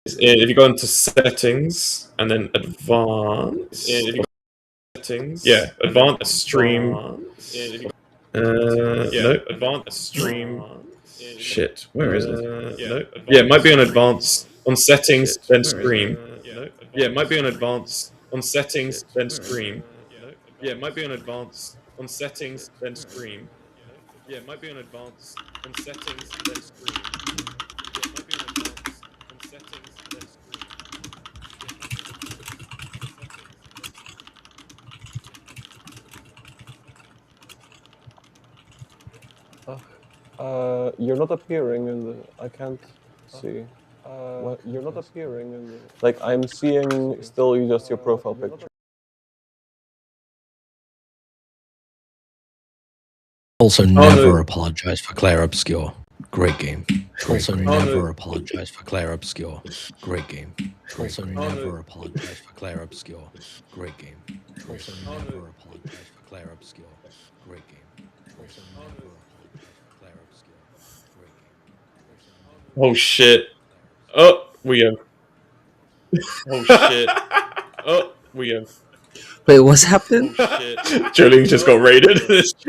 If you go into settings and then advanced, yeah, advanced stream. No, advanced stream. Shit, where is it? No, yeah, it might be on advanced on settings, then stream. Yeah, it might be on advanced on settings, then stream. Yeah, it might be on advanced on settings, then stream. Yeah, it might be on advanced on settings, then stream. Yeah, it might be on advanced on settings, then stream. You're not appearing in the. I can't see. What? You're not appearing in the. Like I'm seeing still just your profile picture. Also, never apologize for Claire Obscure. Great game. Also, never apologize for Claire Obscure. Great game. Also, never apologize for Claire Obscure. Great game. Also, never apologize for Claire Obscure. Great game. Also, never apologize for Claire Obscure. Great game. Oh shit! Oh, we have. Oh shit! Oh, we have. Wait, what's happened? Oh shit! Jolene just got raided.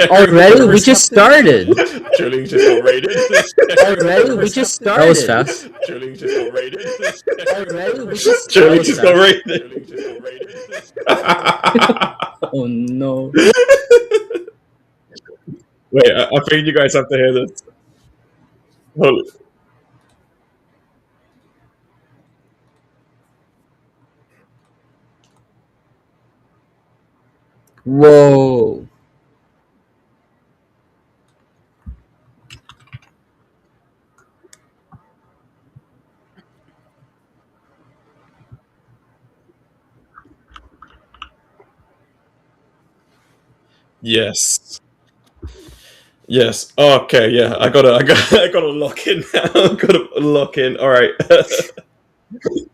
Already? We just started. Jolene just got raided. Already? We just started. That was fast. Jolene just got raided. Already? We just Jolene just got raided. Oh no. Wait, I think you guys have to hear this. Hold. Whoa. Yes. Yes. Okay. Yeah. I gotta lock in now. Gotta lock in. All right.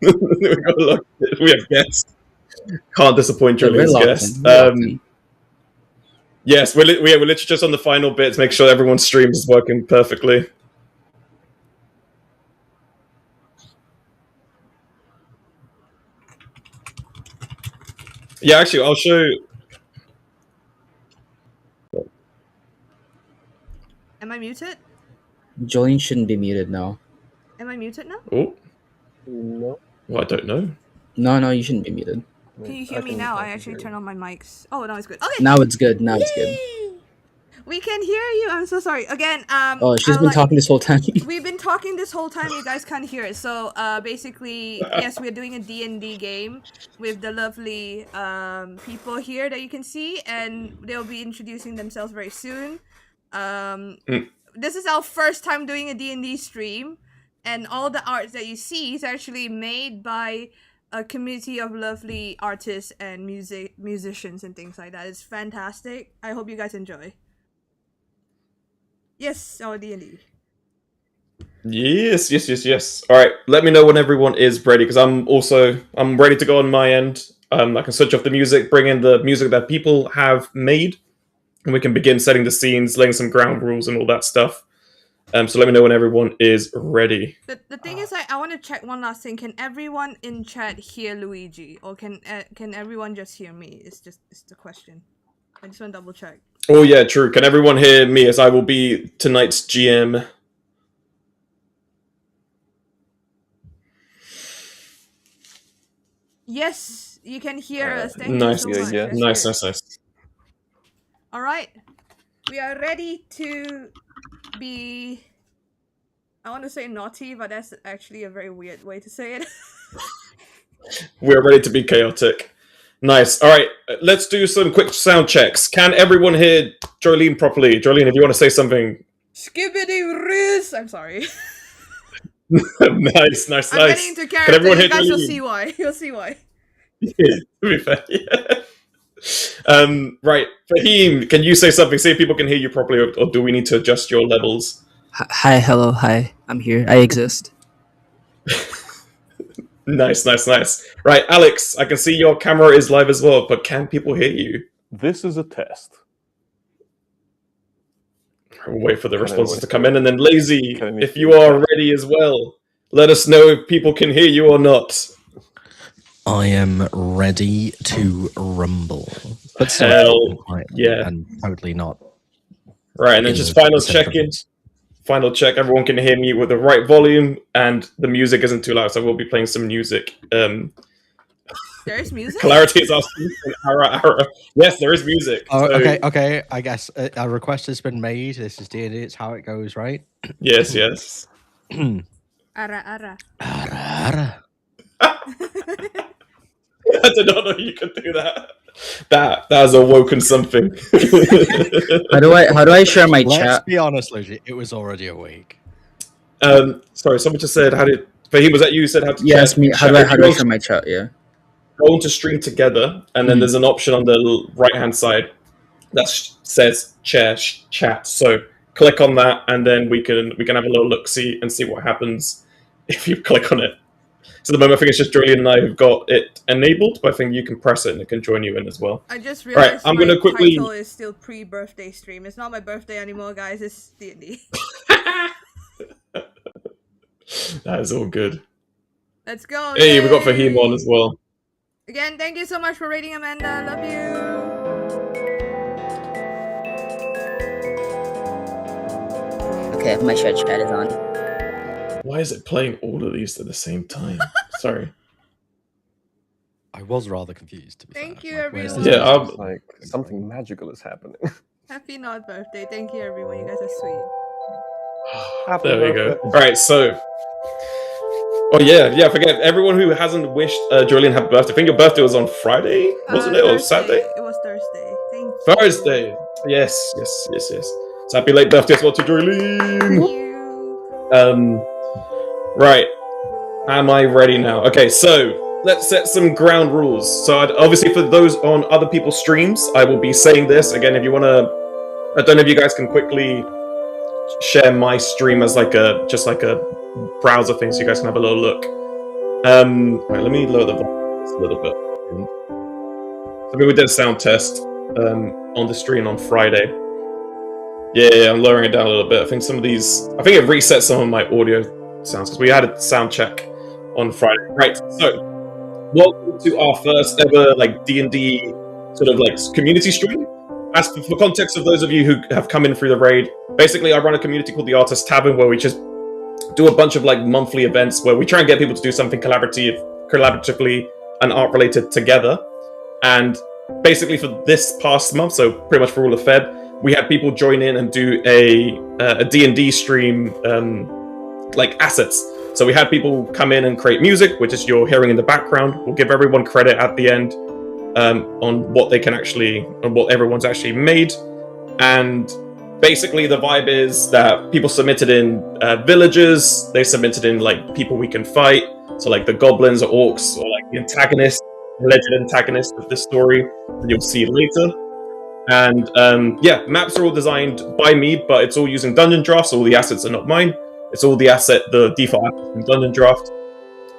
we gotta lock in. We have guests. Can't disappoint Jolene's guest. Yes, we're literally just on the final bits. Make sure everyone's stream is working perfectly. Yeah, actually, I'll show you. Am I muted? Jolene shouldn't be muted now. Am I muted now? Oh. No. Well, I don't know. No, you shouldn't be muted. Can you hear me now? I actually turned on my mics. Oh, now it's good. Okay. Now it's good. Now it's good. We can hear you. I'm so sorry. Again, oh, she's been talking this whole time. We've been talking this whole time. You guys can't hear it. So, basically, yes, we're doing a D&D game with the lovely people here that you can see, and they'll be introducing themselves very soon. This is our first time doing a D&D stream, and all the art that you see is actually made by a community of lovely artists and musicians and things like that. It's fantastic. I hope you guys enjoy. Yes, our D&D. Yes. All right, let me know when everyone is ready, because I'm ready to go on my end. I can switch off the music, bring in the music that people have made, and we can begin setting the scenes, laying some ground rules and all that stuff. So let me know when everyone is ready. The thing is, I want to check one last thing. Can everyone in chat hear Luigi, or can everyone just hear me? It's the question. I just want to double check. Oh yeah, true. Can everyone hear me, as I will be tonight's GM? Yes, you can hear us. Thank nice. you so much. Yeah. Nice. All right, we are ready to be. I want to say naughty, but that's actually a very weird way to say it. We're ready to be chaotic. Nice. All right, let's do some quick sound checks. Can everyone hear Jolene properly? Jolene, if you want to say something. Skibbity riz. I'm sorry. Nice. I'm getting into character. Can everyone hear you guys Jolene? will see why. You'll see why. Yeah, to be fair, yeah. Right, Fahim, can you say something? See if people can hear you properly, or do we need to adjust your levels? Hi, hello, hi. I'm here. I exist. Nice. Right, Alex, I can see your camera is live as well, but can people hear you? This is a test. We'll wait for the responses to come in, and then Lazy, if you are ready as well. Let us know if people can hear you or not. I am ready to rumble. But still Hell, quietly yeah. and totally not. Right, and then just final check-in. Final check, everyone can hear me with the right volume, and the music isn't too loud, so I will be playing some music. There's music? Clarity is asking. Yes, there is music. Oh, so... okay. I guess a request has been made. This is D&D. It's how it goes, right? Yes. Ara. Ara. I did not know you could do that. That has awoken something. How do I share my Let's chat? be honest, Luigi. It was already awake. Sorry, someone just said how did. But was that you? Said how to? Yes, me. How do I share my chat? Yeah. Go into stream together, and then there's an option on the right hand side that says chat. So click on that, and then we can have a little look see what happens if you click on it. So at the moment, I think it's just Julian and I who've got it enabled, but I think you can press it and it can join you in as well. I just realized I'm my gonna quickly... title is still pre-birthday stream. It's not my birthday anymore, guys. It's D&D. That is all good. Let's go. Hey, we got Fahim on as well. Again, thank you so much for rating, Amanda. Love you. Okay, my chat is on. Why is it playing all of these at the same time? Sorry. I was rather confused, to be fair. Thank you, everyone. Yeah, like something magical is happening. Happy not birthday. Thank you, everyone. You guys are sweet. Happy there we birthday. go. All right, so... Oh, yeah, forget. Everyone who hasn't wished Julian happy birthday, I think your birthday was on Friday, wasn't it? Or Saturday? It was Thursday. Thank you. Thursday! Yes. So happy late birthday as well to Julian! Thank you. Right. Am I ready now? Okay, so let's set some ground rules. So obviously for those on other people's streams, I will be saying this. Again, if you want to... I don't know if you guys can quickly share my stream as just like a browser thing so you guys can have a little look. Right, let me lower the volume a little bit. So we did a sound test on the stream on Friday. Yeah, I'm lowering it down a little bit. I think it reset some of my audio sounds because we had a sound check on Friday. Right, so welcome to our first ever D&D sort of community stream. As for context of those of you who have come in through the raid, basically I run a community called the Artist Tavern where we just do a bunch of monthly events where we try and get people to do something collaboratively and art related together. And basically for this past month, so pretty much for all of Feb, we had people join in and do a D&D stream assets. So we had people come in and create music, which is you're hearing in the background. We'll give everyone credit at the end on what everyone's actually made. And basically the vibe is that people submitted in villagers, they submitted in people we can fight, so the goblins or orcs or the antagonist, alleged antagonist of this story that you'll see later. And maps are all designed by me, but it's all using Dungeon Draft, so all the assets are not mine. It's all the default assets from Dungeon Draft.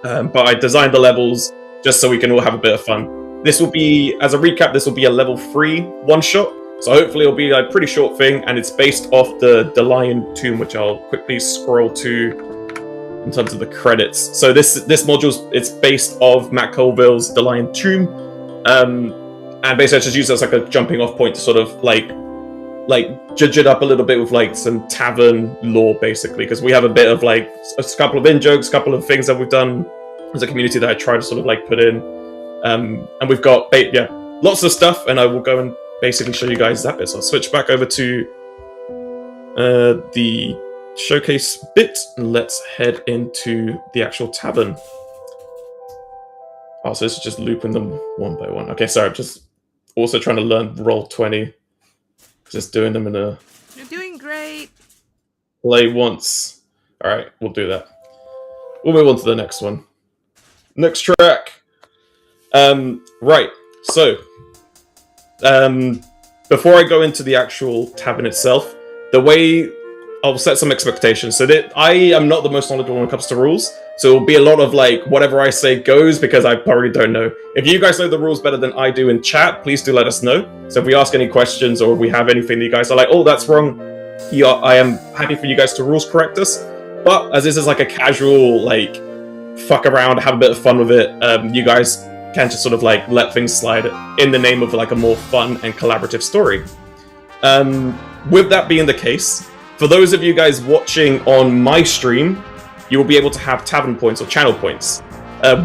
But I designed the levels just so we can all have a bit of fun. This will be, as a recap, this will be a level 3 one-shot. So hopefully it'll be a pretty short thing, and it's based off the Lion Tomb, which I'll quickly scroll to in terms of the credits. So this it's based off Matt Colville's The Lion Tomb. And basically I just use it as a jumping off point to sort of judge it up a little bit with some tavern lore, basically, because we have a bit of a couple of in-jokes, a couple of things that we've done as a community that I try to sort of put in. And we've got lots of stuff, and I will go and basically show you guys that bit. So I'll switch back over to the showcase bit, and let's head into the actual tavern. Oh, so this is just looping them one by one. Okay, sorry, I'm just also trying to learn Roll20. Just doing them in a... You're doing great. Play once. Alright, we'll do that. We'll move on to the next one. Next track. Right, so... before I go into the actual tavern itself, the way... I'll set some expectations. So that I am not the most knowledgeable when it comes to rules, so it'll be a lot of whatever I say goes, because I probably don't know. If you guys know the rules better than I do in chat, please do let us know. So if we ask any questions or we have anything that you guys are oh, that's wrong, I am happy for you guys to rules correct us. But as this is like a casual, like, fuck around, have a bit of fun with it, you guys can just sort of like let things slide in the name of like a more fun and collaborative story. With that being the case, for those of you guys watching on my stream, you will be able to have tavern points or channel points.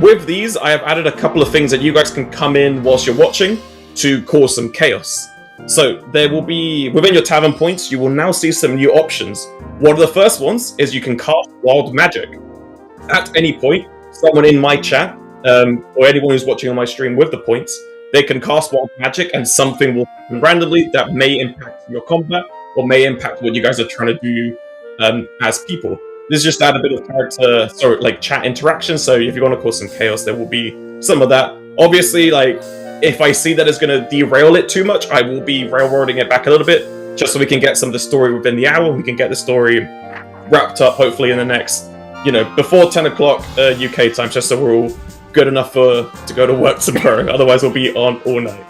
With these, I have added a couple of things that you guys can come in whilst you're watching to cause some chaos. So there will be, within your tavern points, you will now see some new options. One of the first ones is you can cast Wild Magic. At any point, someone in my chat, or anyone who's watching on my stream with the points, they can cast Wild Magic and something will happen randomly that may impact your combat or may impact what you guys are trying to do as people. This just add a bit of character, like chat interaction, so if you want to cause some chaos, there will be some of that. Obviously, like, if I see that it's going to derail it too much, I will be railroading it back a little bit, just so we can get some of the story within the hour, we can get the story wrapped up, hopefully in the next, before 10 o'clock UK time, just so we're all good enough to go to work tomorrow, otherwise we'll be on all night.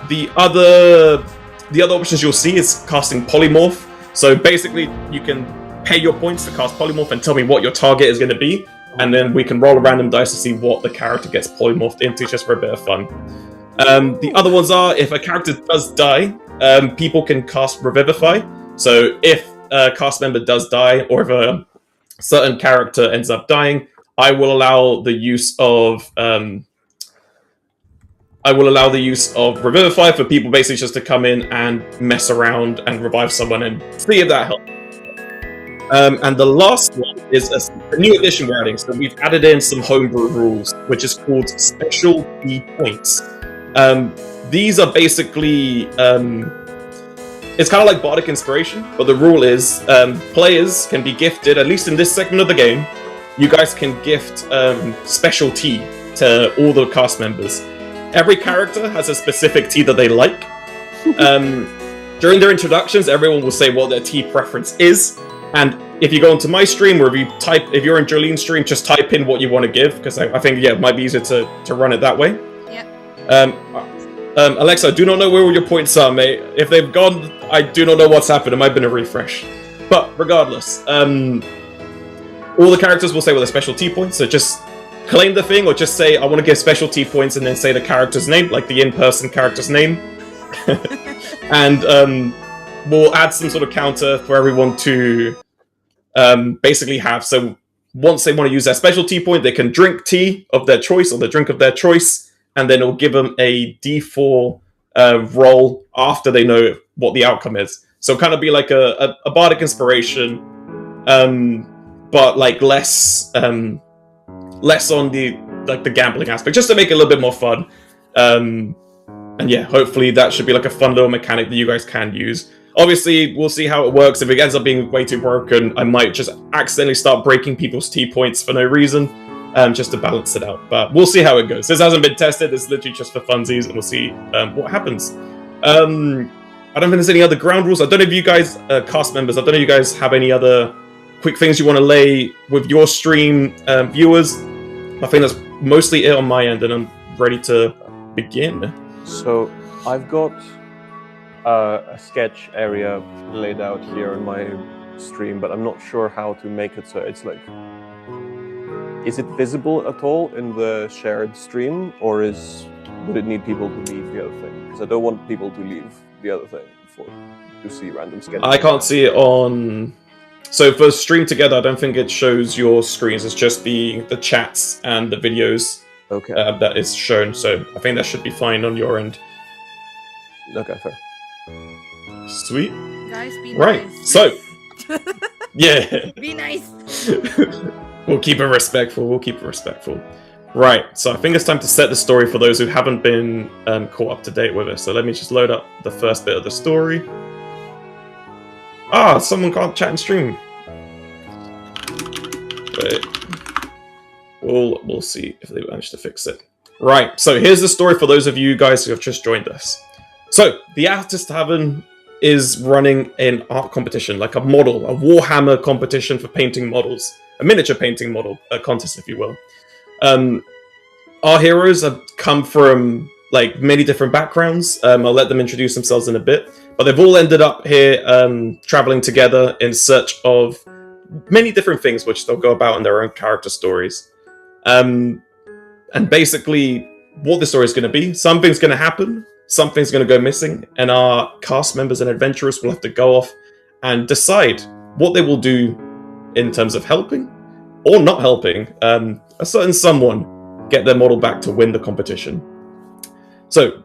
The other options you'll see is casting Polymorph, so basically you can pay your points to cast Polymorph and tell me what your target is going to be, and then we can roll a random dice to see what the character gets polymorphed into, just for a bit of fun. The other ones are, if a character does die, people can cast Revivify. So if a cast member does die, or if a certain character ends up dying, I will allow the use of Revivify for people basically just to come in and mess around and revive someone and see if that helps. And the last one is a new addition we're adding. So we've added in some homebrew rules, which is called Special Key Points. These are basically... it's kind of like Bardic Inspiration, but the rule is players can be gifted, at least in this segment of the game, you guys can gift special tea to all the cast members. Every character has a specific tea that they like. During their introductions, everyone will say what their tea preference is. And if you go onto my stream, or if you're in Jolene's stream, just type in what you want to give, because I think, it might be easier to run it that way. Yep. Alexa, I do not know where all your points are, mate. If they've gone, I do not know what's happened. It might have been a refresh. But regardless, all the characters will say what their special tea points, so just claim the thing, or just say, I want to give special tea points, and then say the character's name, like the in-person character's name. And we'll add some sort of counter for everyone to basically have. So once they want to use their special tea point, they can drink tea of their choice, or the drink of their choice, and then it'll give them a D4 roll after they know what the outcome is. So kind of be like a Bardic Inspiration, but like less on the gambling aspect, just to make it a little bit more fun. And yeah, hopefully that should be like a fun little mechanic that you guys can use. Obviously, we'll see how it works. If it ends up being way too broken, I might just accidentally start breaking people's T points for no reason, just to balance it out. But we'll see how it goes. This hasn't been tested. This is literally just for funsies, and we'll see what happens. I don't think there's any other ground rules. I don't know if you guys, cast members, I don't know if you guys have any other quick things you want to lay with your stream viewers. I think that's mostly it on my end, and I'm ready to begin. So I've got a sketch area laid out here in my stream, but I'm not sure how to make it so it's like... Is it visible at all in the shared stream, or would it need people to leave the other thing? Because I don't want people to leave the other thing to see random sketches. I can't see it on... So for stream together, I don't think it shows your screens. It's just the chats and the videos that is shown. So I think that should be fine on your end. Okay, fair. Sweet. Guys, be right, nice. So... yeah. Be nice. We'll keep it respectful. Right, so I think it's time to set the story for those who haven't been caught up to date with it. So let me just load up the first bit of the story. Ah, someone can't chat and stream. Wait. We'll see if they manage to fix it. Right, so here's the story for those of you guys who have just joined us. So, the Artist Tavern is running an art competition, like a Warhammer competition for painting models. A miniature painting model contest, if you will. Our heroes have come from like many different backgrounds. I'll let them introduce themselves in a bit, but they've all ended up here traveling together in search of many different things, which they'll go about in their own character stories. And basically, what the story is going to be, something's going to happen, something's going to go missing, and our cast members and adventurers will have to go off and decide what they will do in terms of helping or not helping a certain someone get their model back to win the competition. So,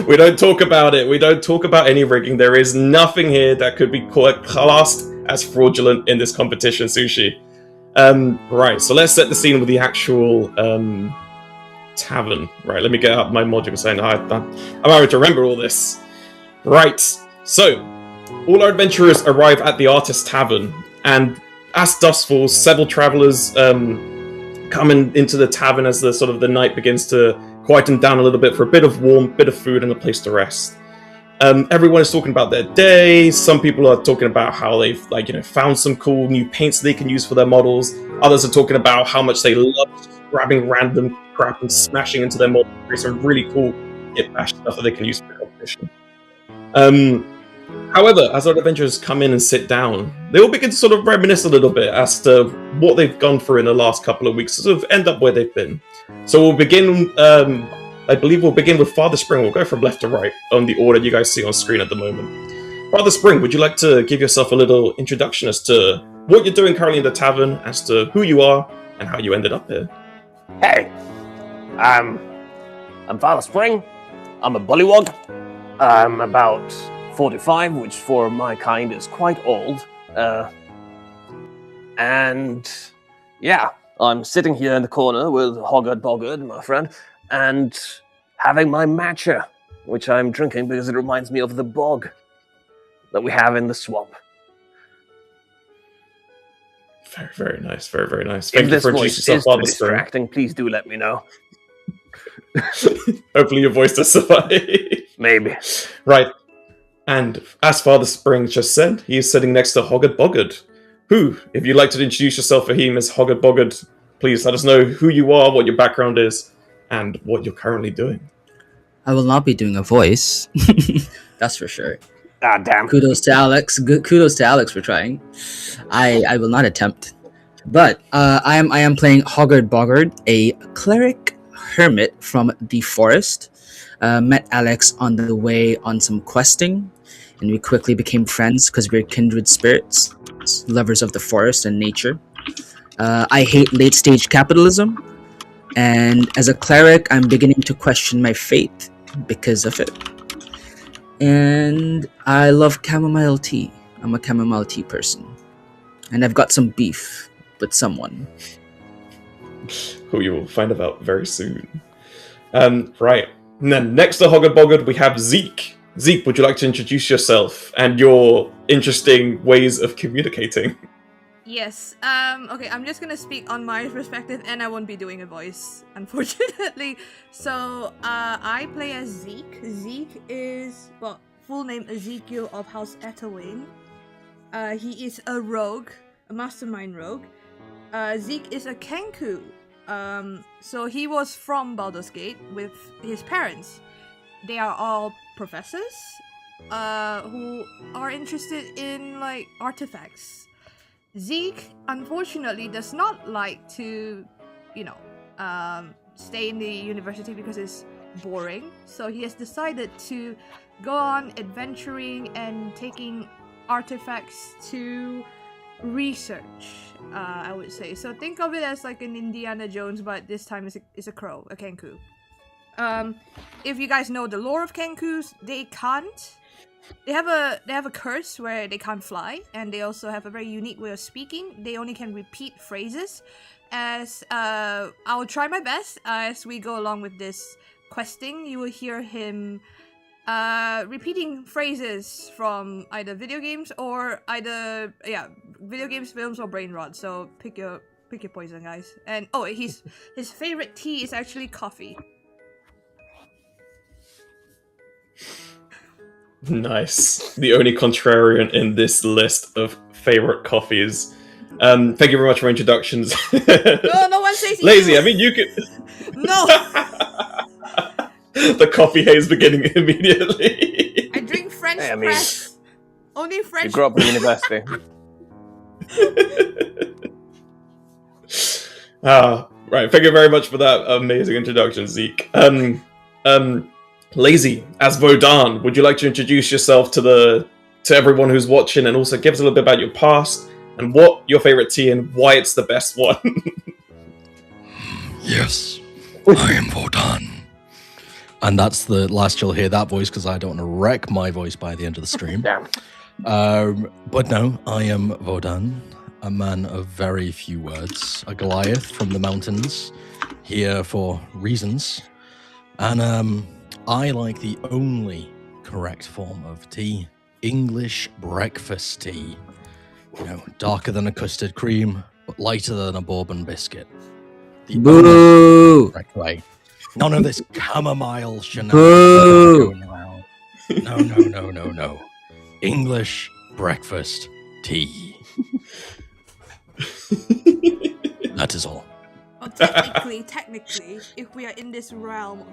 we don't talk about it. We don't talk about any rigging. There is nothing here that could be classed as fraudulent in this competition, Sushi. Right, so let's set the scene with the actual tavern. Right, let me get up my module saying I'm having to remember all this. Right, so all our adventurers arrive at the Artist Tavern, and as dusk falls, several travelers come into the tavern as the night begins to quieten down a little bit for a bit of warmth, bit of food, and a place to rest. Everyone is talking about their day. Some people are talking about how they've found some cool new paints they can use for their models. Others are talking about how much they love grabbing random crap and smashing into their models, create some really cool hit-bash stuff that they can use for the competition. However, as our adventurers come in and sit down, they all begin to sort of reminisce a little bit as to what they've gone through in the last couple of weeks, to sort of end up where they've been. So we'll begin, I believe we'll begin with Father Spring. We'll go from left to right on the order you guys see on screen at the moment. Father Spring, would you like to give yourself a little introduction as to what you're doing currently in the tavern, as to who you are, and how you ended up here? Hey, I'm Father Spring. I'm a bullywog. I'm about 45, which for my kind is quite old. And yeah, I'm sitting here in the corner with Hoggard Boggard, my friend, and having my matcha, which I'm drinking because it reminds me of the bog that we have in the swamp. Very, very nice. Very, very nice. Thank you for introducing yourself, Father Spring. Distracting, please do let me know. Hopefully your voice does survive. Maybe. Right. And as Father Spring just said, he is sitting next to Hoggard Boggard, who, if you'd like to introduce yourself for him as Hoggard Boggard, please let us know who you are, what your background is, and what you're currently doing. I will not be doing a voice. That's for sure. Ah, damn. Kudos to Alex. Kudos to Alex for trying. I will not attempt. But I am playing Hoggard Boggard, a cleric hermit from the forest. Met Alex on the way on some questing, and we quickly became friends because we're kindred spirits, lovers of the forest and nature. I hate late-stage capitalism, and as a cleric, I'm beginning to question my faith because of it. And I love chamomile tea. I'm a chamomile tea person. And I've got some beef with someone. Who you will find out very soon. Right. And then next to Hoggard Boggard, we have Zeke. Zeke, would you like to introduce yourself and your interesting ways of communicating? Yes. Okay, I'm just gonna speak on my perspective, and I won't be doing a voice, unfortunately. So, I play as Zeke. Zeke is, well, full name Ezekiel of House Ethelwyn. He is a rogue, a mastermind rogue. Zeke is a Kenku. So he was from Baldur's Gate with his parents. They are all professors, who are interested in, like, artifacts. Zeke, unfortunately, does not like to, stay in the university because it's boring. So he has decided to go on adventuring and taking artifacts to research, I would say. So think of it as like an Indiana Jones, but this time it's a crow, a Kenku. If you guys know the lore of Kenkus, they have a curse where they can't fly, and they also have a very unique way of speaking. They only can repeat phrases. As I'll try my best as we go along with this questing. You will hear him repeating phrases from either video games or video games, films, or brain rot. So pick your poison, guys. And his favorite tea is actually coffee. Nice. The only contrarian in this list of favorite coffees. Thank you very much for introductions. No one says Lazy. I mean, you could. No. the coffee haze beginning immediately. I drink French Hey, I mean, press. Only You French grew up in press. university. Right. Thank you very much for that amazing introduction, Zeke. Lazy, as Vodan, would you like to introduce yourself to everyone who's watching, and also give us a little bit about your past and what your favorite tea and why it's the best one? Yes, I am Vodan. And that's the last you'll hear that voice, because I don't want to wreck my voice by the end of the stream. Damn. But no, I am Vodan, a man of very few words, a Goliath from the mountains, here for reasons. And I like the only correct form of tea, English breakfast tea. You know, darker than a custard cream, but lighter than a bourbon biscuit. The Boo! only correct way. None of this chamomile Boo! shenanigans going around. No. English breakfast tea. That is all. Well, technically, if we are in this realm,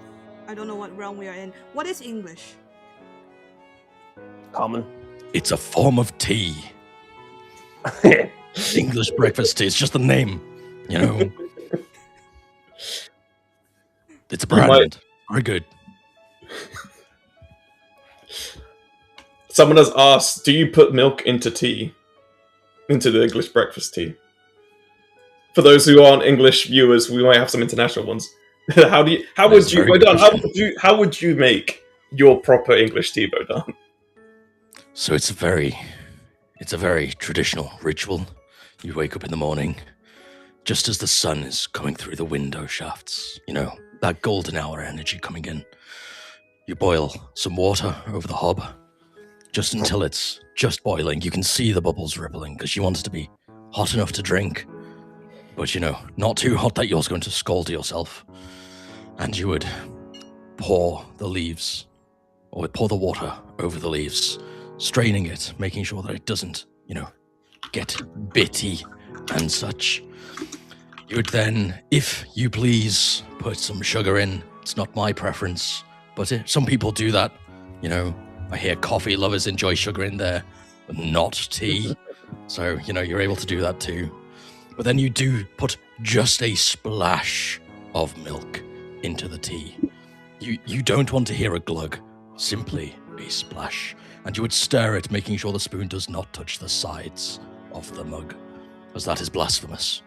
I don't know what realm we are in. What is English? Common. It's a form of tea. English breakfast tea. It's just the name, you know. It's a brand. Very good. Someone has asked, do you put milk into tea? Into the English breakfast tea? For those who aren't English viewers, we might have some international ones. How would you make your proper English tea, Bodan? So it's a very traditional ritual. You wake up in the morning, just as the sun is coming through the window shafts, you know, that golden hour energy coming in. You boil some water over the hob, just until it's just boiling. You can see the bubbles rippling, because you want it to be hot enough to drink, but, you know, not too hot that you're going to scald yourself. And you would pour the leaves, or pour the water over the leaves, straining it, making sure that it doesn't, you know, get bitty and such. You would then, if you please, put some sugar in. It's not my preference, but some people do that. You know, I hear coffee lovers enjoy sugar in there, but not tea. So, you know, you're able to do that too. But then you do put just a splash of milk into the tea. You don't want to hear a glug, simply a splash. And you would stir it, making sure the spoon does not touch the sides of the mug, as that is blasphemous.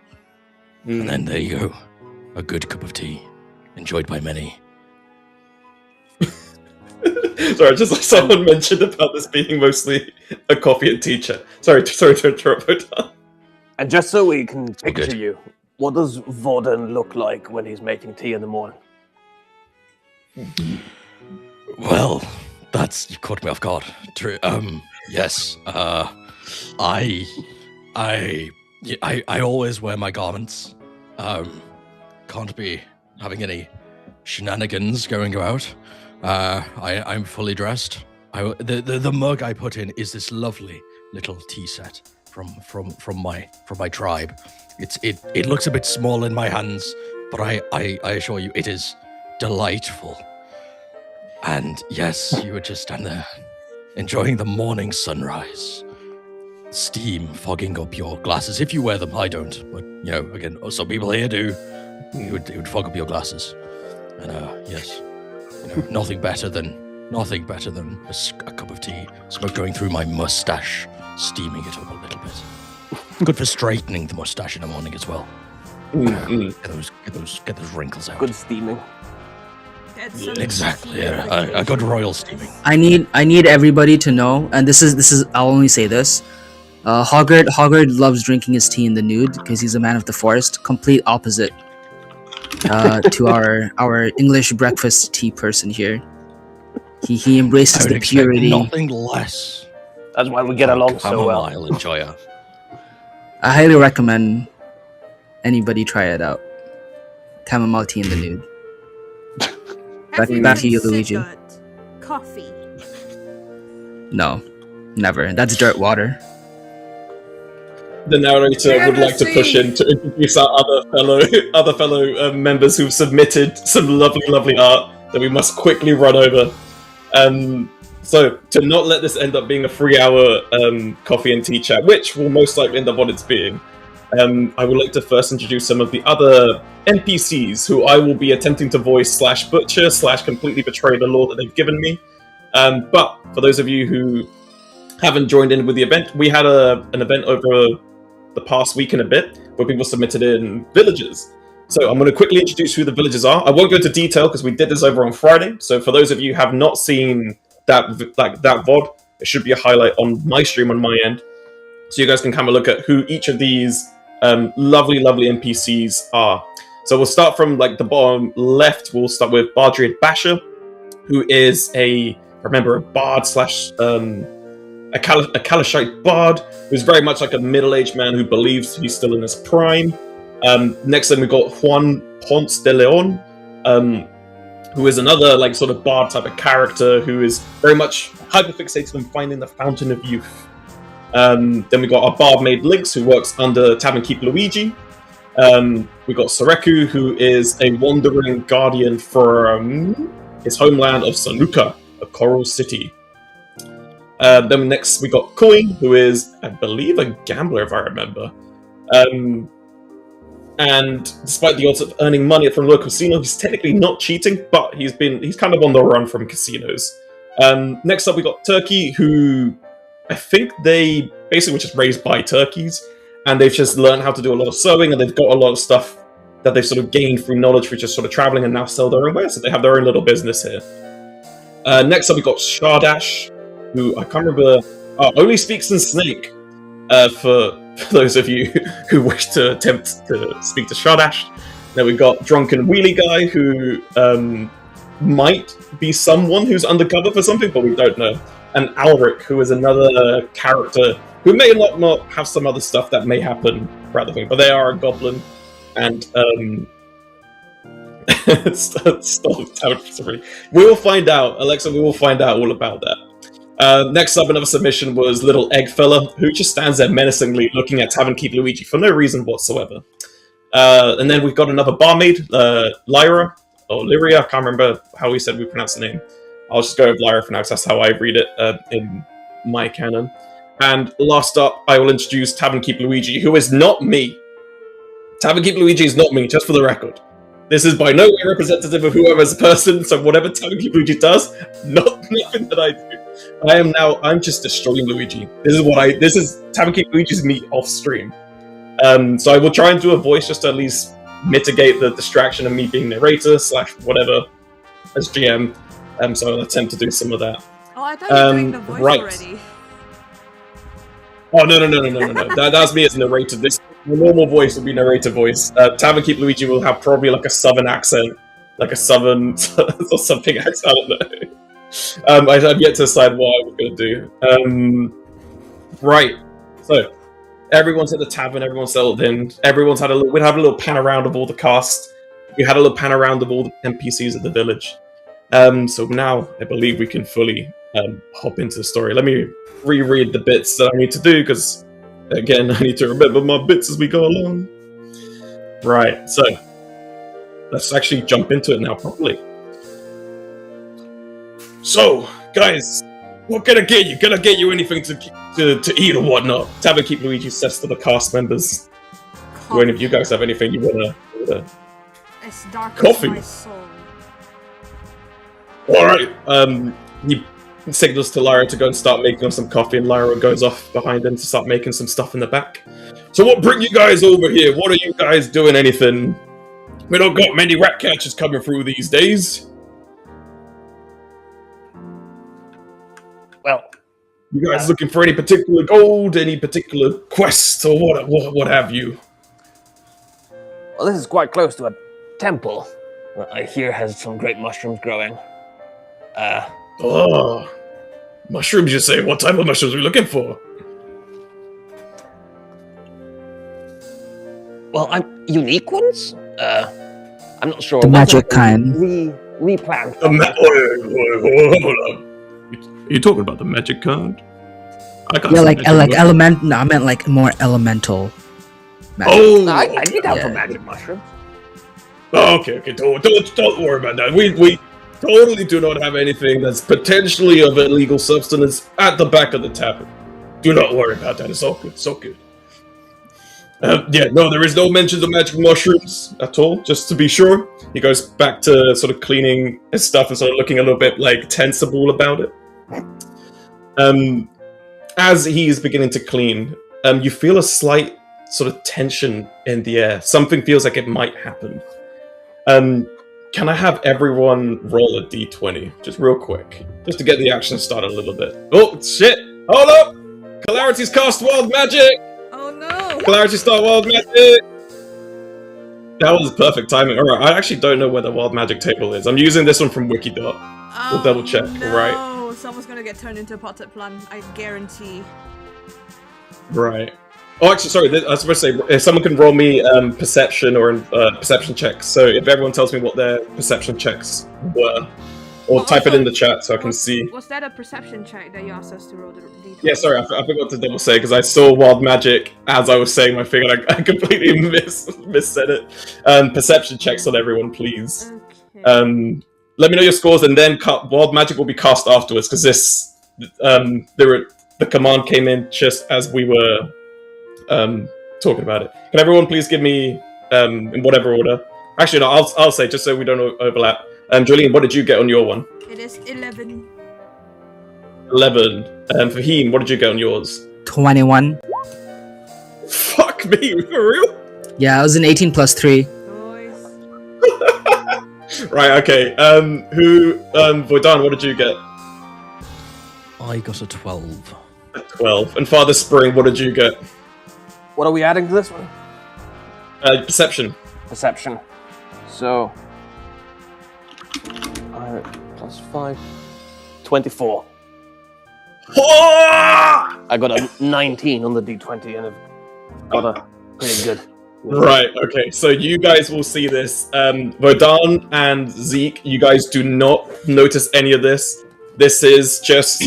And then there you go, a good cup of tea, enjoyed by many. Sorry, just like someone mentioned about this being mostly a coffee and tea chat. Sorry to interrupt, Bodan. And just so we can good. picture you, what does Vodan look like when he's making tea in the morning? Well, you caught me off guard. True. Yes. I always wear my garments. Can't be having any shenanigans going about. I'm fully dressed. The mug I put in is this lovely little tea set from my tribe. It looks a bit small in my hands, but I assure you it is delightful. And yes, you would just stand there, enjoying the morning sunrise. Steam fogging up your glasses, if you wear them. I don't, but, you know, again, some people here do. It would fog up your glasses. And, yes, you know, nothing better than a cup of tea, smoke going through my mustache, steaming it up a little bit. Good for straightening the mustache in the morning as well. Get those wrinkles out. Good steaming. Exactly, yeah. A good royal steaming. I need everybody to know, and this is I'll only say this. Hoggard loves drinking his tea in the nude because he's a man of the forest. Complete opposite to our English breakfast tea person here. He embraces the purity. Nothing less. That's why we get along so well. Chamomile enjoyer. I highly recommend anybody try it out. Chamomile tea in the nude. Back to you, Luigi. Coffee. No, never. That's dirt water. The narrator would like to push in to introduce our other fellow members who've submitted some lovely art. that we must quickly run over. So, to not let this end up being a 3-hour coffee and tea chat, which will most likely end up what it's being, I would like to first introduce some of the other NPCs who I will be attempting to voice / butcher / completely betray the lore that they've given me. But for those of you who haven't joined in with the event, we had an event over the past week and a bit where people submitted in villages. So I'm going to quickly introduce who the villagers are. I won't go into detail because we did this over on Friday. So for those of you who have not seen that VOD, it should be a highlight on my stream on my end. So you guys can come and look at who each of these lovely NPCs are. So we'll start from like the bottom left. We'll start with Bardriad Basher, who is a bard / a Kalashite bard, who's very much like a middle-aged man who believes he's still in his prime. Next then we got Juan Ponce de Leon, who is another like sort of bard type of character who is very much hyperfixated on finding the fountain of youth. Then we got our bard maid Lynx, who works under Tavern Keep Luigi. We got Soreku, who is a wandering guardian from his homeland of Sanuka, a coral city. Then next we got Coin, who is, I believe, a gambler if I remember. And despite the odds of earning money from local casino, he's technically not cheating, but he's kind of on the run from casinos. Next up we got Turkey, who I think they basically were just raised by turkeys, and they've just learned how to do a lot of sewing, and they've got a lot of stuff that they've sort of gained through knowledge through just sort of traveling and now sell their own wares, so they have their own little business here. Next up we got Shardash, who I can't remember, only speaks in Snake, for those of you who wish to attempt to speak to Shardash. Then we got Drunken Wheelie Guy, who might be someone who's undercover for something, but we don't know. And Alric, who is another character who may not have some other stuff that may happen throughout the thing, but they are a goblin, and we will find out, Alexa, we will find out all about that. Next up, another submission was Little Egg Fella, who just stands there menacingly looking at Tavern Keep Luigi for no reason whatsoever. And then we've got another barmaid, Lyra, or Lyria, I can't remember how we said we pronounce the name. I'll just go with Lyra for now, because that's how I read it in my canon. And last up, I will introduce Tavern Keep Luigi, who is not me. Tavern Keep Luigi is not me, just for the record. This is by no way representative of whoever's person, so whatever Tavern Keep Luigi does, nothing that I do. I'm just destroying Luigi. This is Tavern Keep Luigi's me off stream. So I will try and do a voice just to at least mitigate the distraction of me being narrator / whatever as GM. So I'll attempt to do some of that. Oh, I thought you were doing the voice already. Oh, no. That's me as narrator. The normal voice would be narrator voice. Tavern Keep Luigi will have probably like a southern accent. Like a southern or something accent, I don't know. I've yet to decide what I was going to do. Right. So, everyone's at the tavern, everyone's settled in. We'd have a little pan around of all the cast. We had a little pan around of all the NPCs at the village. So now, I believe we can fully hop into the story. Let me reread the bits that I need to do, because, again, I need to remember my bits as we go along. Right, so, let's actually jump into it now properly. So, guys, what can I get you? Can I get you anything to eat or whatnot? Tavern Keep Luigi says to the cast members. Do any of you guys have anything you want to It's dark coffee. as my soul. Alright, he signals to Lyra to go and start making him some coffee, and Lyra goes off behind him to start making some stuff in the back. So what bring you guys over here? What are you guys doing anything? We don't got many rat catchers coming through these days. Well, You guys looking for any particular gold, any particular quests, or what have you? well, this is quite close to a temple. I hear has some great mushrooms growing. Oh, mushrooms, you say? What type of mushrooms are we looking for? Well, unique ones? I'm not sure. The magic kind. Replant. Hold up. Are you talking about the magic kind? Yeah, like element. No, I meant like more elemental. Magic. Oh, I need help for magic mushrooms. okay. Don't worry about that. totally do not have anything that's potentially of illegal substance at the back of the tavern. Do not worry about that. It's all good. It's all good. Yeah, no, there is no mention of magic mushrooms at all, just to be sure. He goes back to sort of cleaning his stuff and sort of looking a little bit like tensible about it. As he's beginning to clean, you feel a slight sort of tension in the air. Something feels like it might happen. Can I have everyone roll a d20, just real quick, just to get the action started a little bit? Oh, shit! Hold up! Calarity's cast Wild Magic! Oh no! Clarity start Wild Magic! That was perfect timing. Alright, I actually don't know where the Wild Magic table is. I'm using this one from Wikidot. We'll double check, no. right? Someone's gonna get turned into a potted plant, I guarantee. Right. Oh, actually, sorry, I was supposed to say, if someone can roll me perception or perception checks, so if everyone tells me what their perception checks were, or type it in the chat so I can see. Was that a perception check that you asked us to roll the d20? Yeah, sorry, I forgot to double say, because I saw Wild Magic as I was saying my thing, and I completely missaid it. Perception checks on everyone, please. Okay. Let me know your scores, and then Wild Magic will be cast afterwards, because this, the command came in just as we were talking about it. Can everyone please give me, in whatever order? Actually, no, I'll say, just so we don't overlap. Julian, what did you get on your one? It is 11. 11. Fahim, what did you get on yours? 21. Fuck me, for real? Yeah, I was an 18 plus 3. Nice. Right, okay. Voidan, what did you get? I got a 12. 12. And Father Spring, what did you get? What are we adding to this one? Perception. Perception. So, plus 5. 24. I got a 19 on the d20 and I've got a pretty good. Right, okay, so you guys will see this. Vodan and Zeke, you guys do not notice any of this. This is just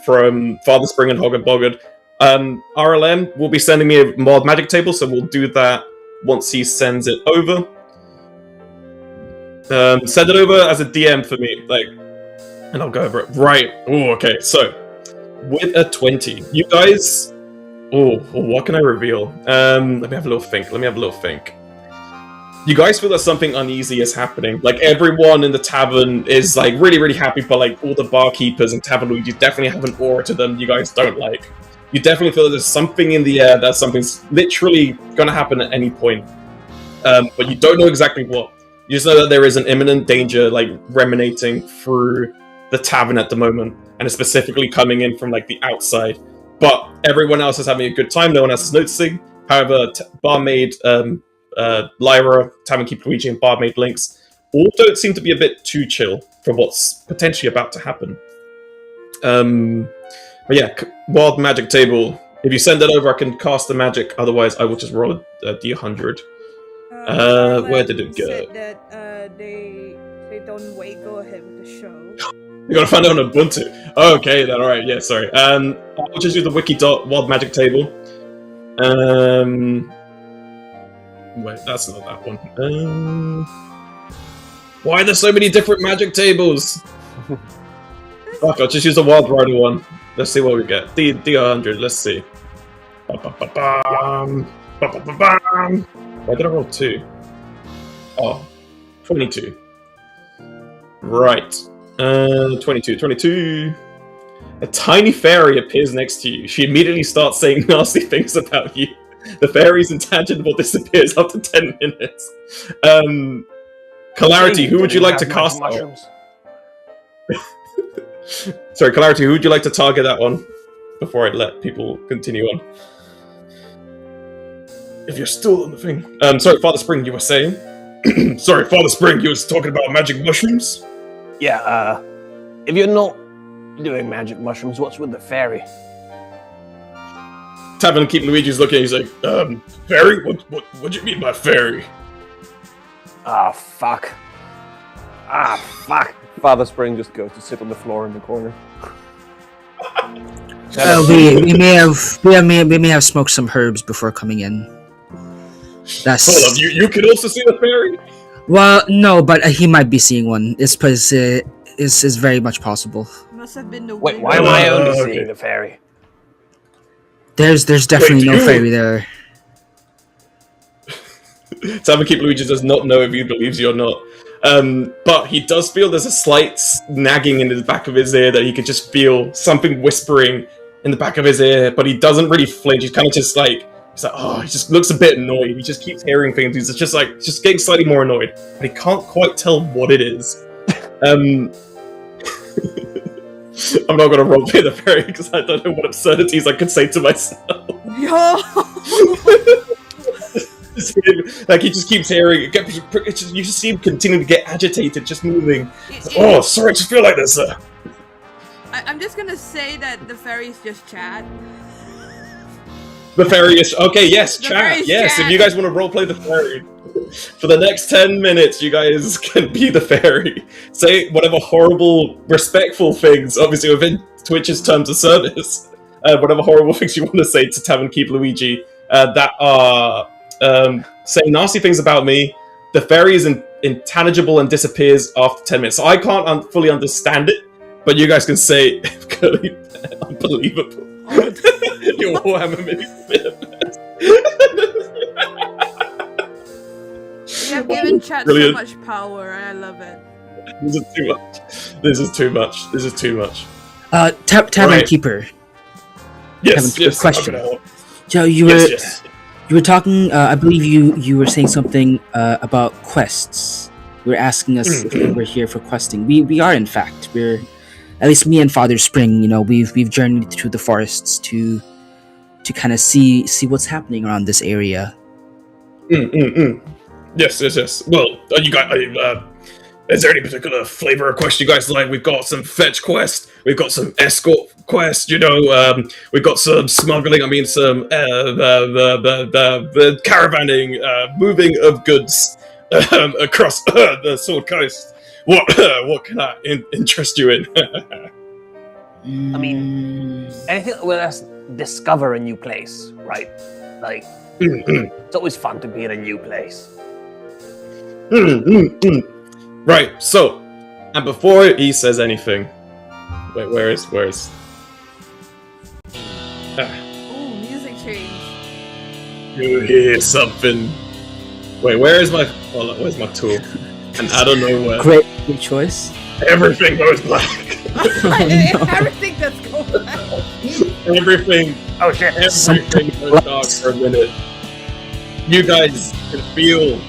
from Father Spring and Hoggard Boggard. RLM will be sending me a Wild Magic table, so we'll do that once he sends it over. Send it over as a DM for me, and I'll go over it. Right, oh, okay, so, with a 20, you guys... Oh, what can I reveal? Let me have a little think. You guys feel that something uneasy is happening. Like, everyone in the tavern is, really, really happy, but, all the barkeepers and tavern lords, you definitely have an aura to them you guys don't like. You definitely feel that there's something in the air, that something's literally gonna happen at any point. But you don't know exactly what. You just know that there is an imminent danger, emanating through the tavern at the moment, and it's specifically coming in from, the outside. But everyone else is having a good time, no one else is noticing. However, barmaid Lyra, Tavern Keeper Luigi, and barmaid Lynx all don't seem to be a bit too chill for what's potentially about to happen. But yeah, Wild Magic table. If you send that over, I can cast the magic. Otherwise, I will just roll a d100. Where did it go? Said that they don't wait. Go ahead with the show. You gotta find it on Ubuntu. Okay, then alright, yeah, sorry. I'll just use the Wikidot Wild Magic table. Wait, that's not that one. Why are there so many different magic tables? Fuck, I'll just use the Wild Rider one. Let's see what we get. D100, let's see. Why did I roll 2? Oh, 22. Right. 22. A tiny fairy appears next to you. She immediately starts saying nasty things about you. The fairy's intangible disappears after 10 minutes. Clarity, who would you like to cast on? Sorry, Clarity, who would you like to target that on? Before I let people continue on. If you're still on the thing. Sorry, Father Spring, you were saying? Sorry, Father Spring, you was talking about magic mushrooms? Yeah, if you're not doing magic mushrooms, what's with the fairy? Tavern Keep Luigi's looking, he's like, fairy? What do you mean by fairy? Ah, fuck. Father Spring just goes to sit on the floor in the corner. We may have smoked some herbs before coming in. That's... Hold on, you could also see the fairy? Well, no, but he might be seeing one. It's because is very much possible. Must have been the Wait, wind. why am I only Okay. seeing the fairy? There's definitely do no you- fairy there. Tavern Keep Luigi does not know if he believes you or not. But he does feel there's a slight nagging in the back of his ear that he could just feel something whispering in the back of his ear, but he doesn't really flinch. He's kind of just like, he just looks a bit annoyed. He just keeps hearing things. He's just getting slightly more annoyed, but he can't quite tell what it is. I'm not going to roleplay the fairy because I don't know what absurdities I could say to myself. Yo! Like he just keeps hearing it. You just see him continue to get agitated, just moving. Oh, sorry, I just feel like this. I'm just gonna say that the fairy's just Chad. The fairy is okay. Yes, The chat. fairy's Yes, chat. if you guys want to roleplay the fairy for the next 10 minutes, you guys can be the fairy. Say whatever horrible, respectful things, obviously within Twitch's terms of service. Whatever horrible things you want to say to Tavern Keep Luigi that are saying nasty things about me. The fairy is intangible and disappears after 10 minutes. So I can't fully understand it, but you guys can say unbelievable. Your Warhammer mini. You have given Chad Brilliant. so much power, and I love it. This is too much. This is too much. This is too much. Tavern Right. Keeper. Yes, Kevin, yes. question. Okay. Joe, you were Yes. you were talking. I believe you were saying something about quests. You were asking us if we were here for questing. We are, in fact. We're, at least me and Father Spring. You know, we've journeyed through the forests to kind of see what's happening around this area. Yes. Well, you guys, is there any particular flavor of quest you guys like? We've got some fetch quest. We've got some escort quest. You know, we've got some smuggling. I mean, some the caravanning, moving of goods across the Sword Coast. What can I interest you in? I mean, anything that will us discover a new place, right? Like, it's always fun to be in a new place. Right, so, and before he says anything, wait, where is? Ooh, music change. You hear something? Wait, where's my tool? And I don't know where. Great choice. Everything goes black. Everything that's going on. Everything Oh shit! Everything goes dark for a minute. You guys can feel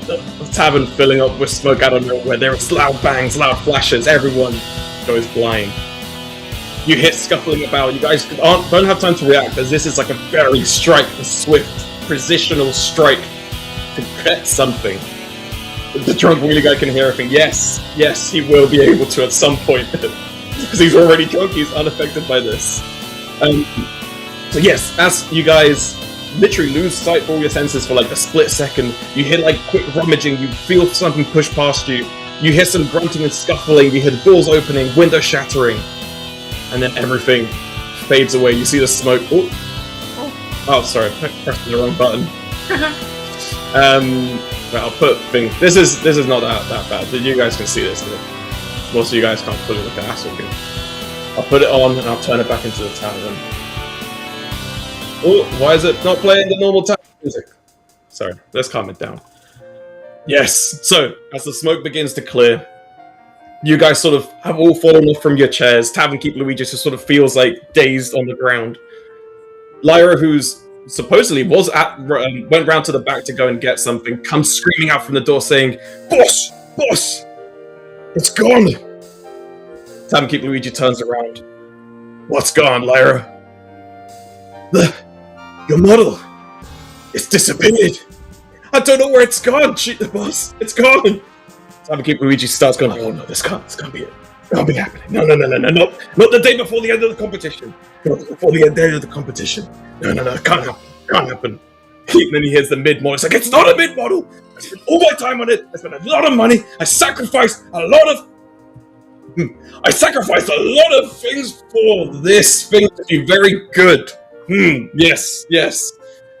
the tavern filling up with smoke out of nowhere. There are loud bangs, loud flashes. Everyone goes blind. You hit scuffling about. You guys don't have time to react, as this is like a very swift, precisional strike to get something. The drunk wheelie guy can hear everything. Yes, he will be able to at some point. Because he's already drunk, he's unaffected by this. So yes, as you guys literally lose sight for all your senses for like a split second, you hear like quick rummaging, you feel something push past you, you hear some grunting and scuffling, you hear the doors opening, windows shattering, and then everything fades away. You see the smoke. Oh, sorry, I pressed the wrong button. Right, I'll put thing. This is not that bad. You guys can see this. Most of you guys can't fully look at that. So good. I'll put it on and I'll turn it back into the tavern. Oh, why is it not playing the normal tavern music? Sorry, let's calm it down. Yes. So as the smoke begins to clear, you guys sort of have all fallen off from your chairs. Tavern Keep Luigi just sort of feels like dazed on the ground. Lyra, who's supposedly went round to the back to go and get something, comes screaming out from the door saying, Boss! It's gone! Tavern Keep Luigi turns around. What's gone, Lyra? Your model! It's disappeared! I don't know where it's gone, boss! It's gone! Tavern Keep Luigi starts going, oh no, this can't be it. It can't be happening. No, not the day before the end of the competition. Not before the end of the competition. No, it can't happen. And then he hears the mid model. It's like, it's not a mid model. I spent all my time on it. I spent a lot of money. I sacrificed a lot of things for this thing to be very good. Yes.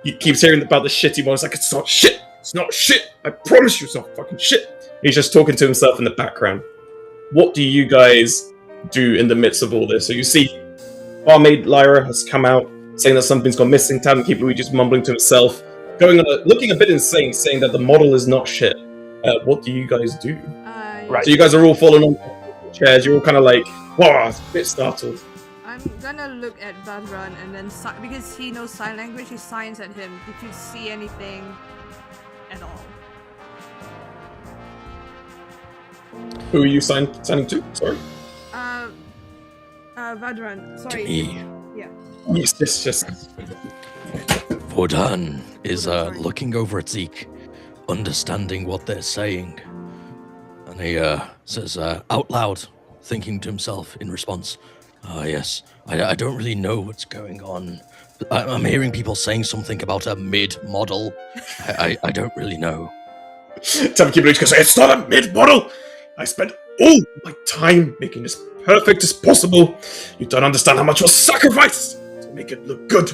He keeps hearing about the shitty model. It's like, it's not shit. I promise you it's not fucking shit. He's just talking to himself in the background. what do you guys do in the midst of all this? So you see, barmaid Lyra has come out saying that something's gone missing. Tavernkeeper Luigi's mumbling to himself, looking a bit insane, saying that the model is not shit. What do you guys do? Right. So you guys are all falling on chairs. You're all kind of like, wow, a bit startled. I'm gonna look at Badran and then because he knows sign language, he signs at him. Did you see anything at all? Who are you signing to? Sorry. Badran. Sorry. Me. Yeah. Yes. Vodan is looking over at Zeke, understanding what they're saying. And he says out loud, thinking to himself in response, yes, I don't really know what's going on. I'm hearing people saying something about a mid-model. I don't really know. Tavernkeeper Luigi goes, it's not a mid-model! I spent all my time making this perfect as possible. You don't understand how much was sacrificed to make it look good.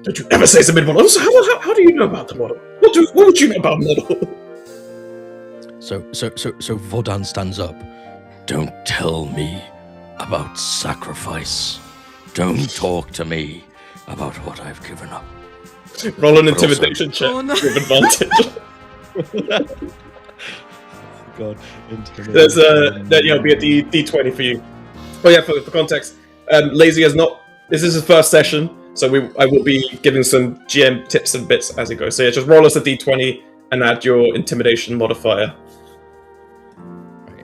Don't you ever say it's a mid-model. Also, how do you know about the model? What would you know about model? So Vodan stands up. Don't tell me about sacrifice. Don't talk to me about what I've given up. Roll an intimidation check with advantage. God, There's there'll be a D20 for you. Oh yeah, for context, Lazy has not. This is his first session, so I will be giving some GM tips and bits as it goes. So yeah, just roll us a D20 and add your intimidation modifier.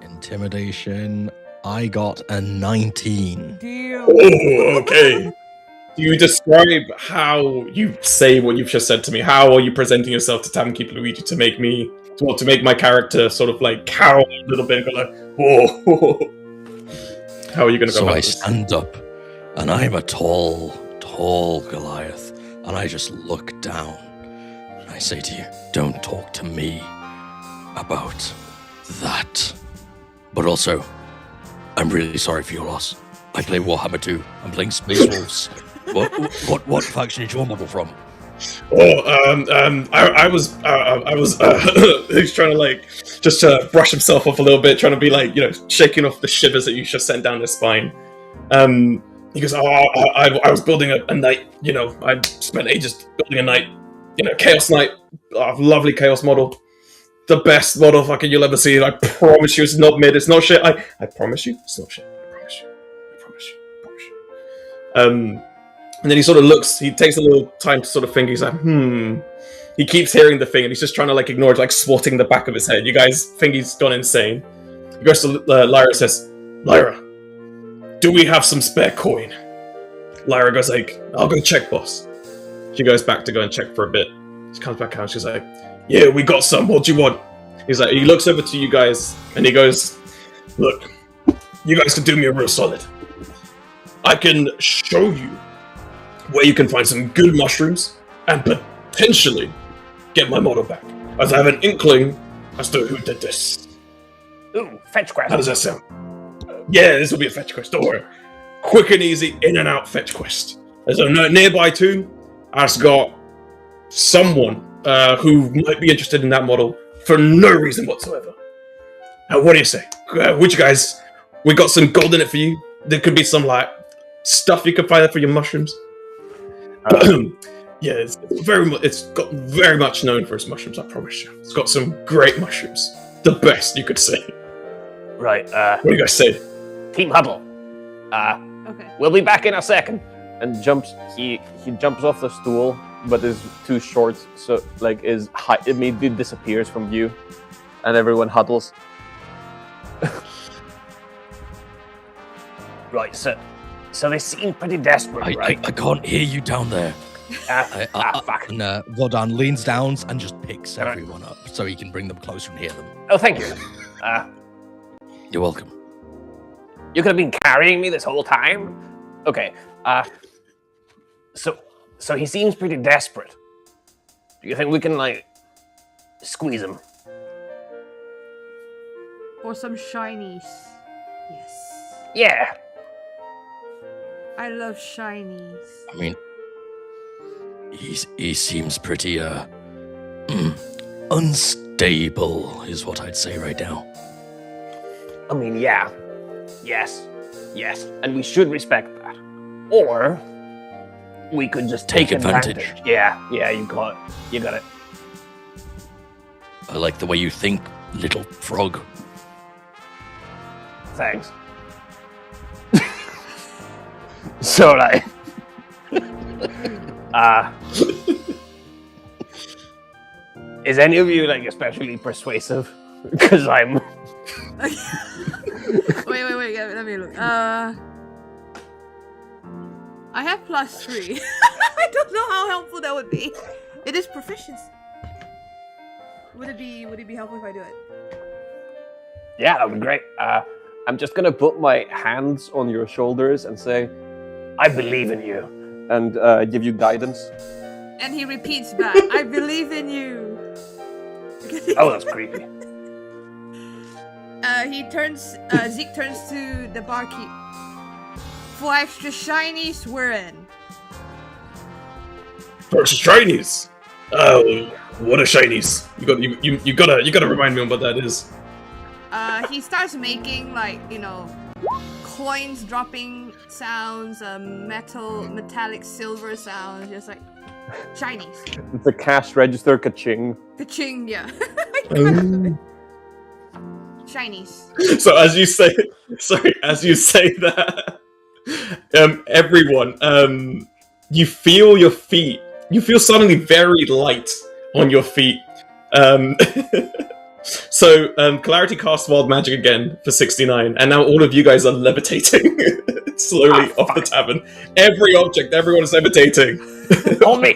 Intimidation. I got a 19. Deal. Oh, okay. Do you describe how you say what you've just said to me? How are you presenting yourself to Tavernkeeper Luigi to make my character sort of like cower a little bit and go like, whoa. How are you going to go So about I this? stand up, and I'm a tall Goliath, and I just look down. And I say to you, don't talk to me about that. But also, I'm really sorry for your loss. I play Warhammer 2. I'm playing Space Wolves. What faction is your model from? I was he's trying to like just brush himself off a little bit, trying to be like, shaking off the shivers that you just sent down his spine. He goes, I was building a knight, I spent ages building a knight, Chaos Knight, lovely Chaos model. The best model fucking you'll ever see. I promise you it's not mid, it's not shit. I promise you it's not shit. I promise you. And then he sort of looks, he takes a little time to sort of think, he's like, He keeps hearing the thing and he's just trying to like ignore it, like swatting the back of his head. You guys think he's gone insane. He goes to Lyra and says, Lyra, do we have some spare coin? Lyra goes like, I'll go check, boss. She goes back to go and check for a bit. She comes back out, she's like, yeah, we got some, what do you want? He's like, he looks over to you guys and he goes, look, you guys can do me a real solid. I can show you where you can find some good mushrooms and potentially get my model back, as I have an inkling as to who did this. Ooh, fetch quest. How does that sound? Yeah, this will be a fetch quest, don't worry. Quick and easy, in and out fetch quest. There's a nearby tomb has got someone who might be interested in that model for no reason whatsoever. What do you say? Which guys, we got some gold in it for you. There could be some like stuff you could find there for your mushrooms. Yeah, it's got very much known for its mushrooms, I promise you. It's got some great mushrooms. The best, you could say. Right, What do you guys say? team huddle. Okay. We'll be back in a second. And he jumps off the stool, but is too short, so like his height immediately disappears from view, and everyone huddles. Right, so they seem pretty desperate, right? I can't hear you down there. Fuck. And Vodan leans down and just picks everyone up so he can bring them closer and hear them. Oh, thank you. You're welcome. You could have been carrying me this whole time? Okay, so he seems pretty desperate. Do you think we can, like, squeeze him? Or some shinies. Yes. Yeah. I love shinies. I mean, he seems pretty unstable, is what I'd say right now. I mean, yeah. Yes. And we should respect that. Or we could just take advantage. Yeah, you got it. I like the way you think, little frog. Thanks. So, like... is any of you, like, especially persuasive? Because I'm... Wait, let me look. I have +3. I don't know how helpful that would be. It is proficiency. Would it be helpful if I do it? Yeah, that would be great. I'm just gonna put my hands on your shoulders and say, I believe in you, and give you guidance. And he repeats back, I believe in you. Oh, that's creepy. Zeke turns to the barkeep. For extra shinies, we're in. For extra shinies? Oh, what are shinies? You gotta remind me on what that is. He starts making, like, coins dropping sounds, metallic silver sounds, just like shinies. It's a cash register, ka-ching. Ka-ching, yeah. Shinies. So as you say that, everyone, you feel your feet. You feel suddenly very light on your feet. So Clarity casts Wild Magic again for 69, and now all of you guys are levitating slowly off the tavern. Every object, everyone is levitating. Hold me!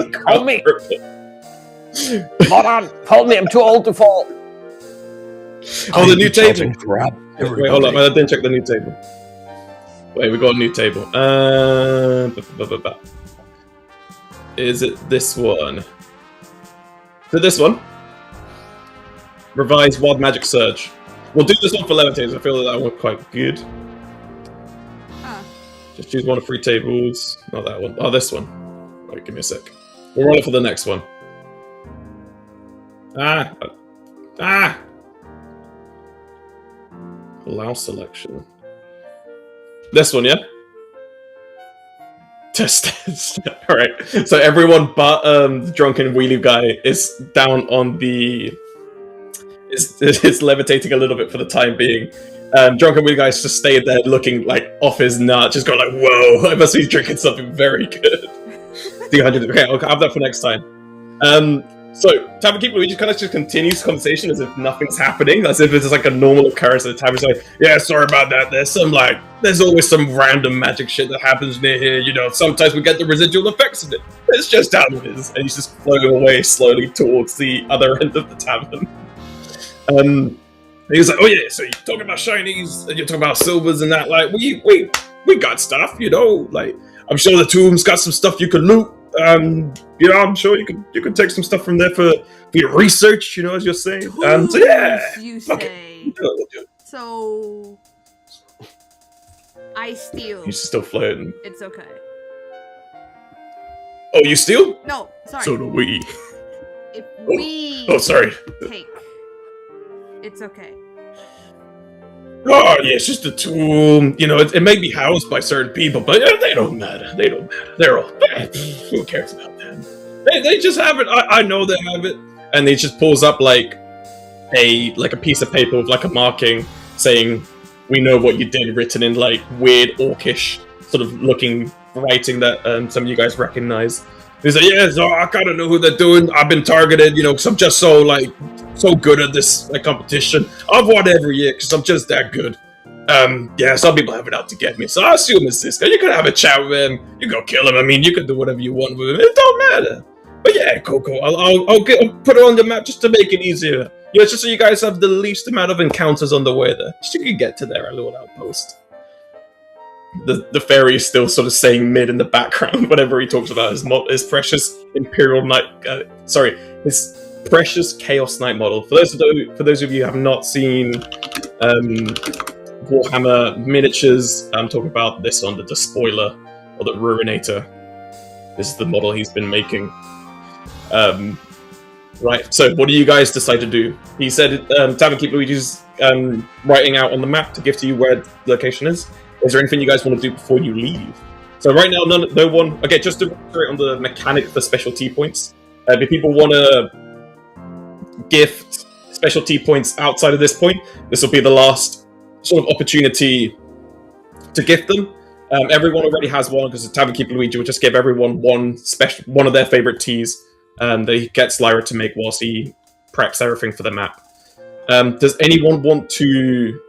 Hold on! Hold me! I'm too old to fall. Oh, the new table. Grab Wait, hold up. I didn't check the new table. Wait, we got a new table. Is it this one? Is it this one? Revised Wild Magic Surge. We'll do this one for levitators. I feel that one quite good. Just choose one of 3 tables. Not that one. Oh, this one. Wait, give me a sec. We'll roll it for the next one. Allow selection. This one, yeah? Test. Alright. So everyone but the drunken wheelie guy is down on the... is levitating a little bit for the time being. Drunken wheelie guy's just stayed there looking like off his nut, just going like, whoa, I must be drinking something very good. 200. Okay, I'll have that for next time. So, Tavern Keeper Luigi kind of just continues the conversation as if nothing's happening, as if it's like a normal occurrence at the tavern's like, yeah, sorry about that, there's always some random magic shit that happens near here, sometimes we get the residual effects of it. It's just how it is. And he's just floating away slowly towards the other end of the tavern. He's like, oh yeah, so you're talking about shinies, and you're talking about silvers and that, like, we got stuff, like, I'm sure the tomb's got some stuff you could loot. I'm sure you could take some stuff from there for your research, as you're saying. So yeah, you say. Okay. So I steal. You're still floating. It's okay. Oh, you steal? No, sorry. So do we. If we sorry. take, it's okay. Oh, yeah, it's just a tomb. It may be housed by certain people, but they don't matter. They're all... Who cares about them? They just have it. I know they have it. And he just pulls up, like a piece of paper with, like, a marking saying, we know what you did, written in, like, weird, orcish sort of looking writing that some of you guys recognize. He's like, yeah, so I kind of know who they're doing. I've been targeted, because I'm just so good at this competition. I've won every year because I'm just that good. Yeah, some people have it out to get me, so I assume it's this guy. You could have a chat with him. You go kill him. I mean, you could do whatever you want with him. It don't matter. But yeah, Coco, I'll put it on the map just to make it easier. Yeah, just so you guys have the least amount of encounters on the way there. Just so you can get to their little outpost. The fairy is still sort of saying mid in the background whenever he talks about his precious Imperial Knight. His precious Chaos Knight model. For those of you who have not seen Warhammer miniatures, I'm talking about this one, the Despoiler or the Ruinator. This is the model he's been making. Right, so what do you guys decide to do? He said Tavern Keep Luigi's writing out on the map to give to you where the location is. Is there anything you guys want to do before you leave? So right now, no one... Okay, just to iterate on the mechanic for specialty points. If people want to gift specialty points outside of this point, this will be the last sort of opportunity to gift them. Everyone already has one, because the Tavern Keep Luigi will just give everyone one of their favorite teas that he gets Lyra to make whilst he preps everything for the map. Does anyone want to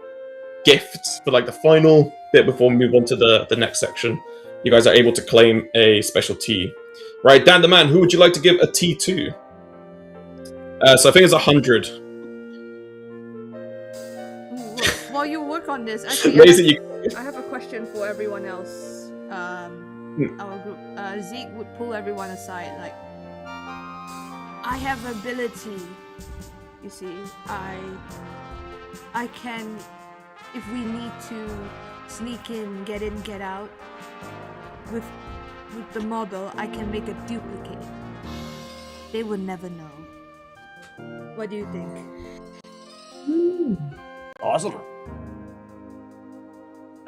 gift for like the final bit before we move on to the next section? You guys are able to claim a special tea. Right, Dan the Man, who would you like to give a tea to? So I think it's 100. While you work on this, actually, I have a question for everyone else. Our group. Zeke would pull everyone aside. Like, I have ability. You see, I can, if we need to sneak in, get out. With the model, I can make a duplicate. They will never know. What do you think? Awesome.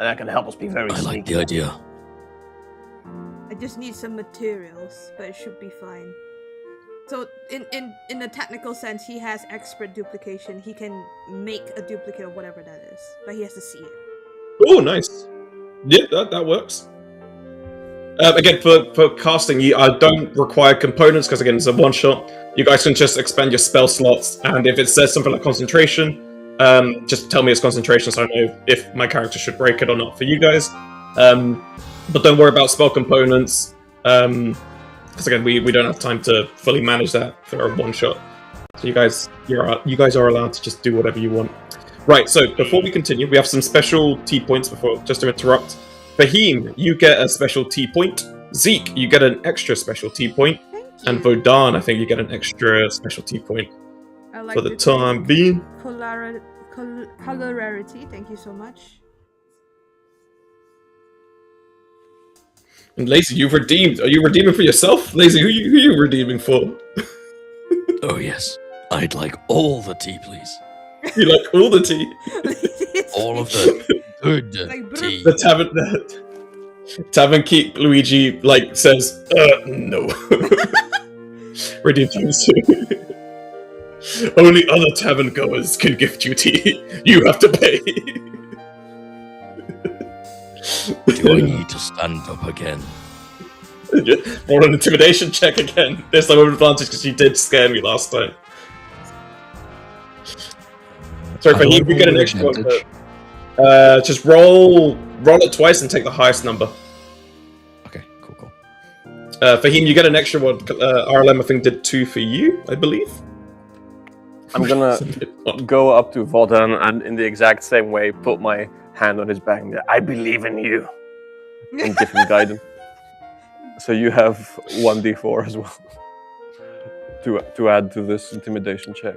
And that can help us be very I sneaky. like the idea. I just need some materials, but it should be fine. So, in the technical sense, he has expert duplication. He can make a duplicate of whatever that is, but he has to see it. Oh, nice. Yeah, that works. Again, for casting, I don't require components, because again, it's a one-shot. You guys can just expend your spell slots, and if it says something like concentration, just tell me it's concentration so I know if my character should break it or not for you guys. But don't worry about spell components, because again, we don't have time to fully manage that for a one-shot. So you guys are allowed to just do whatever you want. Right, so before we continue, we have some special T points just to interrupt. Fahim, you get a special T point. Zeke, you get an extra special T point. And Vodan, I think you get an extra special T point. I like for the time being. Colorarity, thank you so much. And Lazy, you've redeemed. Are you redeeming for yourself? Lazy, who you redeeming for? Oh yes, I'd like all the tea, please. You like all the tea? All of the good tea. The tavern keep Luigi says no. Redeem too. Only other tavern goers can gift you tea. You have to pay. Do I need to stand up again? Roll an intimidation check again. There's no advantage because you did scare me last time. Sorry, if you get an extra one. Just roll it twice and take the highest number. Okay, cool. Fahim, you get an extra one. RLM, I think, did 2 for you, I believe. I'm gonna go up to Vodan and in the exact same way put my hand on his back and be like, I believe in you. And give him guidance. So you have 1d4 as well. To add to this intimidation check.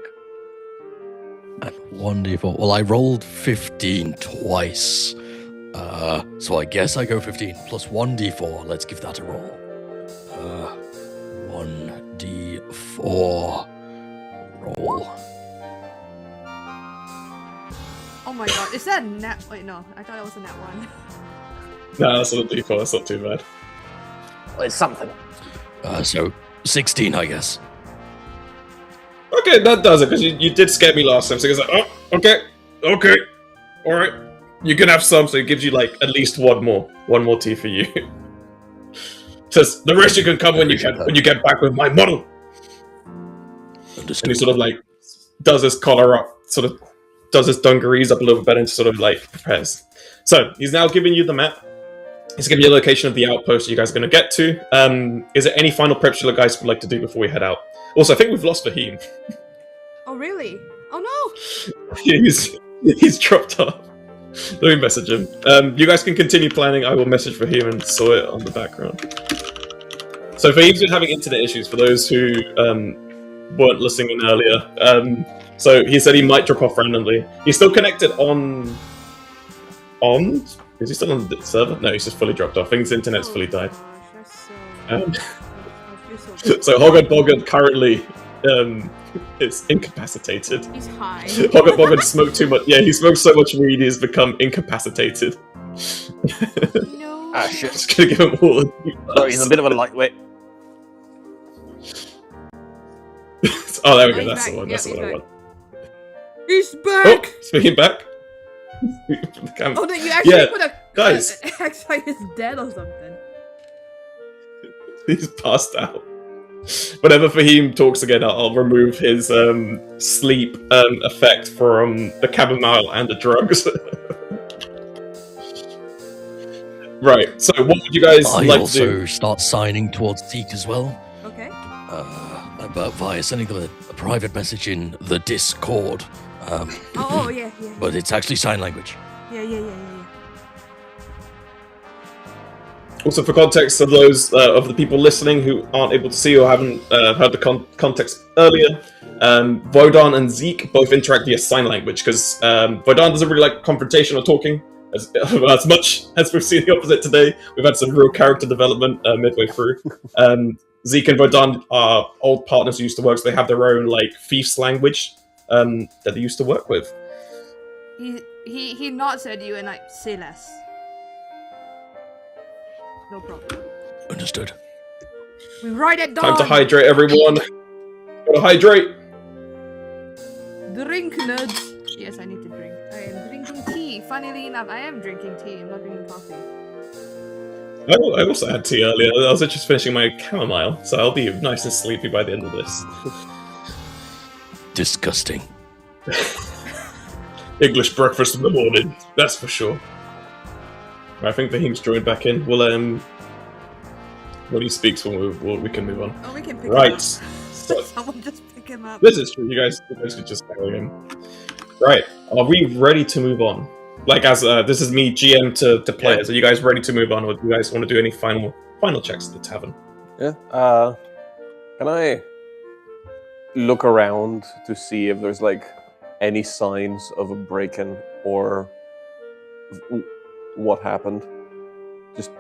1d4. Well, I rolled 15 twice. So I guess I go 15 plus 1d4. Let's give that a roll. 1d4. Roll. Oh my god, is that a nat? Wait, no, I thought it was a nat 1. Nah, that's not a d4, that's not too bad. Well, it's something. So 16, I guess. Okay, that does it, because you did scare me last time, so he's like, oh, okay, alright. You can have some, so it gives you, at least one more tea for you. Says, the rest you can come when you get back with my model. Understood. And he sort of, does his collar up, sort of does his dungarees up a little bit and sort of, prepares. So, he's now giving you the map. He's giving you a location of the outpost you guys are going to get to. Is there any final preps you guys would like to do before we head out? Also, I think we've lost Fahim. Oh, really? Oh, no! he's dropped off. Let me message him. You guys can continue planning. I will message Fahim and saw it on the background. So Fahim's been having internet issues for those who weren't listening in earlier. So he said he might drop off randomly. He's still connected on... Is he still on the server? No, he's just fully dropped off. I think his internet's fully died. Gosh, that's so... So Hoggard Boggard currently is incapacitated. He's high. Hoggett Boggett smoked too much. Yeah, he smoked so much weed he's become incapacitated. No. Ah, shit. Just gonna give him all the Oh, he's a bit of a lightweight. Oh, there we go. He's That's back. the one. Yep, That's the one I he's want. He's Oh, back! speaking back. Oh, no, you actually Yeah, put a... guys. Acts like he's dead or something. He's passed out. Whenever Fahim talks again, I'll remove his sleep effect from the chamomile and the drugs. Right, so what would you guys I like to also do? start signing towards Zeke as well. Okay. But via sending them a private message in the Discord. Oh, yeah. But it's actually sign language. Yeah. Also, for context of those of the people listening who aren't able to see or haven't heard the context earlier, Vodan and Zeke both interact via sign language because Vodan doesn't really like confrontation or talking as much as we've seen the opposite today. We've had some real character development midway through. Zeke and Vodan are old partners who used to work, so they have their own like thief's language that they used to work with. He nods at you and I say less. No problem. Understood. We ride at dawn. Time to hydrate, everyone. Gotta hydrate. Drink, nerds. Yes, I need to drink. I am drinking tea. Funnily enough, I am drinking tea. I'm not drinking coffee. I also had tea earlier. I was just finishing my chamomile, so I'll be nice and sleepy by the end of this. Disgusting. English breakfast in the morning, that's for sure. I think Fahim's joined back in. We'll when he speaks, we can move on. Oh, we can pick Right. him up. So, Someone just pick him up. this is true. You guys could just carry him. Right. Are we ready to move on? Like, as this is me, GM to players. Are you guys ready to move on, or do you guys want to do any final checks at the tavern? Yeah. Can I look around to see if there's like any signs of a break-in or what happened?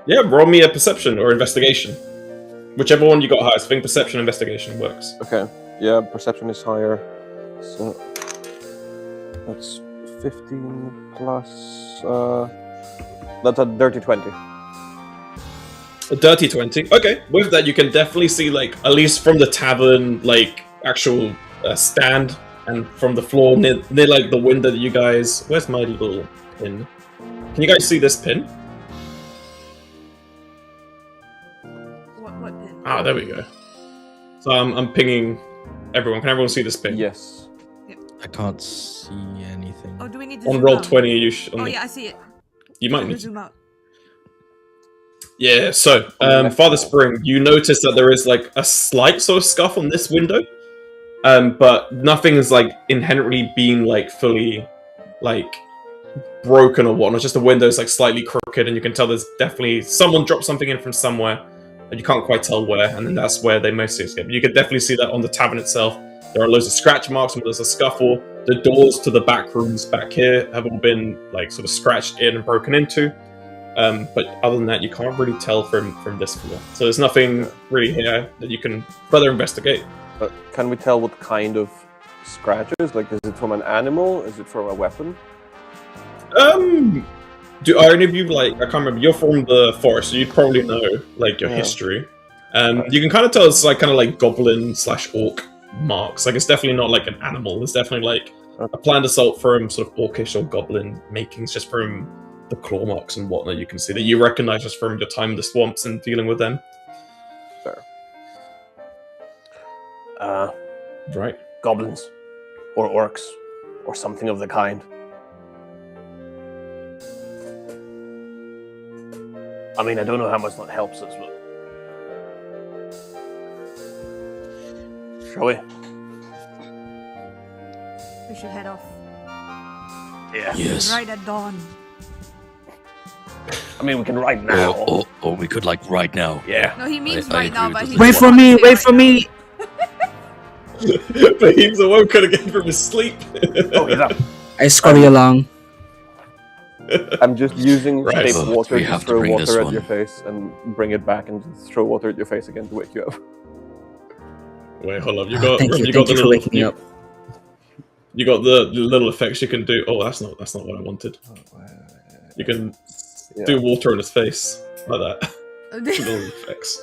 Yeah, roll me a perception or investigation. Whichever one you got highest. I think perception and investigation works. Okay. Yeah, perception is higher. So that's 15 plus. That's a dirty 20. A dirty 20. Okay, with that you can definitely see, like, at least from the tavern, like, actual stand, and from the floor near like the window that you guys. Where's my little pin? Can you guys see this pin? What pin? Ah, there we go. So I'm pinging everyone. Can everyone see this pin? Yes. I can't see anything. Oh, do we need to On zoom roll out? 20, you Oh yeah, I see it. You might Need need to zoom out. Yeah, so, Father Spring, you notice that there is, like, a slight sort of scuff on this window, but nothing is, like, inherently being, like, fully, like, broken or whatnot. Just the window's, like, slightly crooked, and you can tell there's definitely someone dropped something in from somewhere, and you can't quite tell where, and then that's where they mostly escape. You can definitely see that on the tavern itself. There are loads of scratch marks, and there's a scuffle. The doors to the back rooms back here have all been, like, sort of scratched in and broken into. But other than that, you can't really tell from this floor. So there's nothing really here that you can further investigate. But can we tell what kind of scratches? Like, is it from an animal? Is it from a weapon? Do are any of you, like, I can't remember, you're from the forest, so you'd probably know, like, your history. You can kind of tell it's, like, kind of like goblin/orc marks. Like, it's definitely not like an animal. It's definitely, like, a planned assault from sort of orcish or goblin makings, just from the claw marks and whatnot you can see that you recognize just from your time in the swamps and dealing with them. Fair. Right. Goblins. Or orcs. Or something of the kind. I mean, I don't know how much that helps us, but... Shall we? We should head off. Yeah. Yes. Right at dawn. I mean, we can ride now. Or we could, like, right now. Yeah. No, he means I right now, agree but with he this. Wait for me, wait for me. But he's awoken again from his sleep. Oh, he's up. I scurry along. I'm just using Right. safe But water we to have to throw bring this water at one. your face and bring it back and throw water at your face again to wake you up. Wait, hold up. You got Thank you the for little, waking me up. You got the little effects you can do. Oh, that's not what I wanted. You can do water on his face like that. Little effects.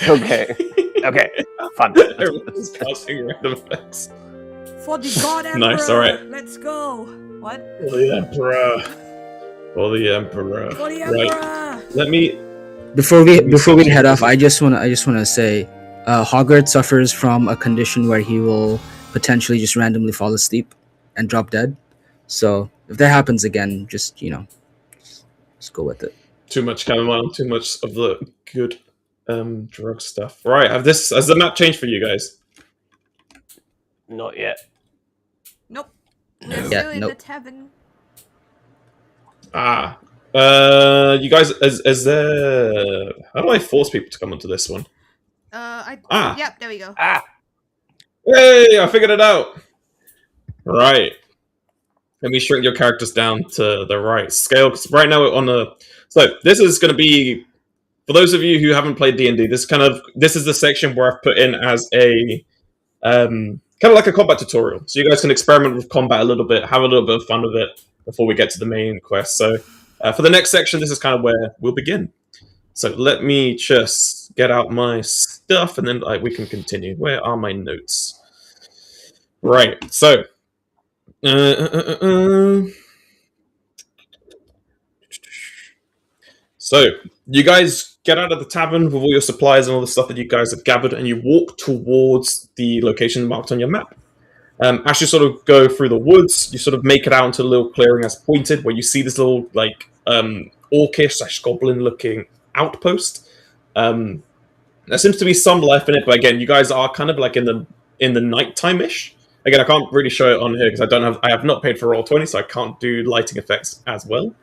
Okay. Okay. Fun. Everyone's casting random effects. For the God Emperor. Nice, alright. Let's go. What? For the Emperor. For the Emperor. For the Right. Emperor. Let me. Before we head off, I just wanna say, Hogwarts suffers from a condition where he will potentially just randomly fall asleep and drop dead. So if that happens again, just just go with it. Too much chamomile, too much of the good drug stuff. Right, has the map changed for you guys? Not yet. Nope. No. We're Yeah, still in nope. the tavern. You guys, is there? How do I force people to come onto this one? Yep, there we go. Hey, I figured it out. Right. Let me shrink your characters down to the right scale, because right now we're on a. So this is going to be, for those of you who haven't played D&D, this is the section where I've put in as a kind of like a combat tutorial, so you guys can experiment with combat a little bit, have a little bit of fun with it before we get to the main quest. So for the next section, this is kind of where we'll begin. So let me just get out my stuff, and then we can continue. Where are my notes? Right. So. So you guys get out of the tavern with all your supplies and all the stuff that you guys have gathered, and you walk towards the location marked on your map. As you sort of go through the woods, you sort of make it out into a little clearing as pointed, where you see this little orcish/goblin-looking outpost. There seems to be some life in it, but again, you guys are kind of like in the nighttime-ish. Again, I can't really show it on here because I have not paid for Roll20, so I can't do lighting effects as well.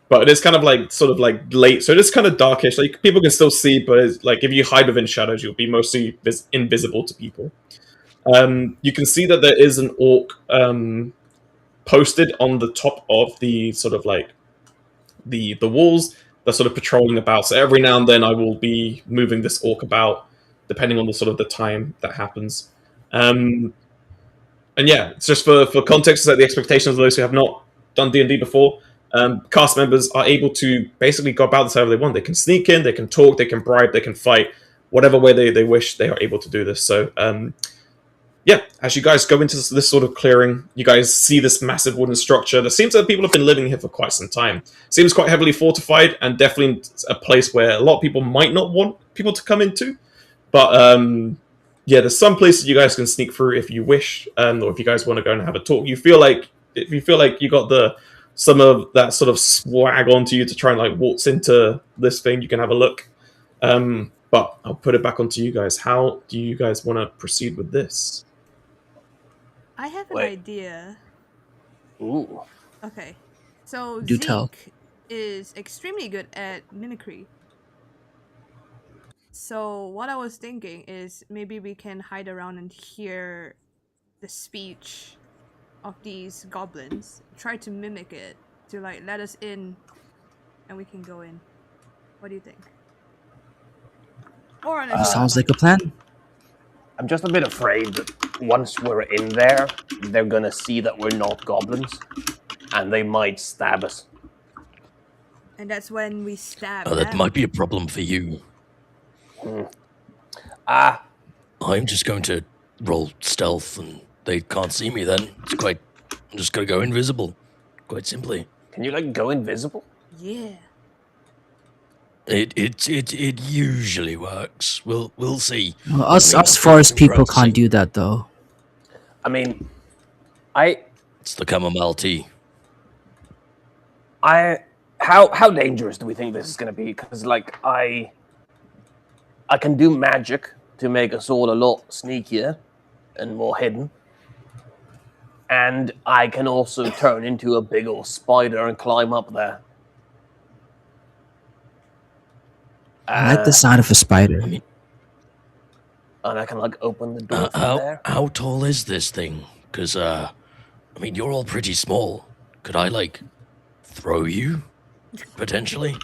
But it is kind of sort of late, so it is kind of darkish. Like people can still see, but it's, if you hide within shadows, you'll be mostly invisible to people. You can see that there is an orc posted on the top of the sort of the walls. They're sort of patrolling about. So every now and then, I will be moving this orc about, depending on the time that happens. And yeah, it's just for context, the expectations of those who have not done D&D before. Cast members are able to basically go about this however they want. They can sneak in, they can talk, they can bribe, they can fight, whatever way they wish. They are able to do this. So yeah, as you guys go into this sort of clearing, you guys see this massive wooden structure. There seems that people have been living here for quite some time. Seems quite heavily fortified, and definitely a place where a lot of people might not want people to come into. But yeah, there's some places you guys can sneak through if you wish, or if you guys want to go and have a talk. If you feel like you got some of that sort of swag onto you to try and waltz into this thing, you can have a look. But I'll put it back onto you guys. How do you guys want to proceed with this? I have an idea. Ooh. Okay. So Do Zeke tell. is extremely good at mimicry. So what I was thinking is maybe we can hide around and hear the speech of these goblins, try to mimic it to let us in, and we can go in. What do you think? Or unless Sounds like a plan. I'm just a bit afraid that once we're in there, they're gonna see that we're not goblins, and they might stab us. And that's when we stab That them. might be a problem for you. I'm just going to roll stealth, and they can't see me then. I'm just going to go invisible, quite simply. Can you go invisible? Yeah. It usually works. We'll see. Well, us forest people can't do that though. I mean, It's the chamomile tea. how dangerous do we think this is gonna be? Because I can do magic to make us all a lot sneakier and more hidden. And I can also turn into a big old spider and climb up there. I like the sound of a spider. And I can open the door from there. How tall is this thing? Because you're all pretty small. Could I throw you? Potentially.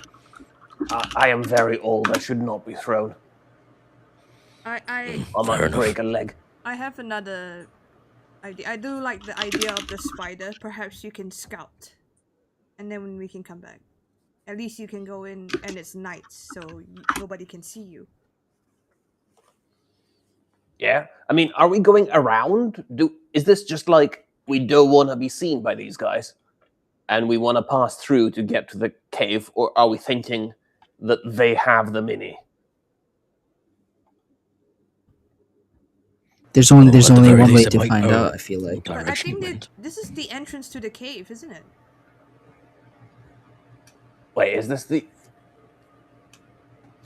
I am very old. I should not be thrown. I might break a leg. I have another idea. I do like the idea of the spider. Perhaps you can scout, and then we can come back. At least you can go in, and it's night, so nobody can see you. Yeah, I mean, are we going around? Is this just like we don't want to be seen by these guys, and we want to pass through to get to the cave, or are we thinking that they have the mini? There's only one way to find out. I feel like. But I think that this is the entrance to the cave, isn't it? Wait, is this the?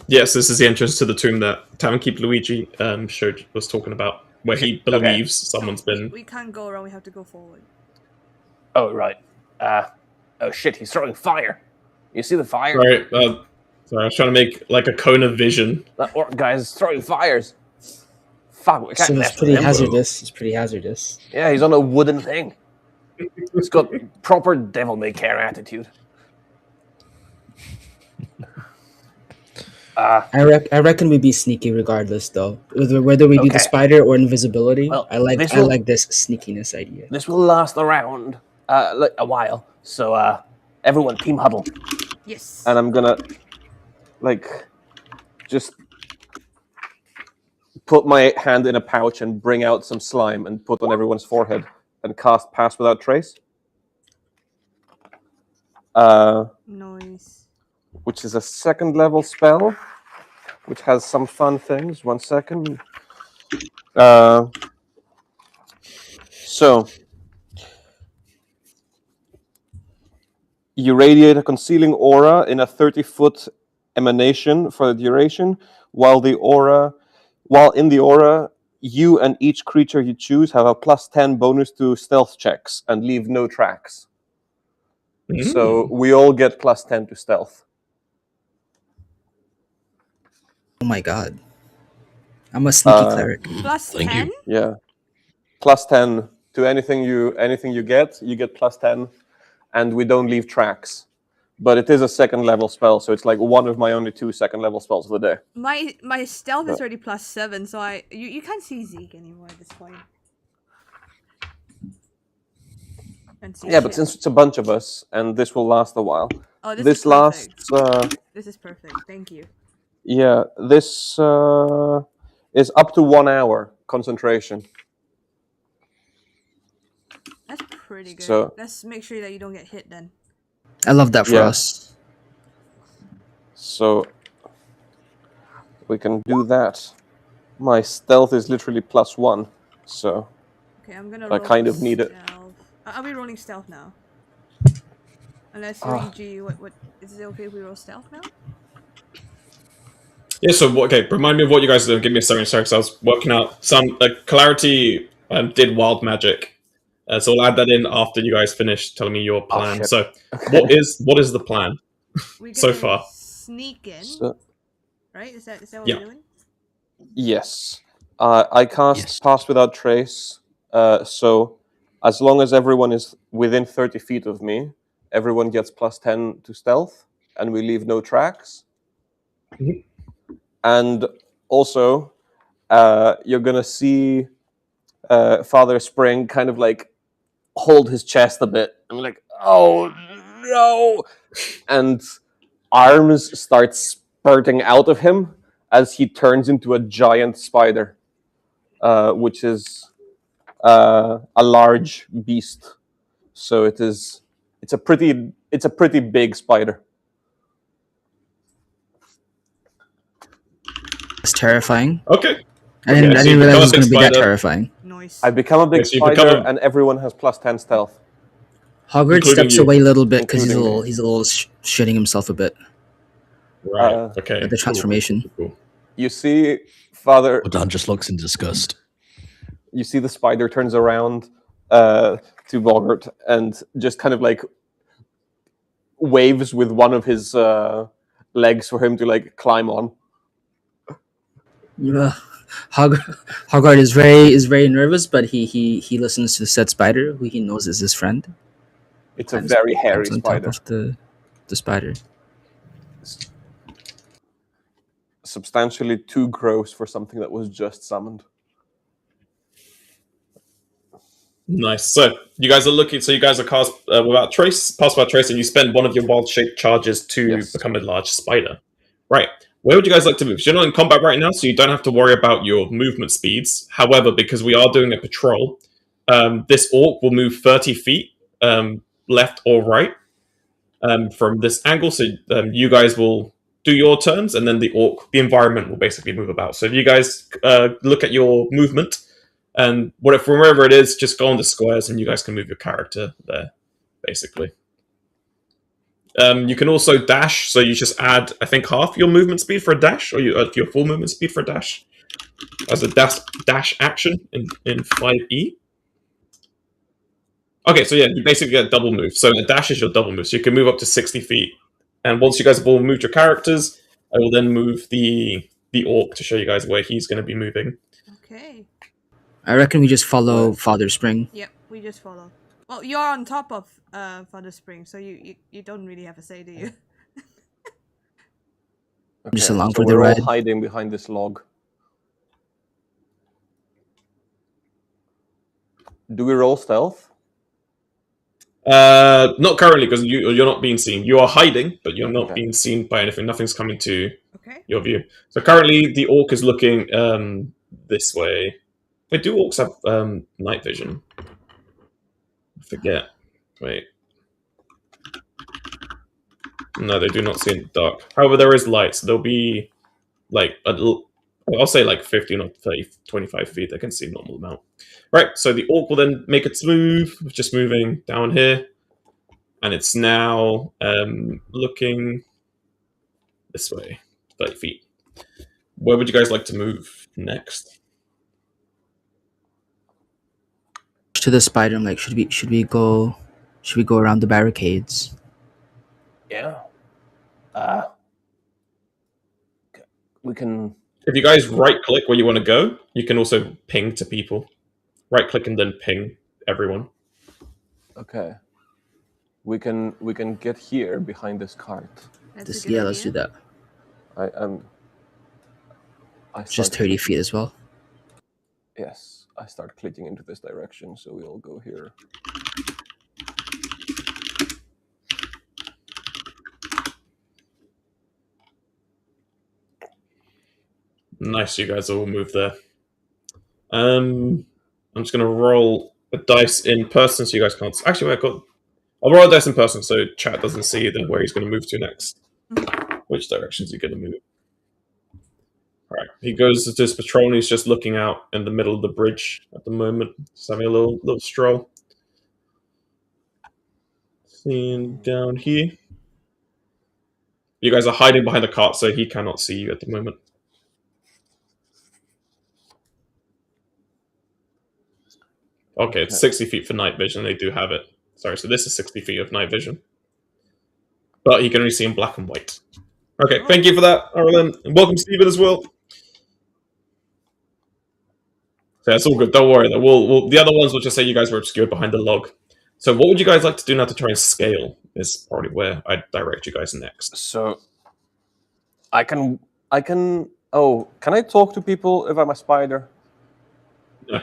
Yes, this is the entrance to the tomb that Tavernkeeper Luigi was talking about, where he believes someone's been. We can't go around. We have to go forward. Oh right. Oh shit! He's throwing fire. You see the fire? Sorry, I was trying to make like a cone of vision. That orc guy is throwing fires. Fuck, we can't So mess it's pretty with him. hazardous. It's pretty hazardous. Yeah, he's on a wooden thing. He's got proper devil-may-care attitude. I reckon we'd be sneaky regardless, though. Whether we do the spider or invisibility, Well, I like this sneakiness idea. This will last around like a while. So everyone, team huddle. Yes. And I'm gonna like just put my hand in a pouch and bring out some slime and put on everyone's forehead and cast Pass Without Trace. Noise. Which is a 2nd level spell, which has some fun things. 1 second. So, you radiate a concealing aura in a 30-foot emanation for the duration, while in the aura, you and each creature you choose have a +10 bonus to stealth checks and leave no tracks. So we all get +10 to stealth. Oh my god. I'm a sneaky cleric. +10? Yeah. +10 to anything you get +10, and we don't leave tracks. But it is a 2nd level spell, so it's like one of my only 2 2nd level spells of the day. My stealth is already +7, so you can't see Zeke anymore at this point. Yeah, but since it's a bunch of us, and this will last a while. Oh, this is lasts. This is perfect. Thank you. Yeah, this is up to 1 hour concentration. That's pretty good. So, let's make sure that you don't get hit then. I love that for us. So we can do that. My stealth is literally +1, so okay, I'm gonna. I kind of need it. Are we rolling stealth now? Unless Luigi, what is it okay if we roll stealth now? Yeah, so remind me of what you guys are doing. Give me a second, because I was working out some Clarity did wild magic. So I'll add that in after you guys finish telling me your plan. So what is the plan so far? Sneak in, right? Is that what we're doing? Yes. I cast Pass Without Trace, so as long as everyone is within 30 feet of me, everyone gets +10 to stealth, and we leave no tracks. And also, you're going to see Father Spring kind of like hold his chest a bit. I'm like, oh no! And arms start spurting out of him as he turns into a giant spider, which is a large beast. So it's a pretty big spider. It's terrifying. Okay. I didn't realize it was going to be that terrifying. Nice. I become a big spider, and everyone has +10 stealth. Hogwarts steps away a little bit because he's a little shitting himself a bit. Right. Okay. At the transformation. Cool. You see, Father. Dan just looks in disgust. You see the spider turns around to Bogart and just kind of like waves with one of his legs for him to like climb on. Hogarth is very nervous, but he listens to the said spider, who he knows is his friend. It's a very hairy spider. the spider. Substantially too gross for something that was just summoned. Nice. So you guys are looking. So you guys are cast without trace, pass without trace, and you spend one of your wild shape charges to Yes. become a large spider. Right. Where would you guys like to move? So you're not in combat right now, so you don't have to worry about your movement speeds. However, because we are doing a patrol, this orc will move 30 feet left or right from this angle. So you guys will do your turns, and then the environment will basically move about. So if you guys look at your movement, and from wherever it is, just go on the squares, and you guys can move your character there, basically. You can also dash, so you just add, I think, half your movement speed for a dash, or your full movement speed for a dash, as a dash action in 5e. Okay, so yeah, you basically get double move. So a dash is your double move, so you can move up to 60 feet. And once you guys have all moved your characters, I will then move the orc to show you guys where he's going to be moving. Okay. I reckon we just follow Father Spring. Yep, we just follow. Well, you're on top of Father Spring, so you don't really have a say, do you? Okay, Just along so for the we're ride. all hiding behind this log. Do we roll stealth? Not currently, because you're not being seen. You are hiding, but you're not being seen by anything. Nothing's coming to your view. So currently, the orc is looking this way. Wait, do orcs have night vision? I forget. Wait. No, they do not see in the dark. However, there is light, so there'll be like I'll say like 15 or 30, 25 feet. They can see a normal amount. Right, so the orc will then make its move, just moving down here. And it's now looking this way, 30 feet. Where would you guys like to move next? To the spider, I'm like, should we go around the barricades? Yeah. We can. If you guys right-click where you want to go, you can also ping to people. Right-click and then ping everyone. Okay. We can get here behind this cart. Let's do that. Just 30 feet as well. Yes, I start clicking into this direction, so we all go here. Nice, you guys all move there. I'm just gonna roll a dice in person so you guys can't. Actually, I'll roll a dice in person so chat doesn't see where he's going to move to next. Which direction is he going to move? All right, he goes to his patrol and he's just looking out in the middle of the bridge at the moment, just having a little stroll. Seeing down here. You guys are hiding behind the cart, so he cannot see you at the moment. Okay, it's 60 feet for night vision. They do have it. Sorry, so this is 60 feet of night vision. But he can only see in black and white. Okay, thank you for that, Arlen. And welcome, Steven, as well. So that's all good. Don't worry. We'll the other ones will just say you guys were obscured behind the log. So what would you guys like to do now to try and scale is probably where I'd direct you guys next. So I can can I talk to people if I'm a spider? Yeah.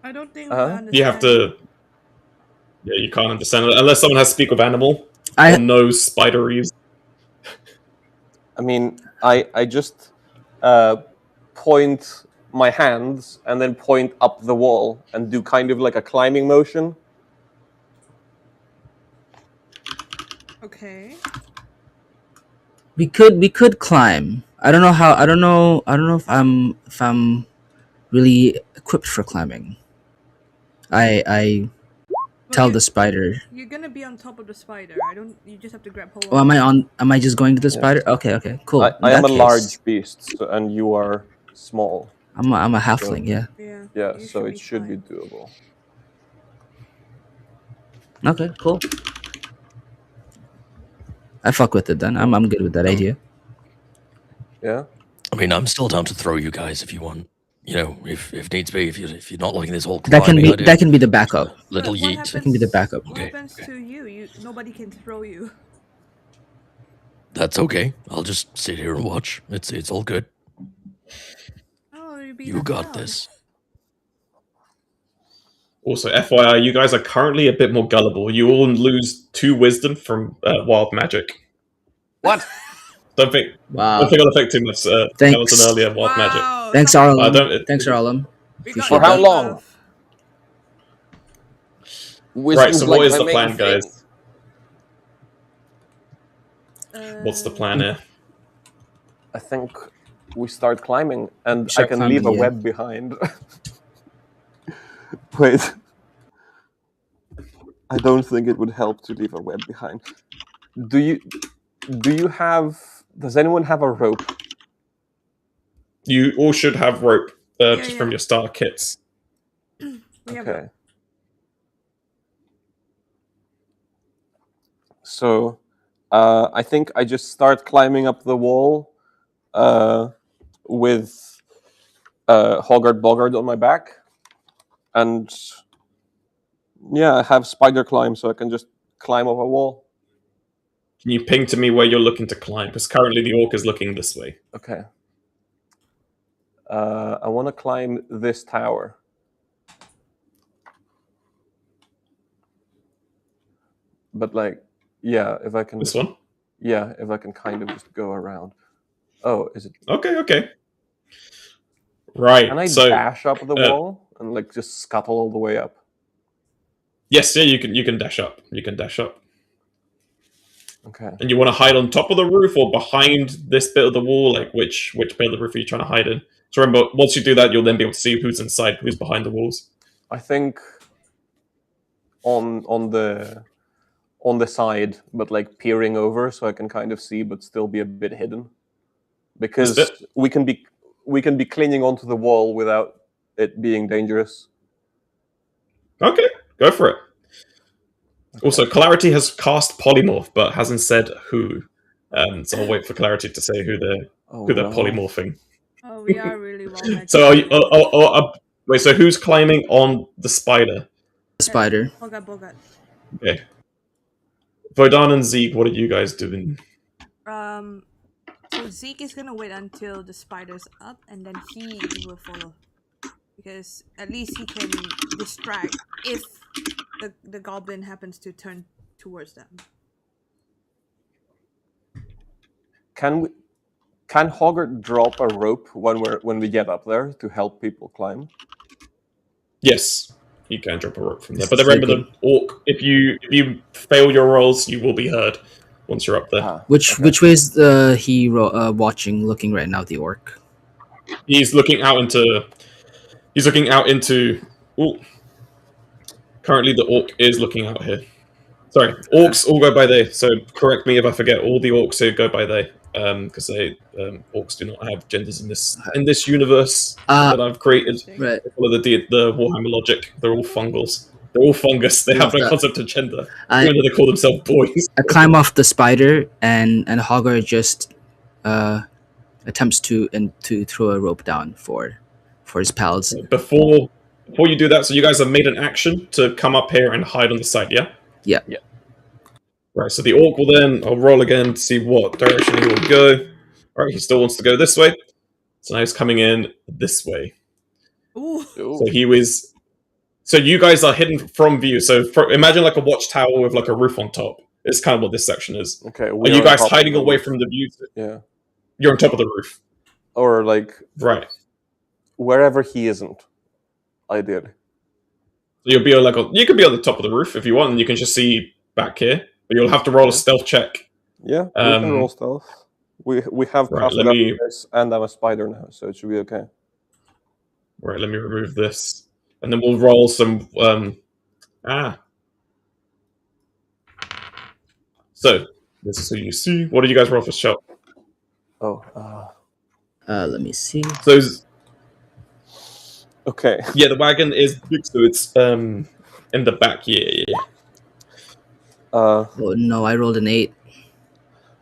I don't think we understand. You have to. Yeah, you can't understand it unless someone has speak of animal or knows spideries. I mean, I just point my hands and then point up the wall and do kind of like a climbing motion. Okay. We could climb. I don't know how. I don't know if I'm really equipped for climbing. I tell the spider. You're gonna be on top of the spider. You just have to grab hold. Oh, am I just going to the spider? Okay, cool. I am a large beast, and you are small. I'm a halfling. So, yeah, so it should be doable. Okay, cool. I fuck with it then. I'm good with that idea. Yeah. I mean, I'm still down to throw you guys if you want. You know, if needs be, if you're not liking this whole climbing idea. That can be the backup. Little yeet. That can be the backup. What happens to you? Nobody can throw you. That's okay. I'll just sit here and watch. It's all good. Oh, you're being You got proud. this. Also, FYI, you guys are currently a bit more gullible. You all lose 2 wisdom from wild magic. What? Don't think Wow. it'll affect too much. That was an earlier wild magic. Wow. Thanks, someone- Arlen. Thanks, Arlen. We got Appreciate For how the long? debuff. Right, so Wisdom's what like is my the main plan, thing. guys? What's the plan here? I think we start climbing, and Start I can climbing, leave a yeah. web behind. Wait. I don't think it would help to leave a web behind. Does anyone have a rope? You all should have rope just from yeah. your starter kits. We have Okay. So, I think I just start climbing up the wall with Hoggard Boggart on my back. And yeah, I have spider climb, so I can just climb up a wall. Can you ping to me where you're looking to climb? Because currently the orc is looking this way. Okay. I want to climb this tower. But like, yeah, if I can. This one? Yeah, if I can kind of just go around. Oh, is it? Okay. Right. Can I so dash up the wall and like just scuttle all the way up? yes, yeah, you can dash up. You can dash up. Okay. And you want to hide on top of the roof or behind this bit of the wall? Like which bit of the roof are you trying to hide in? So remember, once you do that, you'll then be able to see who's inside, who's behind the walls. I think on the side, but like peering over, so I can kind of see, but still be a bit hidden. Because we can be clinging onto the wall without it being dangerous. Okay, go for it. Okay. Also, Clarity has cast Polymorph, but hasn't said who. So I'll wait for Clarity to say who they're polymorphing. Oh, we are really well. So wait. So who's climbing on the spider? The spider. Bogat. Okay. Vodan and Zeke, what are you guys doing? So Zeke is gonna wait until the spider's up, and then he will follow, because at least he can distract if the goblin happens to turn towards them. Can Hoggart drop a rope when we get up there to help people climb? Yes, you can drop a rope from there. But remember, the orc. If you fail your rolls, you will be heard once you're up there. Which way is he looking right now? The orc. He's looking out into. Ooh. Currently, the orc is looking out here. Sorry, orcs all go by they. So correct me if I forget. All the orcs here go by they, because orcs do not have genders in this universe that I've created. Right. They follow the Warhammer logic. They're all fungals. They're all fungus. They have no concept of gender. Even though they call themselves boys. I climb off the spider, and Hogger just attempts to throw a rope down for his pals. Before you do that, so you guys have made an action to come up here and hide on the side, yeah? Yeah. Right, so the orc will then, I'll roll again to see what direction he will go. Alright, he still wants to go this way. So now he's coming in this way. Ooh. So you guys are hidden from view. So imagine like a watchtower with like a roof on top. It's kind of what this section is. Okay. Are you guys hiding away from the view? Yeah. You're on top of the roof. Or like... Right. Wherever he isn't. Ideally. So you'll be you could be on the top of the roof if you want, and you can just see back here. But you'll have to roll a stealth check. Yeah, we can roll stealth. We have casted up this, and I'm a spider now, so it should be okay. Right, let me remove this, and then we'll roll some. So this is who you see. What did you guys roll for shot? Oh. Let me see. So. Okay. Yeah, the wagon is big, so it's in the back. Yeah. Oh no, I rolled an 8.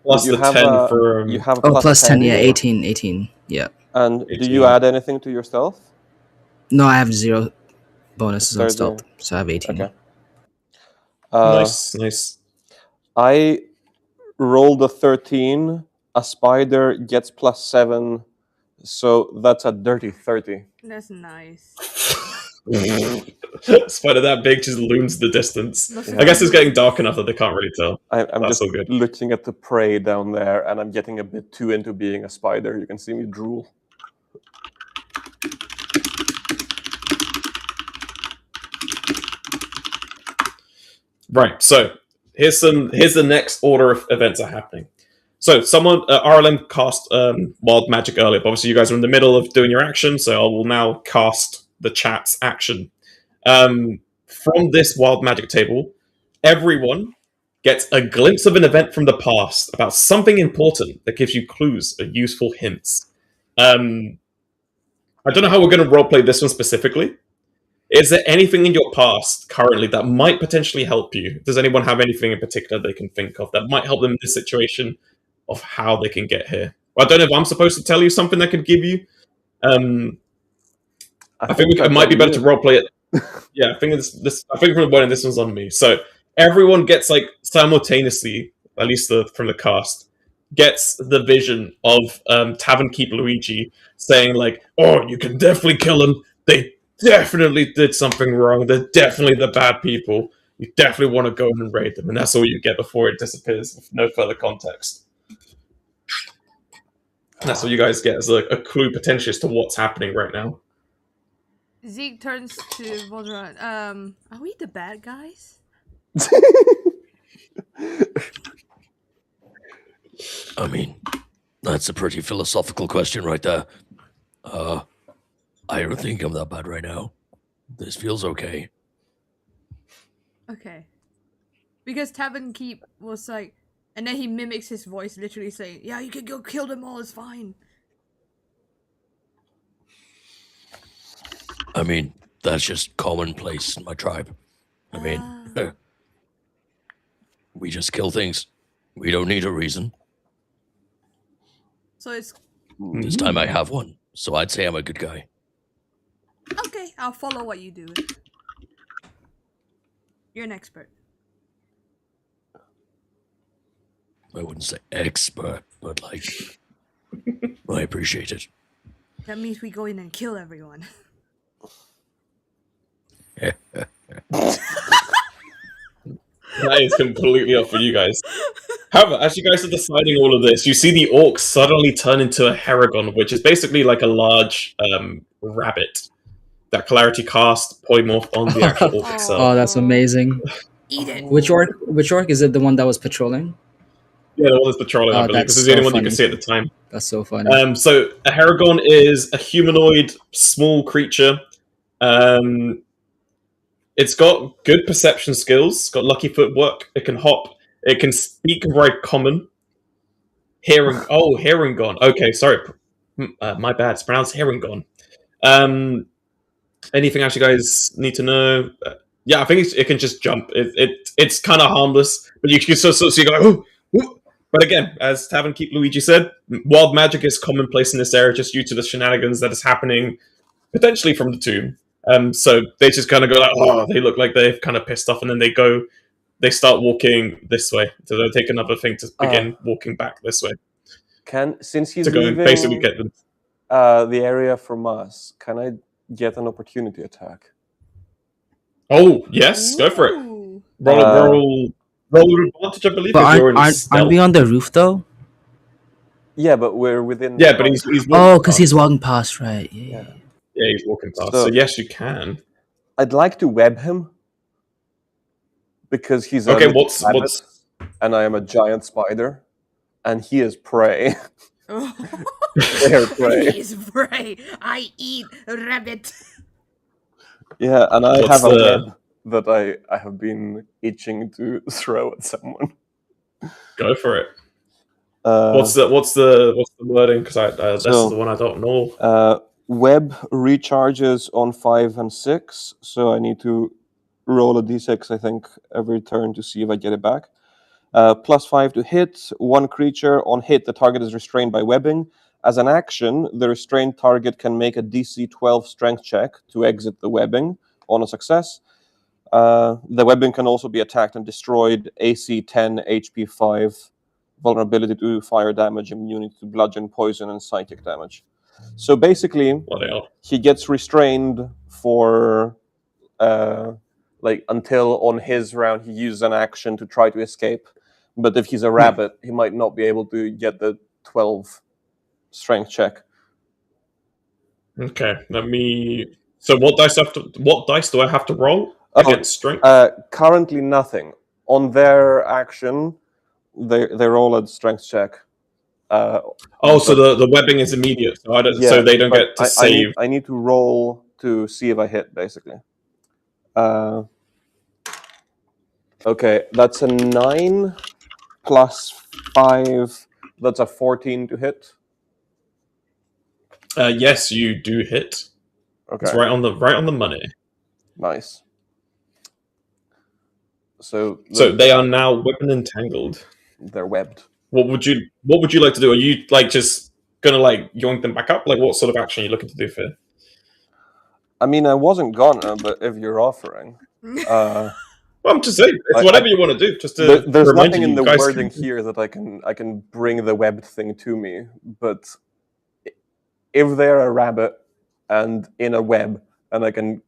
Plus the 10 for... You have plus 10, yeah, 18, yeah. And 18. Do you add anything to your stealth? No, I have 0 bonuses on stealth, so I have 18. Okay. Nice. I rolled a 13. A spider gets +7, so that's a dirty 30. That's nice. Spider that big just looms in the distance. Looks I guess it's like- getting dark enough that they can't really tell. I'm That's just all good. looking at the prey down there, and I'm getting a bit too into being a spider. You can see me drool. Right, so here's the next order of events are happening. So someone RLM cast wild magic earlier, but obviously you guys are in the middle of doing your action, so I will now cast the chat's action. From this wild magic table, everyone gets a glimpse of an event from the past about something important that gives you clues or useful hints. I don't know how we're going to roleplay this one specifically. Is there anything in your past currently that might potentially help you? Does anyone have anything in particular they can think of that might help them in this situation of how they can get here? Well, I don't know if I'm supposed to tell you something that could give you. I think it might be better to roleplay it. Yeah, I think I think from the morning this one's on me. So everyone gets like simultaneously, at least from the cast, gets the vision of Tavern Keep Luigi saying like, "Oh, you can definitely kill them. They definitely did something wrong. They're definitely the bad people. You definitely want to go and raid them." And that's all you get before it disappears with no further context. And that's what you guys get as a clue potentially as to what's happening right now. Zeke turns to Volderon. Are we the bad guys? I mean, that's a pretty philosophical question right there. I don't think I'm that bad right now. This feels okay. Okay. Because Tavern Keep was like, and then he mimics his voice, literally saying, "Yeah, you can go kill them all. It's fine." I mean, that's just commonplace in my tribe. I mean, we just kill things. We don't need a reason. So it's This time I have one, so I'd say I'm a good guy. okay. I'll follow what you do. You're an expert. I wouldn't say expert, but like, I appreciate it. That means we go in and kill everyone. That is completely up for you guys. However, as you guys are deciding all of this, you see the orc suddenly turn into a Heragon, which is basically like a large rabbit that Clarity cast polymorph on the actual orc itself. Oh, that's amazing. Eat it. Which orc? Which orc is it? The one that was patrolling? Yeah, the one that's patrolling, I Oh, believe. that's This is the only so one you can funny. see at the time. That's so funny. So a Heragon is a humanoid, small creature. It's got good perception skills. It's got lucky footwork. It can hop. It can speak very common. Herongon. Okay, sorry. My bad. It's pronounced Herongon. Anything else you guys need to know? Yeah, I think it can just jump. It's kind of harmless, but you can so you go. Oh, oh. But again, as Tavern Keep Luigi said, wild magic is commonplace in this area just due to the shenanigans that is happening, potentially from the tomb. So they just kind of go like, oh, they look like they're kind of pissed off, and then they start walking this way. So they take another thing to begin walking back this way. Since he's To go and leaving basically get them. the area from us, can I get an opportunity attack? Oh, yes, go for it. Ooh. Roll advantage, I believe, But if you're in aren't stealth. we on the roof though? Yeah, but we're within. Yeah, but he's walking Oh, because past. he's walking past, right? Yeah. Yeah, he's walking past. So- So yes, you can. I'd like to web him because he's Okay, a little what's rabbit, and I am a giant spider, and he is prey. They're prey. He's prey. I eat rabbit. Yeah, and I What's have a the- web that I have been itching to throw at someone. Go for it. Uh, What's the wording? Because this So- is the one I don't know. Web recharges on 5 and 6, so I need to roll a d6, I think, every turn to see if I get it back. +5 to hit. One creature on hit, the target is restrained by webbing. As an action, the restrained target can make a DC 12 strength check to exit the webbing on a success. The webbing can also be attacked and destroyed. AC 10, HP 5. vulnerability to fire damage, immunity to bludgeon, poison, and psychic damage. So basically, he gets restrained for until on his round he uses an action to try to escape. But if he's a rabbit, he might not be able to get the 12 strength check. Okay, let me. So what dice do I have to roll against strength? Currently nothing. On their action, they roll a strength check. So the webbing is immediate, so they don't get to save. I need to roll to see if I hit, basically. Okay, that's a 9 plus 5. That's a 14 to hit. Yes, you do hit. Okay, it's right on the money. Nice. So they are now weapon entangled. They're webbed. What would you like to do? Are you just gonna yoink them back up? What sort of action are you looking to do for? I mean, I wasn't gonna, but if you're offering, well, I'm just saying, it's whatever you want to do. Just to there's nothing in the wording here that I can bring the webbed thing to me. But if they're a rabbit and in a web, and I can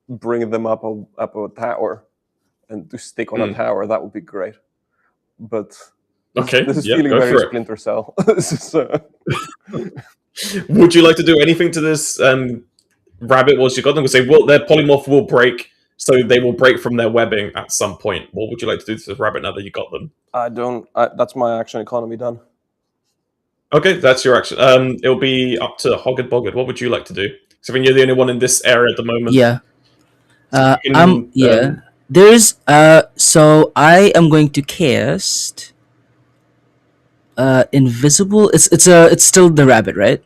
bring them up a tower and to stick on a tower, that would be great. But this is feeling very Splinter Cell. Would you like to do anything to this rabbit once you got them? We say, well, their polymorph will break, so they will break from their webbing at some point. What would you like to do to this rabbit now that you got them? That's my action economy done. Okay, that's your action. It'll be up to Hoggard Boggard. What would you like to do? So when you're the only one in this area at the moment. Yeah. There's so I am going to cast invisible. It's still the rabbit, right?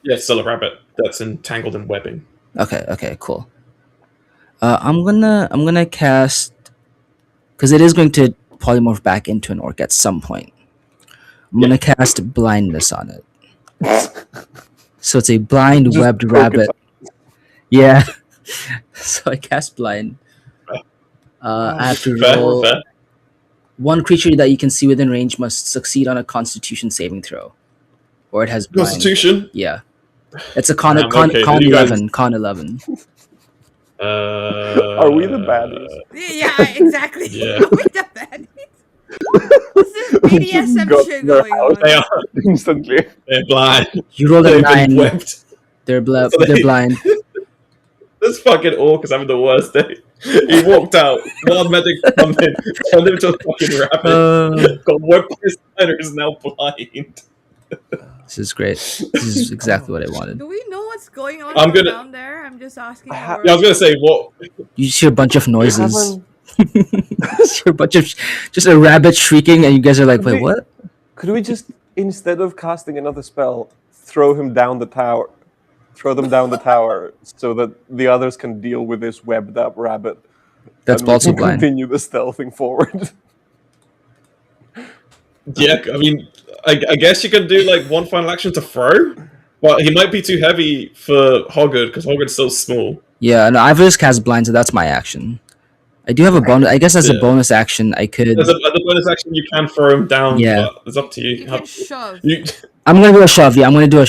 Yeah, it's still a rabbit that's entangled in webbing. Okay, cool. I'm gonna cast, because it is going to polymorph back into an orc at some point. I'm gonna cast blindness on it. So it's a blind webbed rabbit. Yeah. So I cast blind. I have to roll. One creature that you can see within range must succeed on a Constitution saving throw, or it has blind. Constitution. Yeah, it's a con 11. Con 11. Are we the baddies? Yeah, exactly. Yeah. Are we the baddies? This is BDSM shit going on. They are instantly. They're blind. You rolled a 9. Webbed. They're blind. This fucking orc is having the worst day. He walked out. Wild medic come in, turned him into a fucking rabbit. Got webbed by his spider, is now blind. This is great. This is exactly what I wanted. Do we know what's going on down there? I'm just asking. Yeah, I was gonna say what. You just hear a bunch of noises. Just hear a bunch of just a rabbit shrieking, and you guys are like, "Wait, what?" Could we just, instead of casting another spell, throw him down the tower? Throw them down the tower so that the others can deal with this webbed up rabbit. That's also blind. Continue the stealthing forward. Yeah, I mean, I guess you can do one final action to throw, but he might be too heavy for Hoggard because Hoggard's so small. Yeah, no, I've just cast blind, so that's my action. I do have a bonus. I guess as a bonus action, I could. As a bonus action, you can throw him down. Yeah, but it's up to you. You can shove. I'm gonna do a shove. Yeah, I'm gonna do a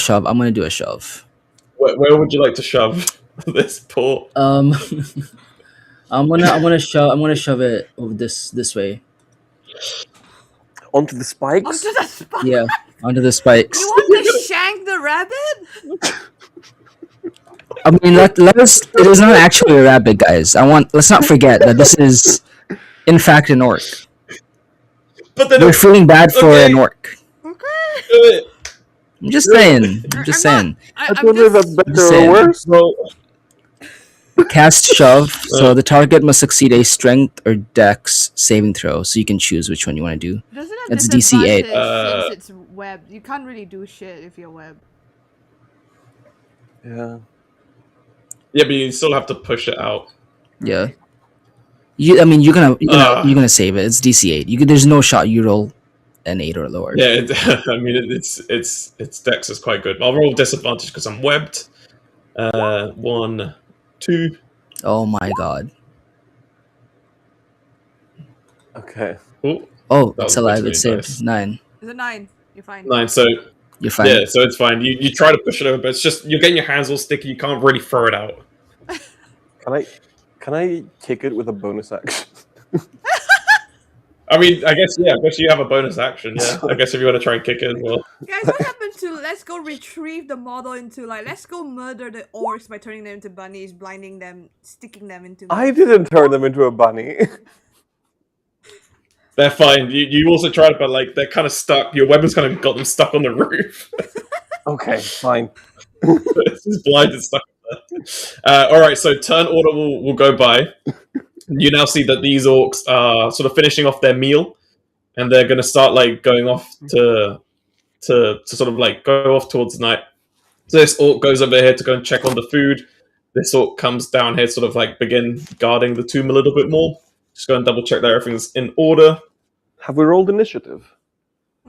shove. Where would you like to shove this poor? I'm gonna shove it over this way. Onto the spikes? Yeah, onto the spikes. You want to shank the rabbit? I mean, let us. It is not actually a rabbit, guys. Let's not forget that this is, in fact, an orc. But then we're feeling bad for an orc. Okay. I'm just saying. I wonder if that's better or worse. Cast shove. So the target must succeed a strength or dex saving throw. So you can choose which one you want to do. Doesn't have That's DC 8. Since it's webbed, you can't really do shit if you're webbed. Yeah. Yeah, but you still have to push it out. Yeah. You're gonna save it. It's DC 8. There's no shot you roll an 8 or lower. Yeah, I mean its dex is quite good. I'll roll disadvantage because I'm webbed. 1, 2. Oh my god. Okay. Oh. Oh, That it's was way alive. too It's many saved. dice. 9. Is it 9? You're fine. 9. So You're fine. yeah, so it's fine. You try to push it over, but it's just you're getting your hands all sticky. You can't really throw it out. Can I kick it with a bonus action? I mean, I guess you have a bonus action. Yeah, I guess if you want to try and kick it as well. Guys, what happened to let's go retrieve the model into like let's go murder the orcs by turning them into bunnies, blinding them, sticking them into. I didn't turn them into a bunny. They're fine. You also tried, but like they're kind of stuck. Your weapon's kind of got them stuck on the roof. Okay, fine. This is blind and stuck there. All right, so turn order will go by. You now see that these orcs are sort of finishing off their meal, and they're going to start like going off to sort of like go off towards night. So this orc goes over here to go and check on the food. This orc comes down here, sort of like begin guarding the tomb a little bit more. Just go and double check that everything's in order. Have we rolled initiative?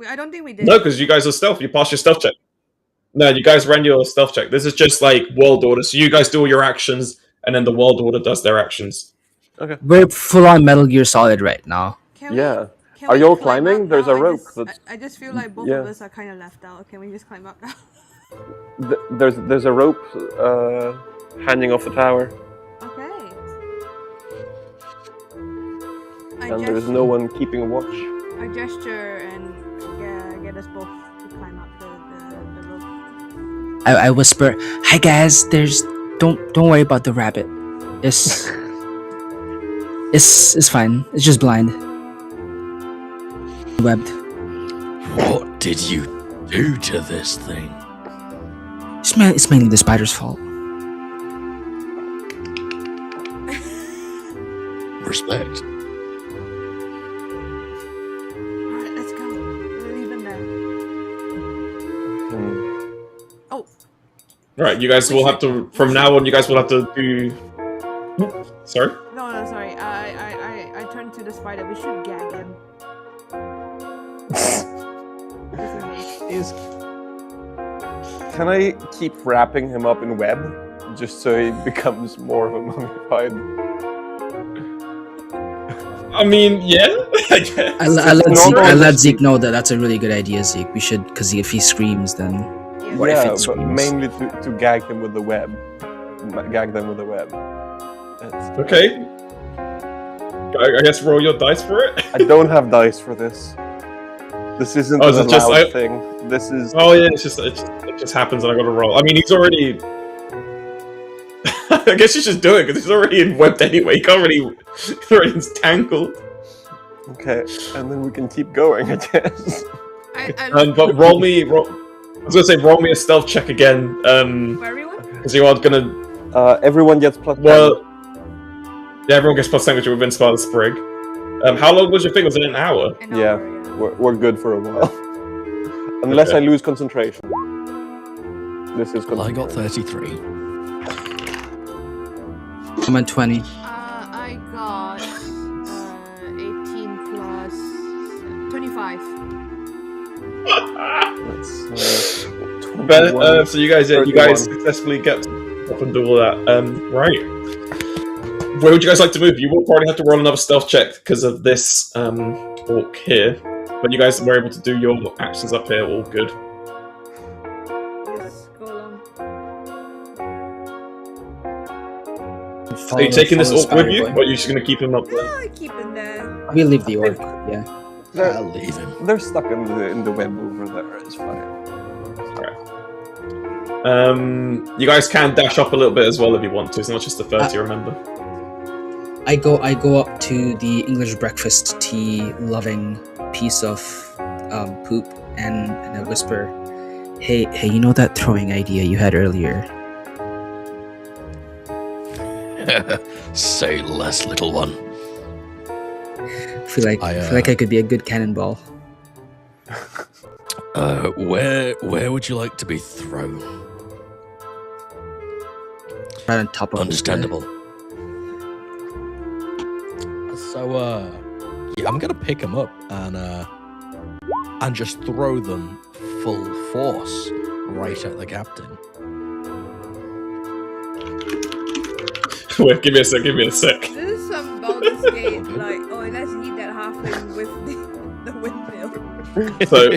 I don't think we did. No, because you guys are stealth. You passed your stealth check. No, you guys ran your stealth check. This is just like world order. So you guys do all your actions, and then the world order does their actions. Okay. We're full on Metal Gear Solid right now. Can Yeah. can Are we you all climb climbing? up There's now? a rope that's- I just feel like both Yeah. of us are kind of left out. Can we just climb up now? There's a rope hanging off the tower, Okay. and there's no one keeping watch. I gesture and get us both to climb up the rope. I whisper, "Hi guys, don't worry about the rabbit. It's fine. It's just blind. Webbed. What did you do to this thing? It's mainly the spider's fault." Respect. Alright, let's go. We're leaving there. Oh, Right, you guys will have to from now on. You guys will have to do. Sorry. no, sorry. I turned to the spider. We should gag him. Can I keep wrapping him up in web, just so he becomes more of a mummified? I mean, yeah. I guess. I let Zeke know that that's a really good idea, Zeke. We should, because if he screams, then what if Yeah, it but screams? mainly to gag him with the web. Gag them with the web. That's- Okay. I guess roll your dice for it. I don't have dice for this. This isn't Oh, an is it just- allowed thing. This is. Oh yeah, it just happens, and I got to roll. I mean, he's already. I guess you should do it because he's already in webbed anyway. He can't really. He's already entangled. Okay, and then we can keep going, I guess. But roll me. I was gonna say roll me a stealth check again. For everyone? Because you are gonna. Everyone gets plus 10. Well. Yeah, everyone gets plus language within Sparta Sprig. How long was your thing? Was it an hour? An Yeah. hour, We're good for a while. Unless Okay. I lose concentration. This is Well, I concentration. got 33. I'm at 20. I got 18 plus 25. That's, 21. So you guys 31. successfully get up and do all that. Right. Where would you guys like to move? You will probably have to roll another stealth check because of this orc here. But you guys were able to do your actions up here, all good. Yes, go along. So are you taking this orc with you, or are you just going to keep him up there? I keep it there. We leave the orc. Yeah. I'll leave him. They're stuck in the web over there. It's fine. You guys can dash up a little bit as well if you want to. It's not just the 30, remember. I go up to the English breakfast tea loving piece of poop and I whisper, hey, you know that throwing idea you had earlier? Say less, little one. I feel like I could be a good cannonball. Where would you like to be thrown? Right on top of Understandable. So, yeah, I'm gonna pick them up and just throw them full force right at the captain. Wait, give me a sec. This is some Baldur's Gate, like, oh, let's eat that halfling with the... The windmill. So,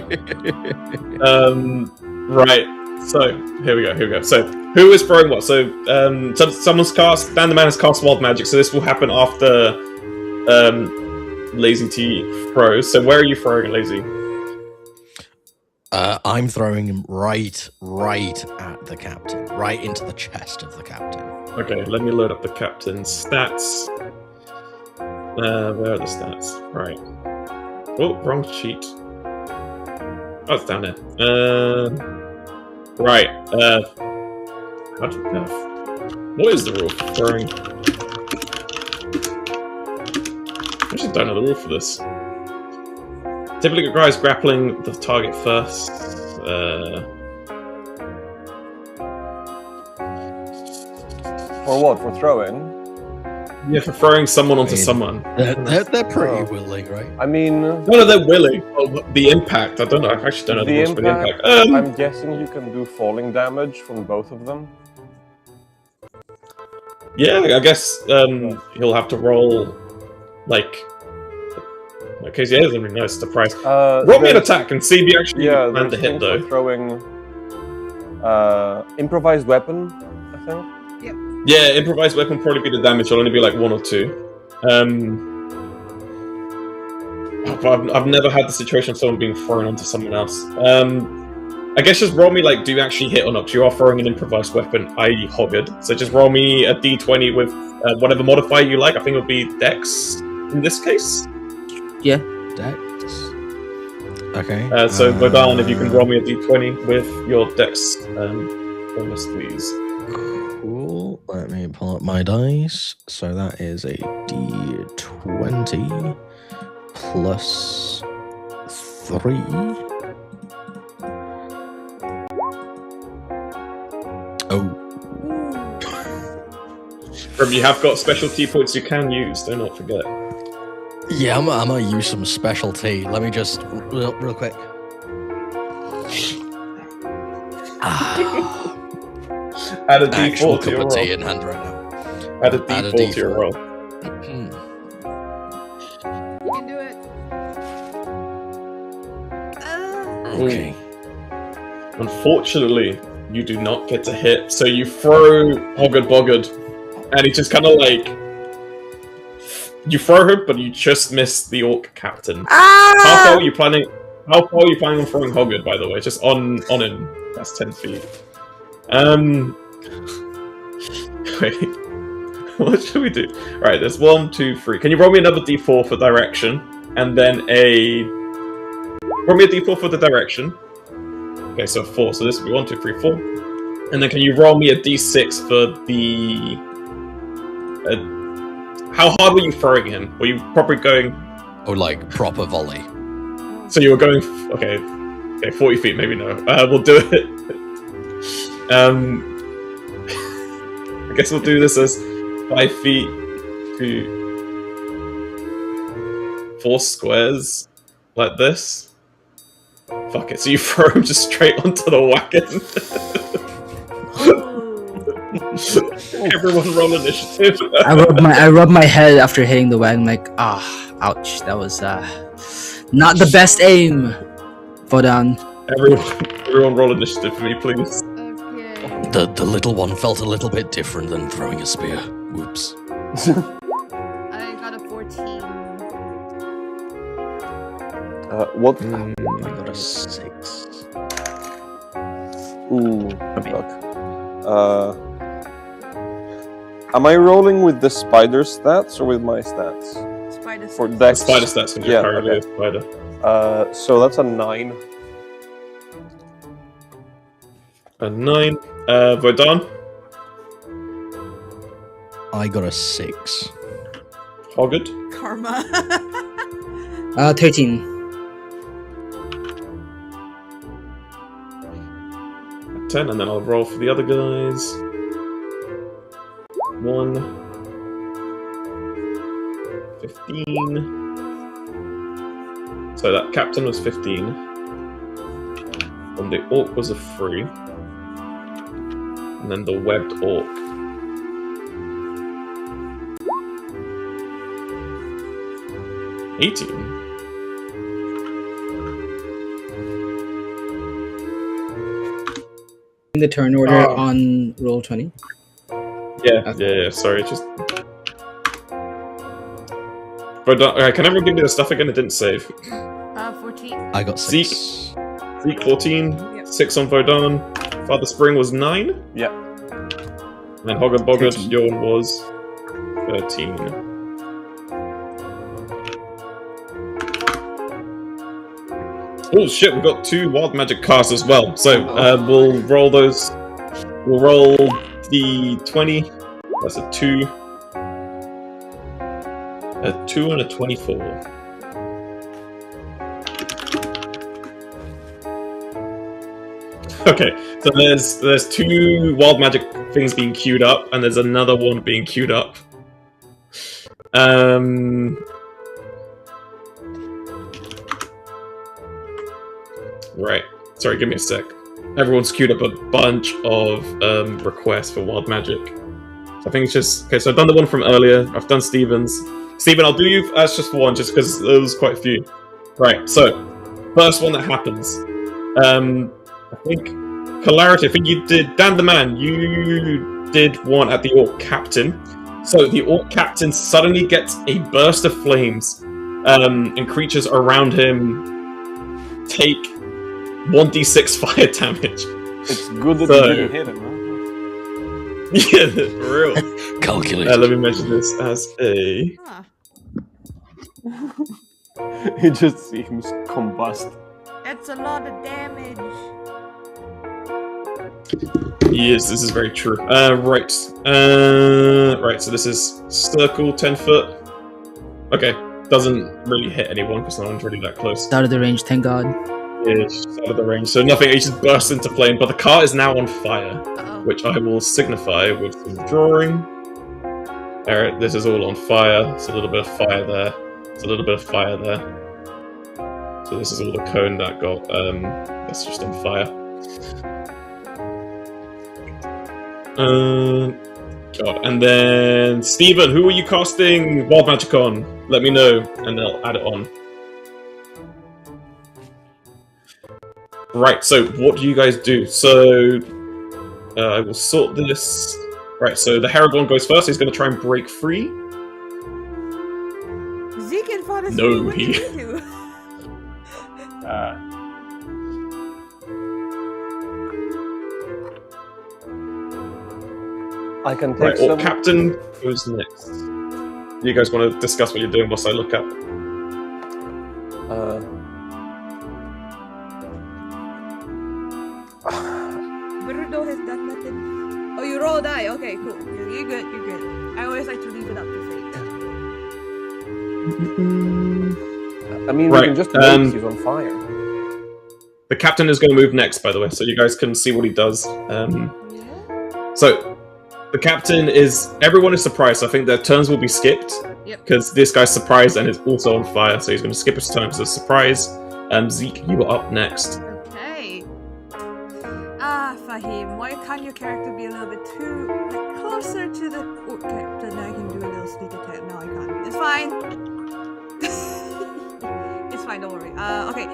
right. So here we go. So who is throwing what? So someone's cast. Danderman has cast wild magic. So this will happen after Lazy T throws. So where are you throwing it, Lazy? I'm throwing him right at the captain, right into the chest of the captain. Okay, let me load up the captain's stats. Where are the stats? Right. Oh, wrong sheet. Oh, it's down there. Right. What is the rule for throwing? I just don't know the rule for this. Typically, it requires grappling the target first. For what? For throwing? Yeah, for throwing someone onto someone. They're pretty willing, right? I mean... No, they're willing. Oh, the impact, I don't know. I actually don't know the rules for the impact. I'm guessing you can do falling damage from both of them. Yeah, I guess he'll have to roll, like... Okay, yeah, it's gonna be nice to price. Roll me an attack and see if you actually land the hit, though. Throwing improvised weapon, I think. Yep. Yeah, improvised weapon will probably be the damage. It'll only be like 1 or 2. I've never had the situation of someone being thrown onto someone else. I guess just roll me like, do you actually hit or not? Because you are throwing an improvised weapon, i.e. Hoggard. So just roll me a d20 with whatever modifier you like. I think it would be Dex in this case. Yeah. Dex. Okay. So Vodan, if you can roll me a d20 with your Dex bonus, please. Cool. Let me pull up my dice. So that is a d20 plus 3. Oh. You have got special key points you can use, do not forget. Yeah, I'm gonna use some specialty. Let me just real quick. Add a Actual d4 to cup your of tea roll. in hand right now. Add a d4 to your roll. You can do it. Okay. Unfortunately, you do not get to hit, so you throw Hoggard Boggard, and he just kind of like... You throw him, but you just miss the orc captain. How far are you planning on throwing Hoggard, by the way? Just on him. That's 10 feet. Wait. What should we do? Right, there's 1, 2, 3. Can you roll me another d4 for direction? And then roll me a d4 for the direction. Okay, so 4. So this will be 1, 2, 3, 4. And then can you roll me a d6 for the... how hard were you throwing him? Were you probably going... Oh, like proper volley. So you were going... Okay, 40 feet, maybe no. We'll do it. I guess we'll do this as 5 feet to 4 squares, like this. Fuck it, so you throw him just straight onto the wagon. Everyone roll initiative. I rub my head after hitting the wagon, like, ouch. That was not the best aim. Vodan. Everyone roll initiative for me, please. Okay. The little one felt a little bit different than throwing a spear. Whoops. I got a 14. What? I got a 6. Ooh, fuck. Am I rolling with the spider stats or with my stats? Spider For stats. Dex? Spider stats can do currently a spider. So that's a 9. A 9. Vodan? I got a 6. Hoggard? Karma. 13. 10, and then I'll roll for the other guys. 1. 15. So that captain was 15. And the orc was a 3. And then the webbed orc. 18. the turn order on roll 20. Yeah. Sorry, just. But can everyone give me the stuff again? It didn't save. 14. I got 6. Zeke 14. Yep. 6 on Vodan. Father Spring was 9. Yeah. And Hoggard Boggart, 13. Yawn was 13. Oh shit, we've got 2 wild magic casts as well. So we'll roll those. We'll roll the 20. That's a 2. A 2 and a 24. Okay, so there's 2 wild magic things being queued up, and there's another one being queued up. Right. Sorry, give me a sec. Everyone's queued up a bunch of requests for wild magic. So I think it's just okay. So I've done the one from earlier. I've done Steven's. Steven, I'll do you as just one, just because there was quite a few. Right. So first one that happens. I think Clarity. I think you did Dan the Man. You did one at the Orc Captain. So the Orc Captain suddenly gets a burst of flames, and creatures around him take 1d6 fire damage. It's good that you didn't hit him, huh? Yeah, for real. Calculated. Let me measure this as a... Huh. He just seems combust. That's a lot of damage. Yes, this is very true. Right. Right, so this is circle, 10 foot. Okay, doesn't really hit anyone because no one's really that close. Out of the range, thank God. It's out of the range, so nothing. It just bursts into flame, but the car is now on fire, which I will signify with some drawing. There, this is all on fire. It's a little bit of fire there. It's a little bit of fire there. So this is all the cone that got. That's just on fire. God, and then Steven, who are you casting wild magic on? Let me know, and I'll add it on. Right, so what do you guys do? So, I will sort this. Right, so the Heragorn goes first. He's going to try and break free. Zeke and Father No, what he- did you do? I can take Right, some. Orc Captain goes next. You guys want to discuss what you're doing whilst I look up? Bruno has done nothing. Oh, you roll a die. Okay, cool. You're good. You're good. I always like to leave it up to fate. I mean, Right, we can just wait. He's on fire. The Captain is going to move next, by the way, so you guys can see what he does. Yeah. So, the Captain is... Everyone is surprised, so I think their turns will be skipped. Yep. Because this guy's surprised and is also on fire, so he's going to skip his turn because of surprise. Zeke, you are up next. Okay. Fahim, why can't your character be a little bit too closer to the Orc Captain? I can do a little sneak attack. No, I can't. It's fine. It's fine. Don't worry. Okay.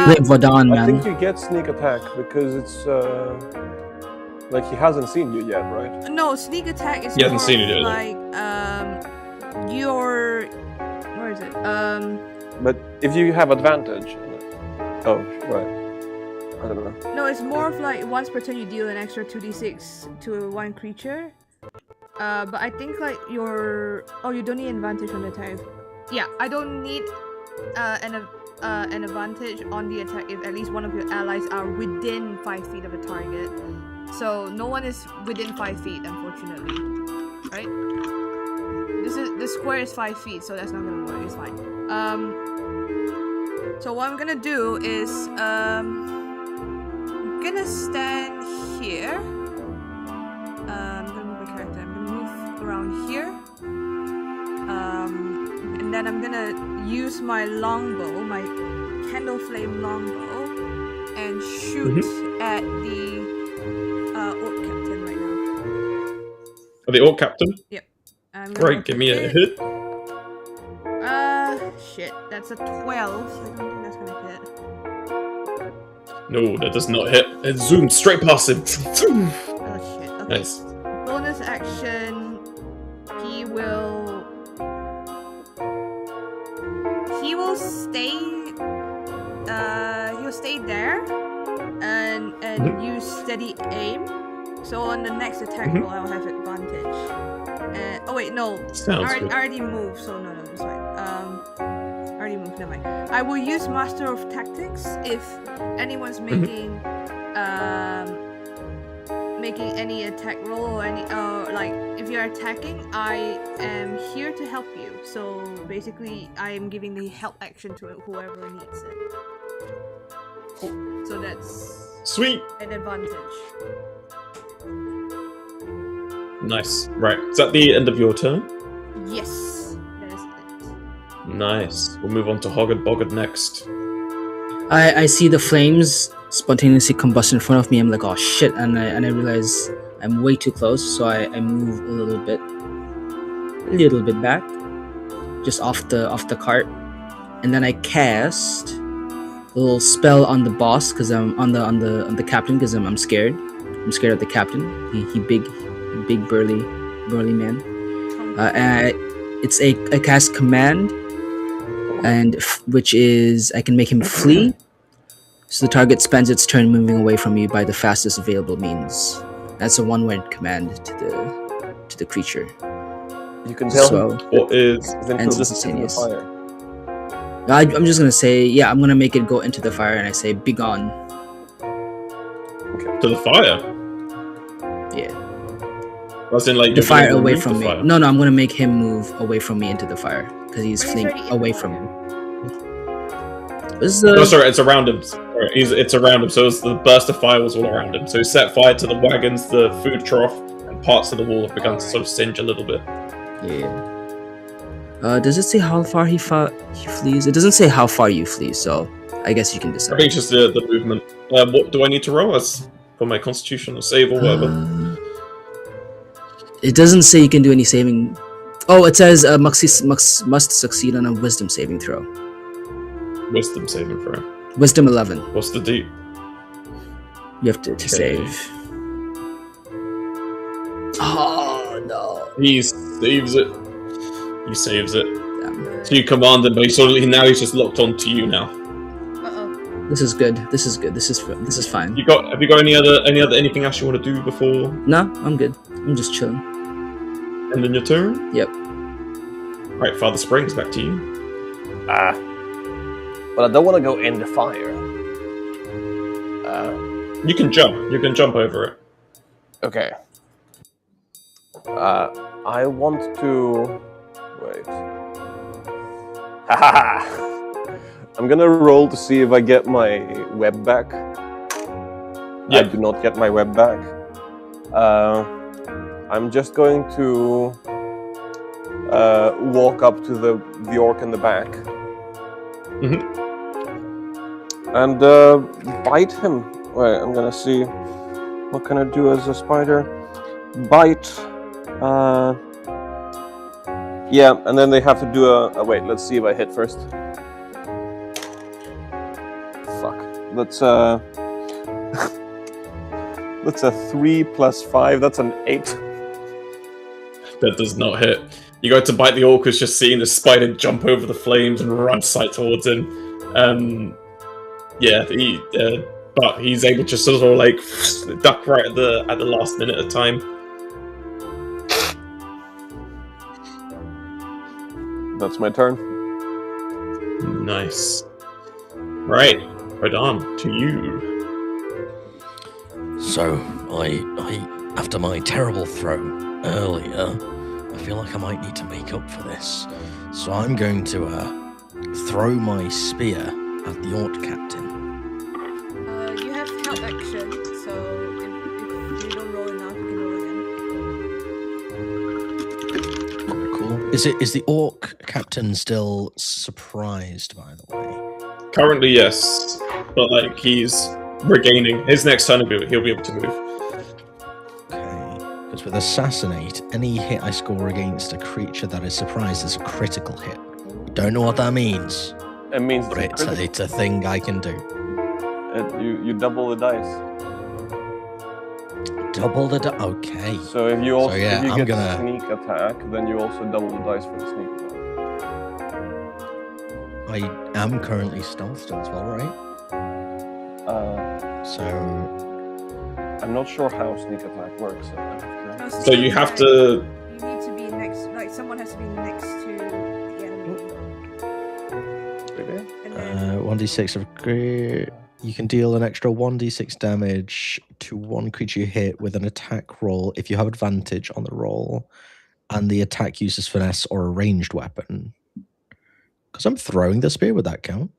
Wait, Vodan, I man. think you get sneak attack because it's like he hasn't seen you yet, right? No, sneak attack is He hasn't more seen it yet, like your where is it? But if you have advantage, oh right, I don't know. No, it's more of like once per turn you deal an extra 2d6 to one creature. But I think like you don't need advantage on the attack. Yeah, I don't need an advantage on the attack if at least one of your allies are within 5 feet of a target. So no one is within 5 feet, unfortunately. Right? The square is 5 feet, so that's not gonna work. It's fine. So what I'm gonna do is I'm gonna stand here. I'm gonna move my character. I'm gonna move around here. And then I'm gonna use my longbow, my candle flame longbow, and shoot at the Orc Captain right now. The Orc Captain? Yep. Right, give me a hit. Shit. That's a 12, so I don't think that's gonna hit. No, that does not hit. It zoomed straight past him. Oh shit. Okay. Nice. Bonus action. He will stay. He'll stay there, and use steady aim. So on the next attack roll, I'll have advantage. Oh wait, no. I already moved, so no, it's fine. I already moved. Never mind. I will use Master of Tactics if anyone's making any attack roll or any like if you're attacking, I am here to help you. So basically, I am giving the help action to whoever needs it. So that's sweet. An advantage. Nice. Right. Is that the end of your turn? Yes, that is it. Nice. We'll move on to Hoggard Boggard next. I see the flames spontaneously combust in front of me. I'm like, oh shit, and I realize I'm way too close, so I move a little bit back, just off the cart, and then I cast a little spell on the boss because I'm on the captain because I'm scared. I'm scared of the captain. He big burly man. And I cast command, and which is I can make him flee. So the target spends its turn moving away from you by the fastest available means. That's a one-word command to the creature. You can tell So What is into ends the instantaneous. fire. I'm just gonna say, yeah, I'm gonna make it go into the fire, and I say, "Begone." to the fire? Yeah, As in, like, the you're gonna fire away remove from the me. fire? No, I'm gonna make him move away from me into the fire because he's But he's fleeing already in away the from fire. me. This is No, sorry, it's around him. Sorry, it's around him, so the burst of fire was all around him. So he set fire to the wagons, the food trough, and parts of the wall have begun to sort of singe a little bit. Yeah. Does it say how far he flees? It doesn't say how far you flee, so I guess you can I decide. think it's just the movement. What do I need to roll as for my constitution or save or whatever? It doesn't say you can do any saving. Oh, it says must succeed on a wisdom saving throw. Wisdom saving throw. Wisdom 11. What's the D? You have to save. Oh no! He saves it. He saves it. Damn. So you command him, but he's he's just locked onto you now. Uh-oh. This is good. This is good. This is fine. Have you got anything else you want to do before No, I'm good. I'm just chilling. ending your turn? Yep. Right, Father Springs, back to you. Well, I don't want to go in the fire. You can jump. You can jump over it. Okay. I want to wait. Ha ha ha! I'm gonna roll to see if I get my web back. Yeah. I do not get my web back. I'm just going to walk up to the orc in the back and bite him. Wait, I'm gonna see what can I do as a spider. Bite. Yeah, and then they have to do a wait. Let's see if I hit first. Fuck. That's that's a 3 plus 5. That's an 8. That does not hit. You go to bite the orc, who's just seeing the spider jump over the flames and run sight towards him. But he's able to sort of like duck right at the last minute of time. That's my turn. Nice. Right, Rodan, to you. So, I after my terrible throw earlier, I feel like I might need to make up for this. So I'm going to throw my spear at the orc captain. You have help action, so if you don't roll enough, you can roll again. Cool. Is the orc captain still surprised, by the way? Currently, yes, but like he's regaining his next turn. He'll be able to move. Okay. Because with assassinate, any hit I score against a creature that is surprised is a critical hit. Don't know what that means, It means but it's a thing I can do. You double the dice. Double the okay. So if you also yeah, if you I'm get gonna. sneak attack, then you also double the dice for the sneak attack. I am currently stealthed as well, right? So So I'm not sure how sneak attack works. No, So you have to. You need to be next. Like someone has to be next to the enemy. Really? And then 1d6 of great. You can deal an extra 1d6 damage to one creature you hit with an attack roll if you have advantage on the roll, and the attack uses finesse or a ranged weapon. Because I'm throwing the spear, would that count?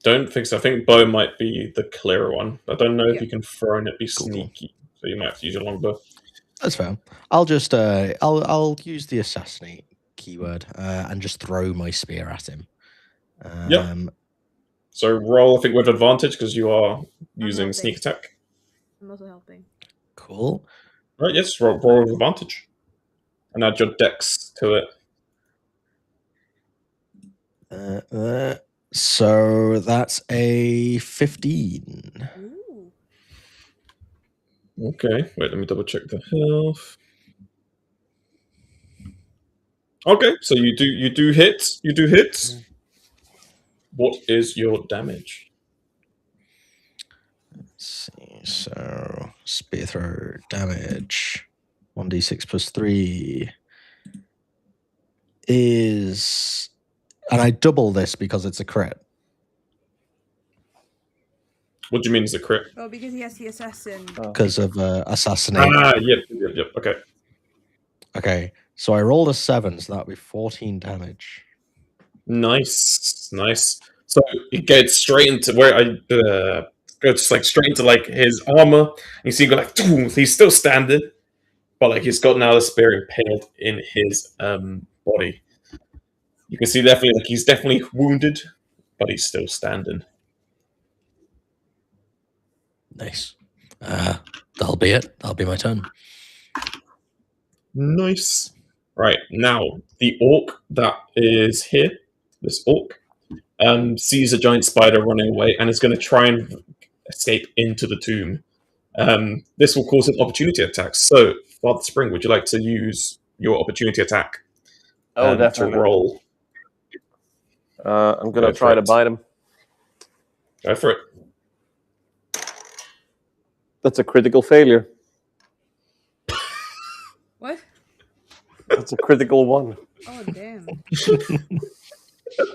Don't think so. I think bow might be the clearer one. I don't know if Yeah. you can throw and it be Cool. sneaky. So you might have to use your longbow. That's fair. I'll just I'll use the assassinate keyword and just throw my spear at him. Yep. So roll, I think, with advantage because you are using helping. sneak attack. I'm also helping. Cool. Right, yes, roll with advantage. And add your dex to it. So that's a 15. Ooh. Okay, wait, let me double check the health. Okay, so you do hit. You do hit. What is your damage? Let's see. So spear throw damage 1d6 plus 3 is, and I double this because it's a crit. What do you mean is a crit? Oh, because he has the assassin. Because of assassinate. Yep. Okay. Okay, so I rolled a 7, so that'd be 14 damage. Nice. So it gets straight into where I goes like straight into like his armor. You see, go like he's still standing, but like he's got now the spear impaled in his body. You can see definitely like he's definitely wounded, but he's still standing. Nice. That'll be it. That'll be my turn. Nice. Right, now the orc that is here, this orc, sees a giant spider running away and is going to try and escape into the tomb. This will cause an opportunity attack. So, Father Spring, would you like to use your opportunity attack Definitely. to roll? I'm gonna Go try for to it. bite him. Go for it. That's a critical failure. What? That's a critical one. Oh damn.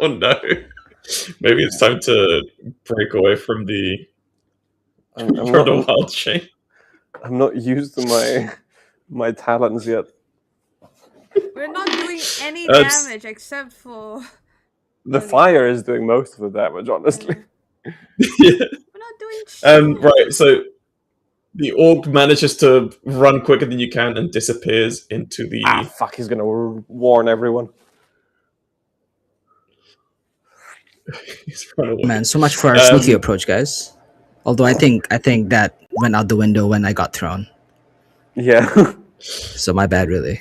Oh no. Maybe it's time to break away from the wild shape. I'm not used to my talents yet. We're not doing any damage except for the fire is doing most of the damage, honestly. Yeah. We're not doing shit. Right, so the orc manages to run quicker than you can and disappears into the... Fuck, he's gonna warn everyone. He's run away. Man, so much for our sneaky approach, guys. Although I think that went out the window when I got thrown. Yeah. So my bad, really.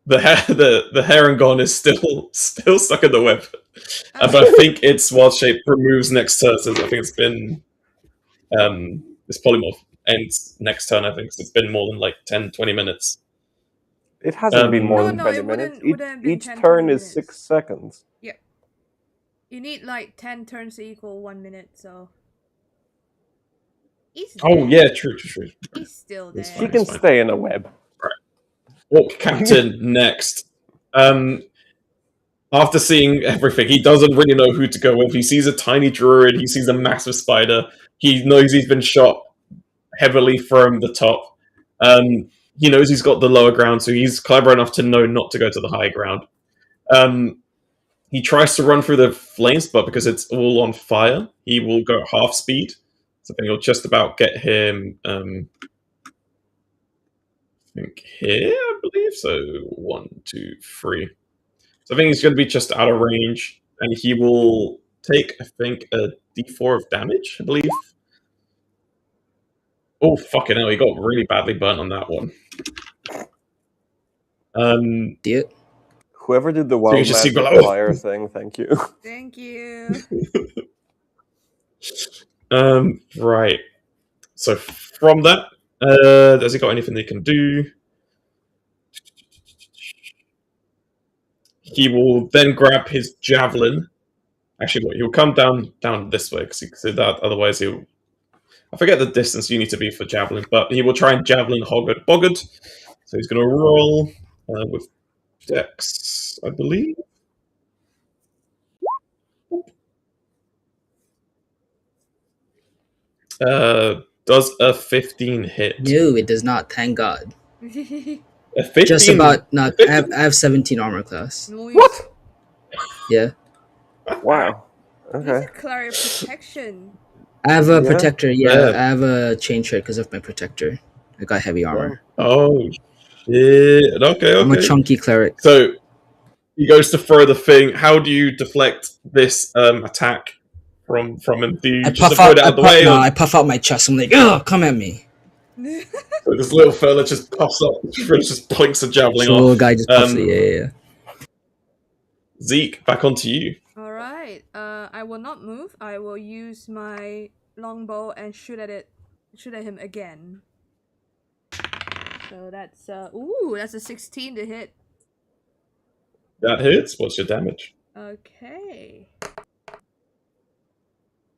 The Herongon is still stuck in the web. But I think its wild shape removes next turn, so I think it's been... this polymorph ends next turn, I think. So it's been more than like 10, 20 minutes. It hasn't been more than No, 20 it minutes. wouldn't be Each 10, turn 20 is minutes. 6 seconds. Yeah. You need like 10 turns to equal 1 minute, so. He's Oh, dead. yeah, true. He's still It's there. fine. He can stay in a web. Orc Captain next. After seeing everything, he doesn't really know who to go with. He sees a tiny druid, he sees a massive spider, he knows he's been shot heavily from the top. He knows he's got the lower ground, so he's clever enough to know not to go to the high ground. He tries to run through the flames, but because it's all on fire, he will go at half speed. So I think he'll just about get him, I think here, I believe. So 1, 2, 3. So I think he's going to be just out of range, and he will take, I think, a d4 of damage, I believe. Oh, fucking hell, he got really badly burnt on that one. Whoever did the you wild just see magic glow. fire thing, thank you. Thank you. Right. So from that, has he got anything they can do? He will then grab his javelin. Actually, he'll come down this way because he can see that. Otherwise, he'll. I forget the distance you need to be for javelin, but he will try and javelin Hoggard Boggard. So he's going to roll with Dex, I believe. Does a 15 hit? No, it does not. Thank God. A 15? Just about not. I 15? have 17 armor class. What? Yeah. Wow. He's Okay. a cleric protection. I have a Yeah. protector. Yeah, Yeah. I have a chain shirt because of my protector. I got heavy armor. Oh, shit. Okay. I'm a chunky cleric. So he goes to throw the thing. How do you deflect this attack from him? Do you just avoid it out of the way? No, I puff out my chest. I'm like, oh, come at me. So this little fella just puffs up, just points a javelin So the off. little guy just puffs it. Yeah. Zeke, back onto you. All right. I will not move. I will use my longbow and shoot at him again. So that's that's a 16 to hit. That hits. What's your damage? Okay.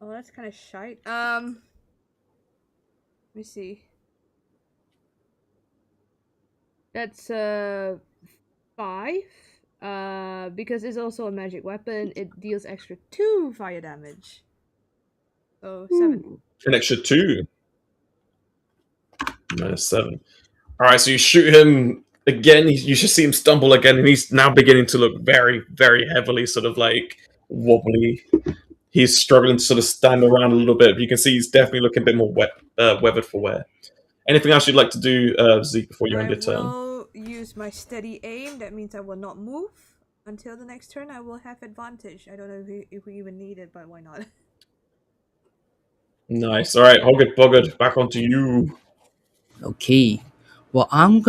Oh, that's kind of shite. Let me see. That's 5. Because it's also a magic weapon, it deals extra 2 fire damage. So 7. An extra 2. -7. Alright, so you shoot him again. You just see him stumble again, and he's now beginning to look very, very heavily sort of like wobbly. He's struggling to sort of stand around a little bit. But you can see he's definitely looking a bit more weathered for wear. Anything else you'd like to do, Zeke, before you end your turn? I will use my steady aim. That means I will not move. Until the next turn, I will have advantage. I don't know if we even need it, but why not? Nice. Alright, Hoggard Boggard, back onto you. Okay. Well, I'm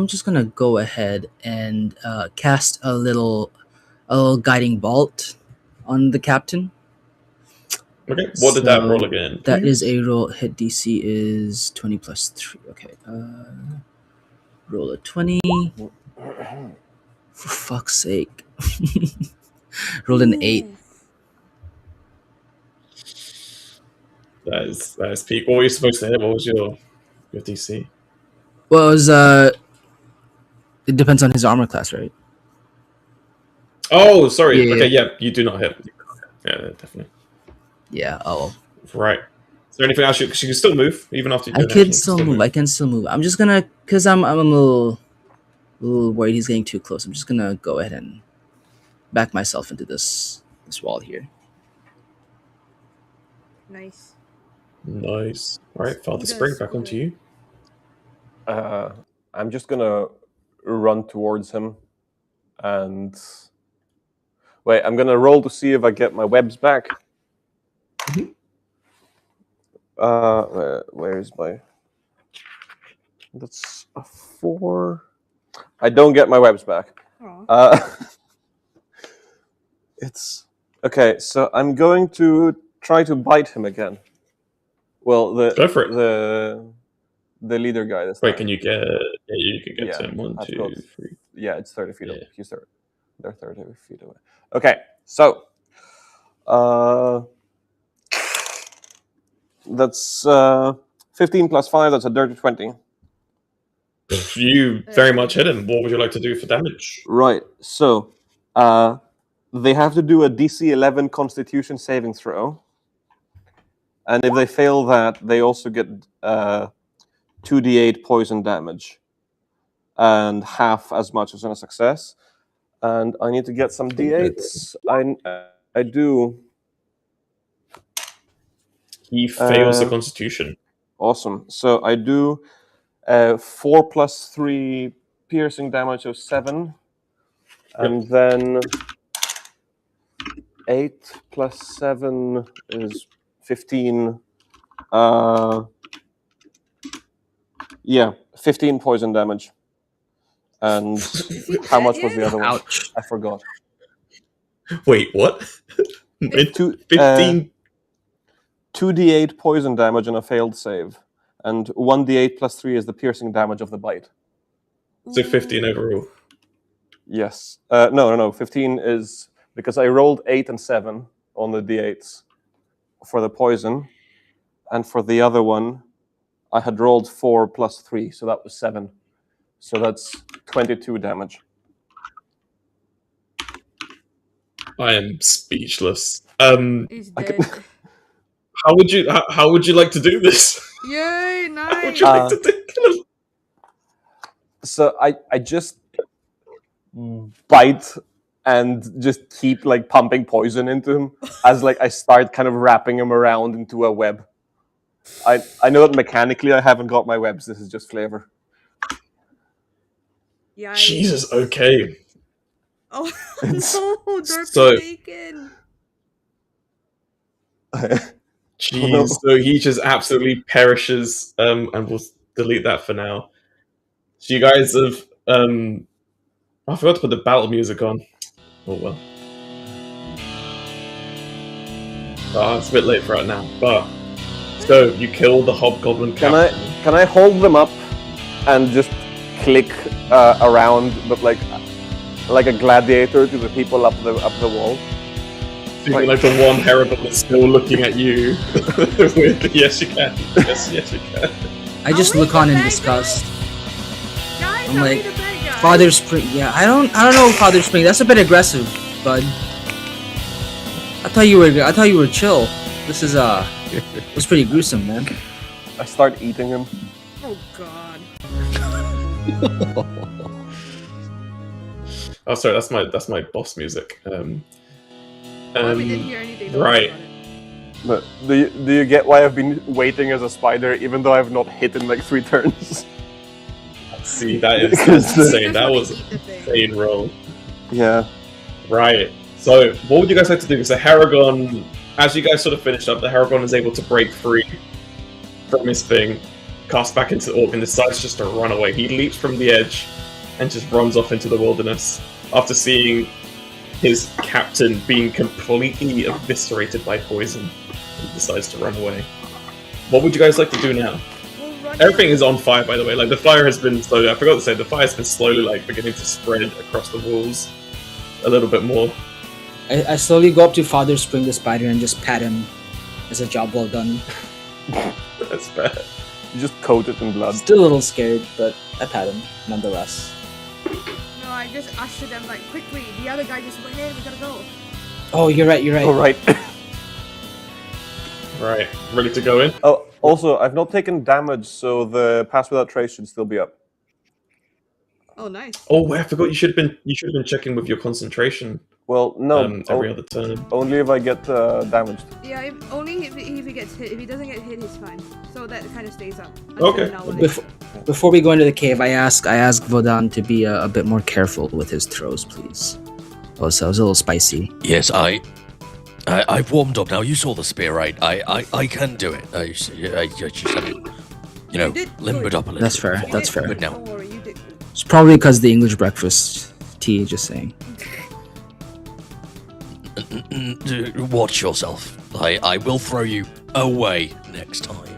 just gonna go ahead and cast a little guiding bolt on the captain. Okay, what did that roll again? That is a roll. Hit DC is 20 plus 3. Okay. Roll a 20. For fuck's sake. Rolled an 8. That is peak. What were you supposed to hit? What was your DC? Well, it was it depends on his armor class, right? Oh, sorry. Yeah. Okay, yeah, you do not hit. Yeah, definitely. Yeah. Oh. Right. Is there anything else you can still move even after you do I can still move. I can still move. I'm just gonna, cause I'm a little worried he's getting too close. I'm just gonna go ahead and back myself into this wall here. Nice. Nice. All right, Father Spring, back onto you. I'm just gonna run towards him, and wait. I'm gonna roll to see if I get my webs back. Where's my? That's a 4. I don't get my webs back. It's okay. So I'm going to try to bite him again. Well, Go for it. The leader guy. Wait, can you get? Yeah, you can get to him. 1, I've 2, got, 3. Yeah, it's 30 feet Yeah. away. They're 30 feet away. Okay, so that's 15 plus 5. That's a dirty 20. You very much hit him. What would you like to do for damage? Right. So they have to do a DC 11 Constitution saving throw, and if they fail that, they also get 2d8 poison damage, and half as much as in a success. And I need to get some d8s. I do. He fails the Constitution. Awesome. So I do 4 plus 3 piercing damage of 7, and then 8 plus 7 is 15. 15 poison damage. And he how dead much was yet? the other one? Ouch. I forgot. Wait, what? Two, 15. 2d8 poison damage on a failed save, and 1d8 plus 3 is the piercing damage of the bite. So 15 overall. Yes. No. 15 is because I rolled 8 and 7 on the d8s for the poison, and for the other one, I had rolled 4 plus 3, so that was 7. So that's 22 damage. I am speechless. He's I dead. could- How would you like to do this? Yay, How would nice. you like to do? So I just bite and just keep like pumping poison into him as like I start kind of wrapping him around into a web. I know that mechanically I haven't got my webs. This is just flavor. Yikes. Jesus. Okay. Oh It's- no, Dorothy So- Bacon. Jeez. So he just absolutely perishes. And we'll delete that for now. So you guys have. I forgot to put the battle music on. Oh well. It's a bit late for it now, but so you kill the hobgoblin captain. Can I hold them up and just click around, but like a gladiator to the people up the wall? So you're like the one herald that's still looking at you. Yes, you can. Yes, you can. I just Are we look on the in bad disgust. Guys, I'm are like, we the bad guys? Father Spring. Yeah, I don't know, Father Spring. That's a bit aggressive, bud. I thought you were chill. This is was pretty gruesome, man. I start eating him. Oh god. Oh, sorry, that's my boss music. Well, we didn't hear anything. Don't right. worry about it. But do you get why I've been waiting as a spider even though I've not hit in like 3 turns? See, that's Because insane. Just That wanna was an eat the thing. insane roll. Yeah. Right. So, what would you guys like to do? So, Haragon, as you guys sort of finished up, the Haragon is able to break free from his thing, cast back into the orc, and decides just to run away. He leaps from the edge and just runs off into the wilderness after seeing his captain being completely eviscerated by poison. He decides to run away. What would you guys like to do now? We'll run Everything is on fire, by the way. Like, the fire has been slowly, I forgot to say, the fire has been slowly, like, beginning to spread across the walls a little bit more. I slowly go up to Father Spring the spider and just pat him as a job well done. That's bad. You just coat it in blood. Still a little scared, but I pat him nonetheless. No, I just ushered them like quickly. The other guy just went in. We gotta go. Oh, you're right. Alright. Right, ready to go in? Oh, also, I've not taken damage, so the Pass Without Trace should still be up. Oh, nice. Oh, I forgot you should have been checking with your concentration Well, no, every other turn. only if I get damaged. Yeah, only if he gets hit. If he doesn't get hit, he's fine. So that kind of stays up. until Okay. an hour later. Before we go into the cave, I ask Vodan to be a bit more careful with his throws, please. Also, it was a little spicy. Yes, I've warmed up now. You saw the spear, right? I can do it. I just haven't, You did limbered good. up a little. That's bit fair. before. That's fair. But now, Don't worry, you did. It's probably because the English breakfast tea. Just saying. watch yourself. I will throw you away next time.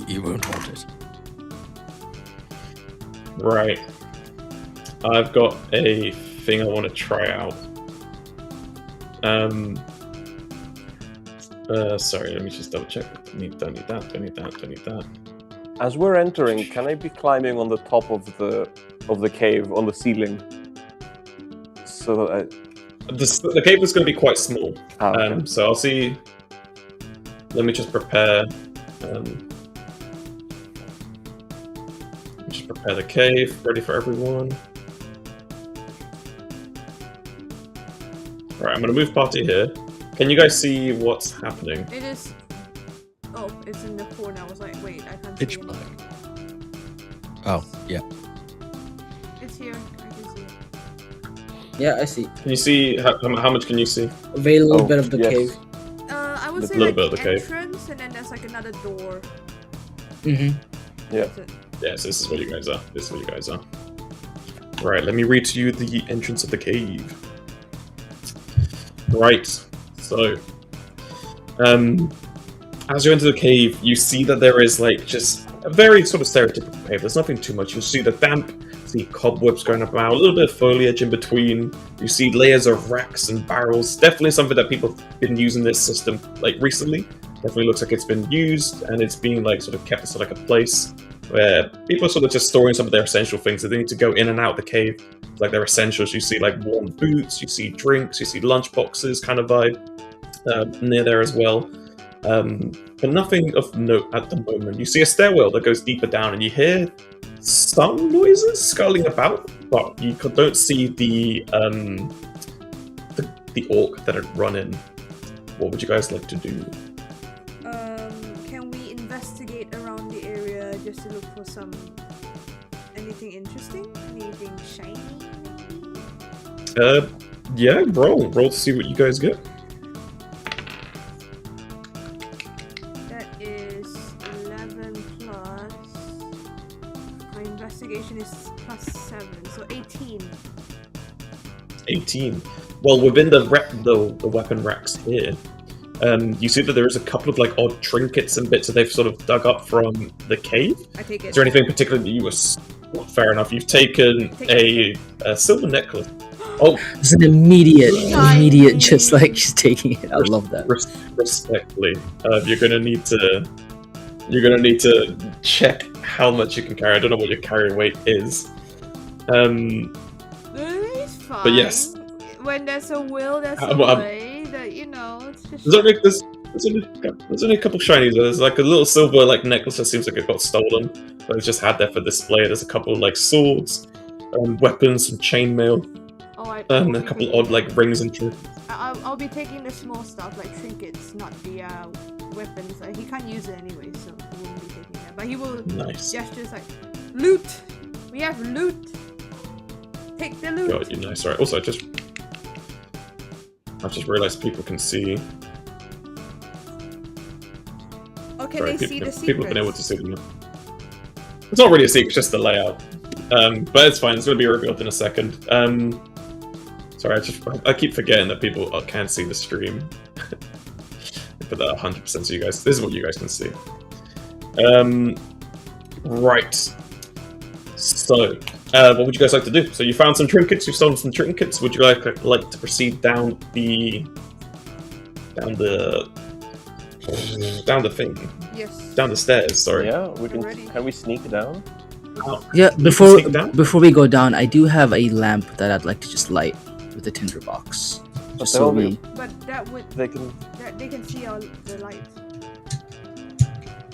You won't want it. Right. I've got a thing I want to try out. Sorry, let me just double check. Don't need that. As we're entering, can I be climbing on the top of the cave, on the ceiling? So that The cave is going to be quite small. okay. So I'll see. Let me just prepare. Just prepare the cave, ready for everyone. Right, I'm going to move party here. Can you guys see what's happening? It is. Oh, it's in the corner. I was like, wait, I can't Pitch see it. black. Oh, yeah. It's here. I can see it. Yeah, I see. Can you see how much can you see? A very little Oh, bit of the yes. cave. I would The say little like bit of the cave. entrance, and then there's like another door. Mm-hmm. Yeah. That's it. Yeah, so this is where you guys are. This is where you guys are. Right, let me read to you the entrance of the cave. Right, so as you enter the cave, you see that there is like just a very sort of stereotypical cave. There's nothing too much. You see the damp, see cobwebs going about, a little bit of foliage in between. You see layers of racks and barrels. Definitely something that people have been using this system like recently. Definitely looks like it's been used and it's being like sort of kept as like a place where people are sort of just storing some of their essential things that they need to go in and out the cave. Like their essentials, you see like warm boots, you see drinks, you see lunch boxes kind of vibe near there as well. But nothing of note at the moment. You see a stairwell that goes deeper down and you hear some noises sculling about, but you don't see the orc that had run in. What would you guys like to do? Can we investigate around the area just to look for anything interesting? Anything shiny? Yeah, roll to see what you guys get. That is 11 plus. My investigation is plus 7, so 18. 18. Well, within the weapon racks here, you see that there is a couple of like odd trinkets and bits that they've sort of dug up from the cave. I take it. Is there anything particular that you were? Fair enough. You've taken a silver necklace. Oh, It's an immediate, just like she's taking it. I love that. Respectfully, you're gonna need to check how much you can carry. I don't know what your carry weight is. It's fine. But yes. When there's a will, there's a Well, way. That it's just. There's only a couple shinies. There's like a little silver like necklace that seems like it got stolen, but it's just had there for display. There's a couple like swords, weapons, some chainmail, and a couple odd like rings and trinkets. I'll be taking the small stuff like trinkets, not the weapons. He can't use it anyway, so he won't be taking that. But he will gestures like loot. We have loot. Take the loot. God, you're nice. Alright. Also, I've just realized people can see. Okay, Sorry, they see the secrets. People have been able to see them. It's not really a secret, it's just the layout. But it's fine. It's going to be revealed in a second. Sorry, I keep forgetting that people can see the stream. Put that 100% so you guys. This is what you guys can see. Right. So, what would you guys like to do? So you found some trinkets. You've stolen some trinkets. Would you like to proceed down the thing? Yes. Down the stairs. Sorry. Yeah, we can. Can we sneak down? Yeah, before we go down, I do have a lamp that I'd like to just light with a tinderbox. Just so we. But that would. They can see all the lights.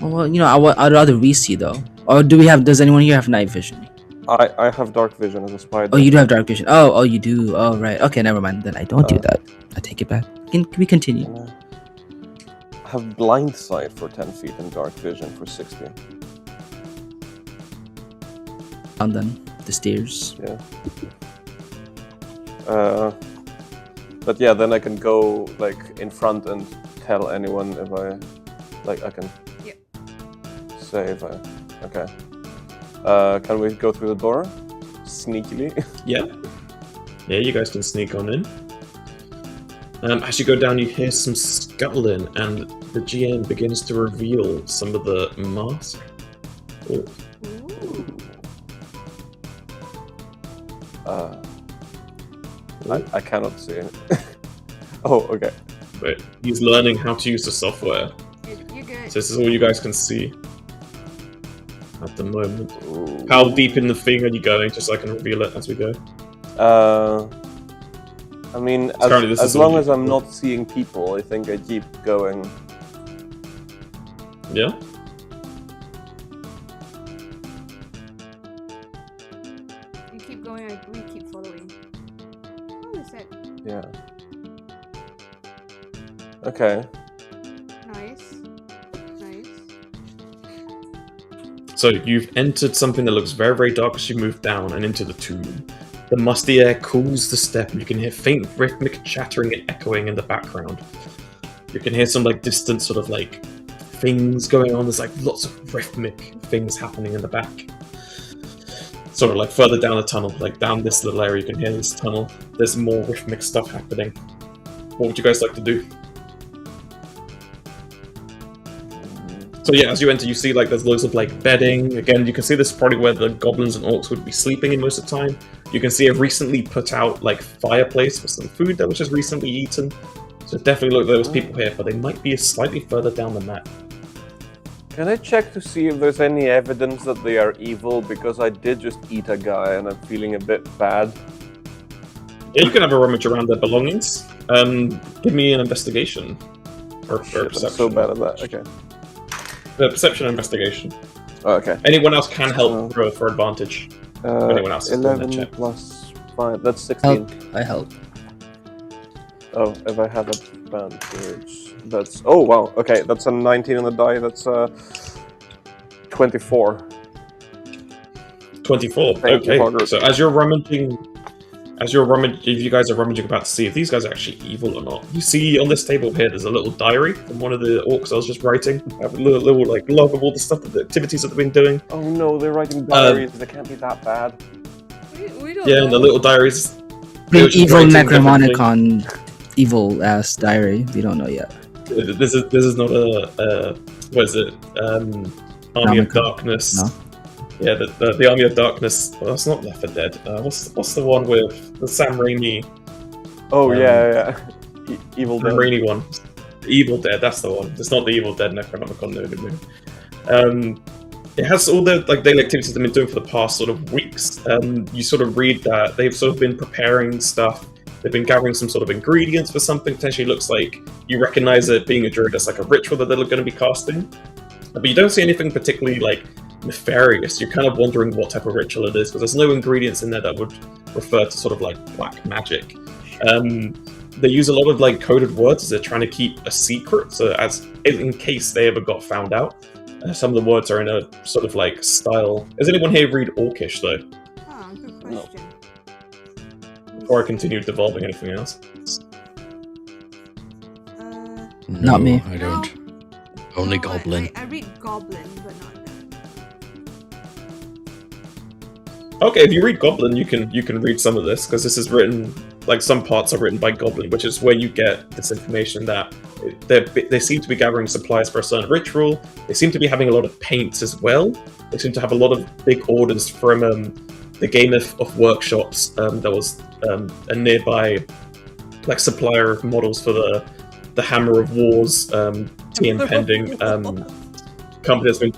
Well, I'd rather we see though. Or does anyone here have night vision? I have dark vision as a spider. Oh, you do have dark vision. Oh, you do. Oh, right. Okay, never mind. Then I don't do that. I take it back. Can we continue? I have blind sight for 10 feet and dark vision for 60. And then the stairs. Yeah. But yeah, then I can go like in front and tell anyone if I can say if I. Okay. Can we go through the door? Sneakily? Yeah. Yeah, you guys can sneak on in. As you go down, you hear some scuttling, and the GM begins to reveal some of the mask. Oh. I cannot see it. Oh, okay. But he's learning how to use the software. You're good. So this is all you guys can see at the moment. Ooh. How deep in the thing are you going? Just so I can reveal it as we go. I mean, as long as I'm not seeing people, I think I keep going. Yeah? You keep going, we keep following. What is that? Yeah. Okay. Nice. So you've entered something that looks very, very dark as you move down and into the tomb. The musty air cools the step, and you can hear faint rhythmic chattering and echoing in the background. You can hear some like distant sort of like things going on. There's like lots of rhythmic things happening in the back. Sort of like further down the tunnel, like down this little area, you can hear this tunnel. There's more rhythmic stuff happening. What would you guys like to do? So yeah, as you enter, you see like there's loads of like bedding. Again, you can see this is probably where the goblins and orcs would be sleeping in most of the time. You can see a recently put out like fireplace for some food that was just recently eaten. So definitely look, there was people here, but they might be slightly further down the map. Can I check to see if there's any evidence that they are evil? Because I did just eat a guy and I'm feeling a bit bad. Yeah, you can have a rummage around their belongings. Give me an investigation. Or perception. I'm so bad at that. Okay. Perception and investigation. Oh, okay. Anyone else can help for advantage. Anyone else is doing that 11 check. plus 5. That's 16. Help. I help. Oh, if I have advantage, that's... Oh, wow. Okay, that's a 19 on the die. That's 24. 24. Thank you, Okay. Hogger. So as you guys are rummaging about to see if these guys are actually evil or not, you see on this table here, there's a little diary from one of the orcs I was just writing. I have a little like log of all the stuff, the activities that they've been doing. Oh no, they're writing diaries. They can't be that bad. We don't Yeah, know. and the little diaries. The just evil writing Necromonicon, evil ass diary. We don't know yet. This is not a what is it? Army of Darkness. No? Yeah, the Army of Darkness. Well, that's not Left 4 Dead. What's the one with the Sam Raimi? Oh yeah. Evil The Dead. Rainy one. The Evil Dead, that's the one. It's not the Evil Dead Necronomicon, no. It has all the like daily activities they've been doing for the past sort of weeks. You sort of read that they've sort of been preparing stuff. They've been gathering some sort of ingredients for something. Potentially looks like you recognize it being a druid as like a ritual that they're going to be casting. But you don't see anything particularly like nefarious. You're kind of wondering what type of ritual it is because there's no ingredients in there that would refer to sort of like black magic. They use a lot of like coded words as they're trying to keep a secret, so as in case they ever got found out. Some of the words are in a sort of like style. Does anyone here read Orcish though? Huh, good question. Before I continue devolving anything else. Not me. I don't. Only no, Goblin. I read Goblin, but not that. Okay, if you read Goblin, you can read some of this because this is written like some parts are written by Goblin, which is where you get this information that they seem to be gathering supplies for a certain ritual. They seem to be having a lot of paints as well. They seem to have a lot of big orders from the Game of Workshops. There was a nearby like supplier of models for the Hammer of Wars TN pending company that's been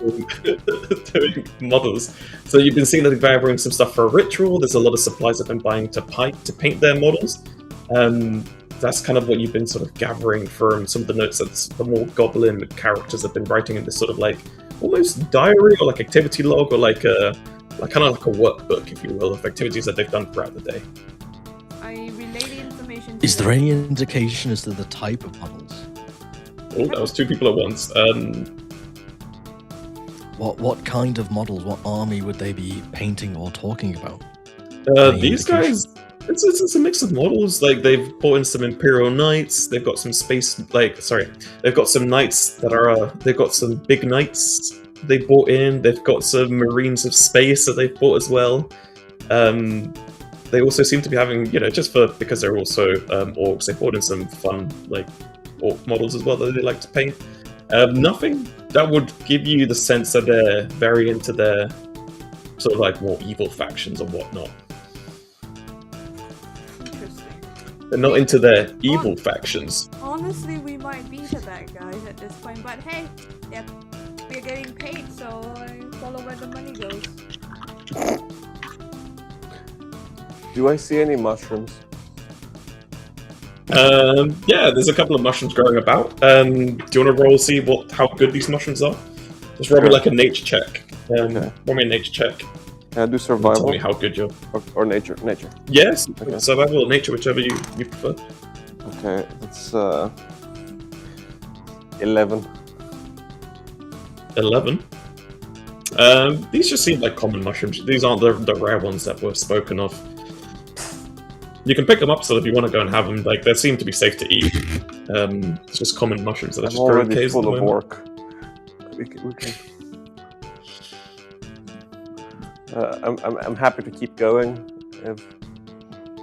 doing models. So you've been seeing that they're gathering some stuff for a ritual. There's a lot of supplies they've been buying to paint their models. That's kind of what you've been sort of gathering from some of the notes that the more goblin characters have been writing in this sort of like almost diary or like activity log or like kind of like a workbook, if you will, of activities that they've done throughout the day. I relay the information to Is there any indication as to the type of models? Oh, that was two people at once. What kind of models? What army would they be painting or talking about? These guys, it's a mix of models. Like they've bought in some Imperial Knights. They've got some they've got some knights that are. They've got some big knights they bought in. They've got some Marines of Space that they've bought as well. They also seem to be having, because they're also orcs. They bought in some fun like orc models as well that they like to paint. Nothing that would give you the sense that they're very into their sort of like more evil factions or whatnot. Interesting. They're not into their evil factions. Honestly, we might be the bad guys at this point, but hey, yep, we're getting paid, so I follow where the money goes. Do I see any mushrooms? Yeah, there's a couple of mushrooms growing about. Do you want to roll see how good these mushrooms are? Just roll me like a nature check. Roll me a nature check. Can I do survival? Tell me how good you're. Or nature? Nature. Yes, Okay. survival or nature, whichever you prefer. Okay, that's 11. 11. These just seem like common mushrooms. These aren't the rare ones that were spoken of. You can pick them up still if you want to go and have them. Like they seem to be safe to eat. It's just common mushrooms that are I'm just growing already caves at full the of moment. work. We can. I'm happy to keep going.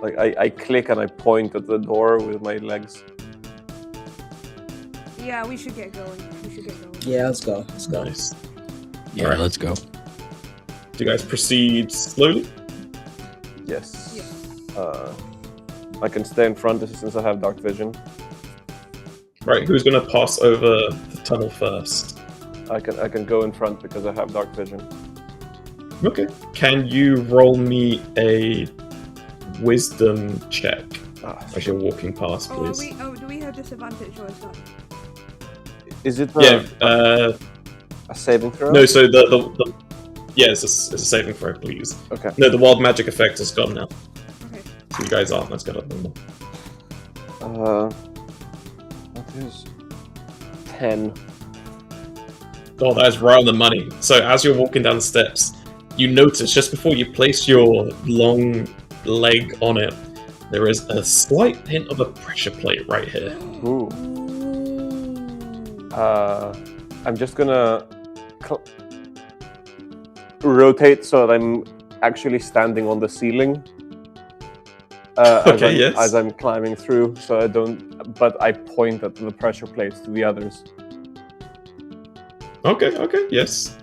I click and I point at the door with my legs. Yeah, we should get going. Yeah, let's go. Nice. Yeah, Alright. let's go. Do you guys proceed slowly? Yes. Yeah. I can stay in front since I have dark vision. Right, who's gonna pass over the tunnel first? I can go in front because I have dark vision. Okay. Can you roll me a wisdom check as you're walking past, Oh, please? do we have disadvantage or is not? Is it Yeah. a saving throw? No. So the yeah, it's a saving throw, please. Okay. No, the wild magic effect is gone now. Okay. So you guys aren't as good at them. What is 10? Oh, that is right on the money. So as you're walking down the steps, you notice just before you place your long leg on it, there is a slight hint of a pressure plate right here. Ooh. I'm just gonna rotate so that I'm actually standing on the ceiling. Okay, yes. As I'm climbing through, so I don't. But I point at the pressure plates to the others. Okay, yes.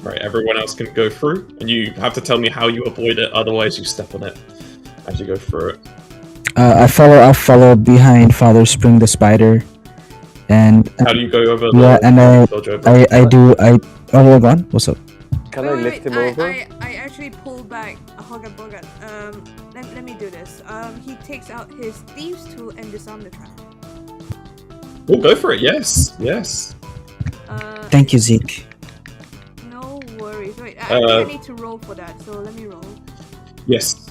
Right, everyone else can go through, and you have to tell me how you avoid it, otherwise you step on it as you go through it. I'll follow behind Father Spring the Spider, and How do you go over yeah, the and dodge over? oh, hold on, what's up? Can I lift him over? I actually pull back a Hogan Bogan. Let me do this. He takes out his thieves tool and disarm the trap. Oh, go for it, yes. Thank you, Zeke. No worries. Wait, I need to roll for that, so let me roll. Yes.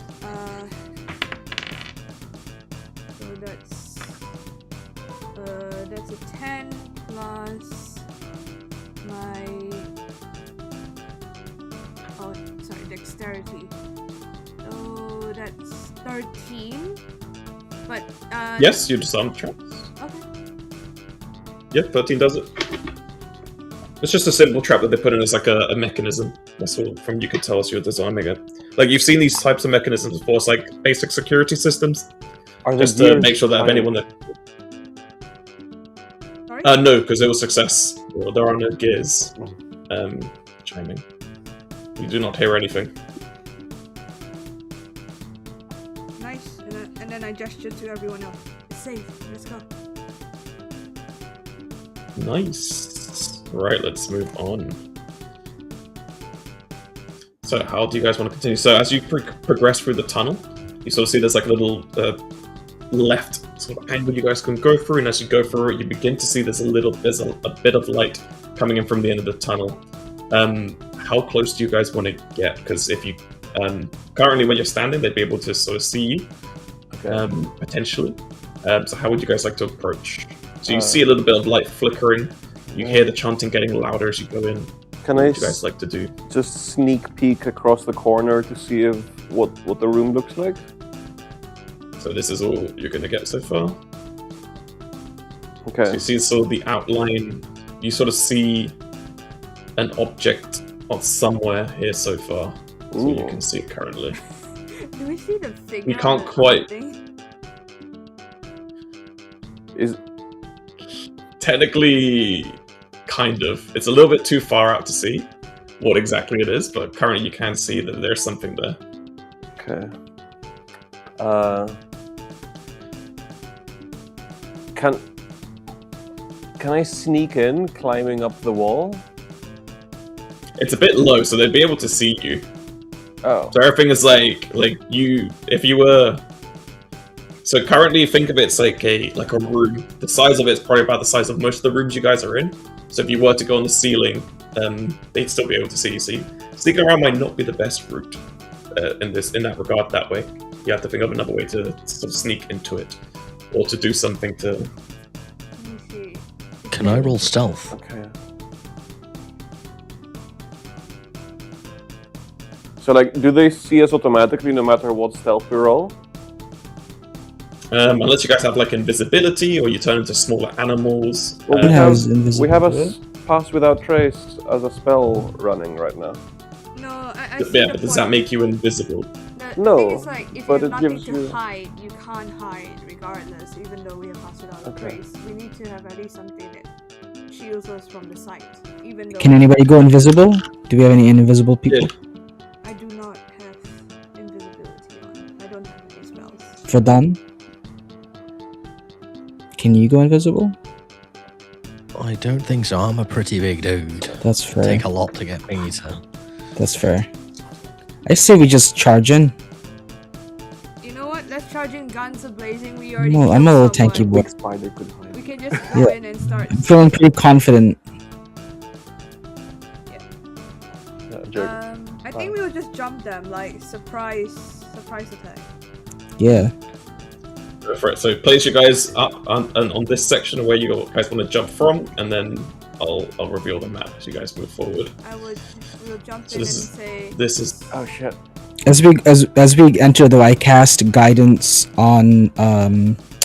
So that's a 10 plus my dexterity. So that's 13. But Yes, you disarm the traps. Okay. Yep, 13 does it. It's just a simple trap that they put in as like a mechanism. That's all from you could tell as you're disarming it. Like you've seen these types of mechanisms before. It's like basic security systems. Just to make sure that if anyone that Sorry? no, because it was success. Well, there are no gears chiming. You do not hear anything. Nice. And then I gesture to everyone else. It's safe. Let's go. Nice. Right, let's move on. So how do you guys want to continue? So as you progress through the tunnel, you sort of see there's like a little left sort of angle you guys can go through, and as you go through it, you begin to see there's a bit of light coming in from the end of the tunnel. How close do you guys want to get? Because if you currently when you're standing, they'd be able to sort of see you, potentially. So how would you guys like to approach? So you see a little bit of light flickering. You hear the chanting getting louder as you go in. Can What I would you guys like to do? just sneak peek across the corner to see what the room looks like? So this is all you're going to get so far. Okay. So you see sort of the outline. You sort of see an object of somewhere here so far. So you can see it currently. Do we see the thing? You can't quite. Is Technically, kind of. It's a little bit too far out to see what exactly it is, but currently you can see that there's something there. okay. Can I sneak in, climbing up the wall? It's a bit low, so they'd be able to see you. Oh. So everything is like you. If you were. So currently, think of it as like a room. The size of it is probably about the size of most of the rooms you guys are in. So if you were to go on the ceiling, they'd still be able to see you. See, sneaking around might not be the best route in that regard. That way, you have to think of another way to sort of sneak into it, or to do something to. Let me see. Can I roll stealth? Okay. So, like, do they see us automatically no matter what stealth we roll? Unless you guys have like invisibility or you turn into smaller animals. Well, we have a Yeah. pass without trace as a spell running right now. No, I see Yeah, the but does point. that make you invisible? The No, thing is, like, if but you it have nothing gives to you- hide, you can't hide regardless, even though we have passed it out of Okay. trace. We need to have at least something that shields us from the sight, even though Can anybody go invisible? Do we have any invisible people? Yeah. I do not have invisibility on. I don't have any spells. For done? Can you go invisible? I don't think so. I'm a pretty big dude. That's fair. Take a lot to get me to. That's fair. I say we just charge in. You know what? Let's charge in guns a-blazing. We I'm already a little killed tanky someone. boy. Spider could hide. We can just go Yeah. in and start. I'm feeling pretty confident. Yeah, Jared. I think we will just jump them, like surprise attack. Yeah. Go for it. So place you guys up on this section where you guys want to jump from, and then I'll reveal the map as you guys move forward. We'll jump So in and this is- say. This is Oh shit. As we enter, though, I cast guidance on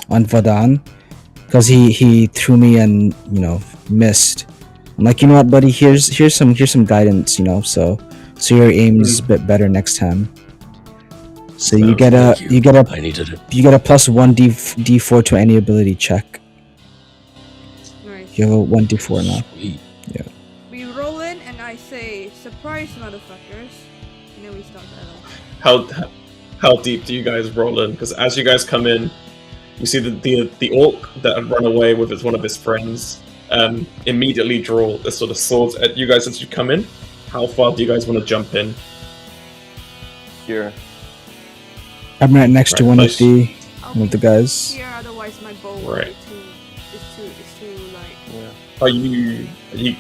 Vadan because he threw me and missed. I'm like, you know what, buddy? Here's some guidance, so your aim's a bit better next time. So you get a I needed it. plus 1 d4 to any ability check. Nice. You have a 1d4 now. Sweet. We roll in and I say, surprise, motherfuckers. And then we start battle. how deep do you guys roll in? Because as you guys come in, you see the orc that had run away with one of his friends immediately draw the sort of swords at you guys as you come in. How far do you guys want to jump in? Here. I'm right next to Right, one nice. I'll of the be guys. here, otherwise my bow will Right. be too like. Yeah. Are you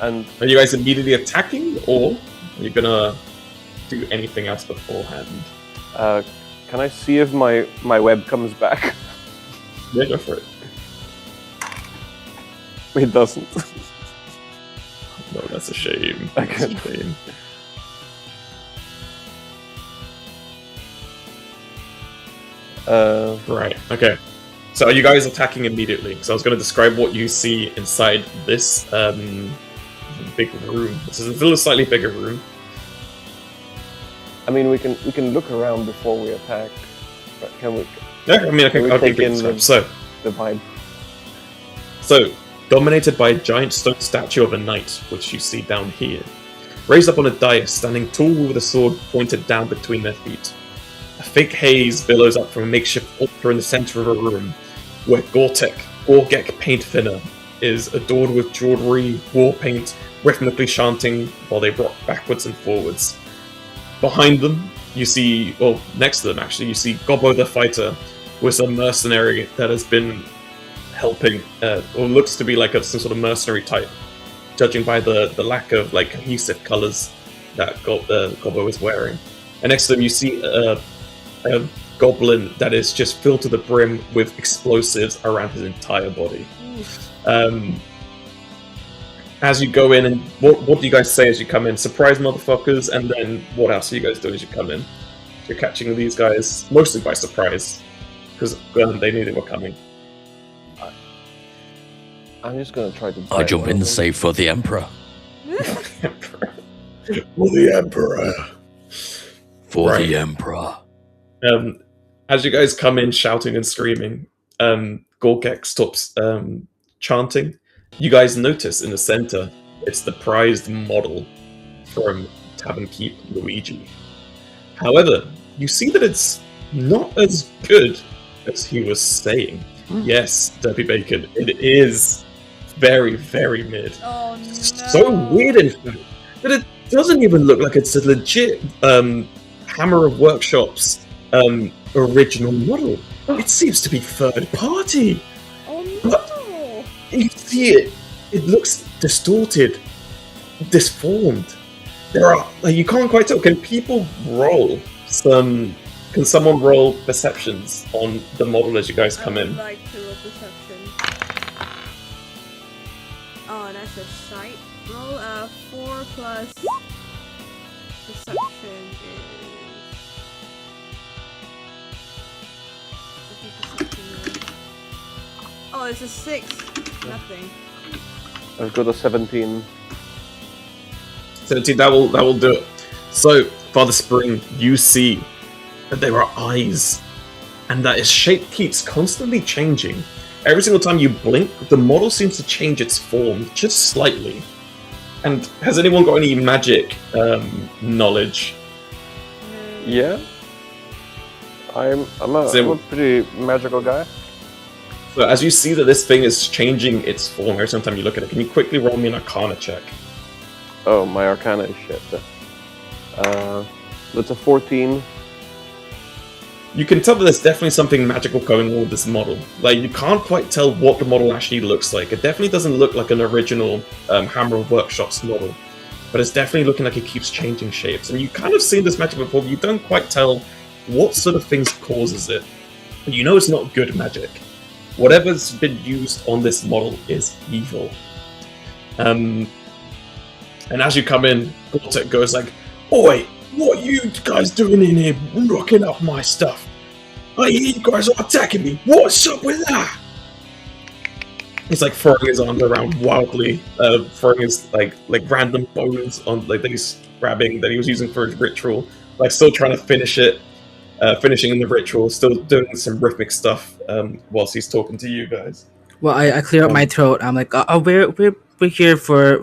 And are you guys immediately attacking, or are you gonna do anything else beforehand? can I see if my web comes back? Yeah, go for it. It doesn't. No, that's a shame. Okay. That's a shame. Right, okay. So are you guys attacking immediately? So I was going to describe what you see inside this big room. This is a slightly bigger room. I mean, we can look around before we attack. But can we? Yeah, I mean, Can we I'll take give you in a describe. the vibe? So, dominated by a giant stone statue of a knight, which you see down here. Raised up on a dais, standing tall with a sword pointed down between their feet. A thick haze billows up from a makeshift altar in the center of a room, where Gorgek paint thinner is adorned with jewelry, war paint, rhythmically chanting while they rock backwards and forwards. Behind them, you see, well, next to them actually, you see Gobbo the Fighter, who is a mercenary that has been helping, or looks to be like some sort of mercenary type, judging by the lack of like cohesive colors that Gobbo is wearing. And next to them, you see a goblin that is just filled to the brim with explosives around his entire body. As you go in, and what do you guys say as you come in? Surprise, motherfuckers! And then what else are you guys doing as you come in? You're catching these guys mostly by surprise because they knew they were coming. I'm just gonna try to. I bite jump one in of the them. safe for the Emperor. For the Emperor. For Right. the Emperor. As you guys come in shouting and screaming, Gorgek stops chanting. You guys notice in the center, it's the prized model from Tavern Keep Luigi. However, you see that it's not as good as he was saying. Yes, Derpy Bacon, it is very, very mid. Oh no. So weird, in fact, that it doesn't even look like it's a legit Hammer of Workshops original model. It seems to be third party. Oh no. You see it. It looks distorted, disformed. There are you can't quite tell. Can people roll some? Can someone roll perceptions on the model as you guys come I would in? like to roll perception. Oh, that's a sight. Roll a 4 plus perception is. I think perception is Oh, it's a 6. Nothing. I've got a 17. 17, that will do it. So, Father Spring, you see that there are eyes, and that its shape keeps constantly changing. Every single time you blink, the model seems to change its form just slightly. And has anyone got any magic knowledge? Yeah. I'm a pretty magical guy. So as you see that this thing is changing its form every single time you look at it, can you quickly roll me an Arcana check? Oh, my Arcana is shit. That's a 14. You can tell that there's definitely something magical going on with this model. Like, you can't quite tell what the model actually looks like. It definitely doesn't look like an original Hammer of Workshops model. But it's definitely looking like it keeps changing shapes. And you kind of seen this magic before, but you don't quite tell what sort of things causes it. But you know it's not good magic. Whatever's been used on this model is evil. And as you come in, Gortek goes like, "Oi, what are you guys doing in here, rocking up my stuff? I hear you guys are attacking me. What's up with that?" He's like throwing his arms around wildly, throwing his like random bones on that he's grabbing that he was using for his ritual, like still trying to finish it, finishing in the ritual, still doing some rhythmic stuff whilst he's talking to you guys. Well, I clear up my throat. I'm like, we're here for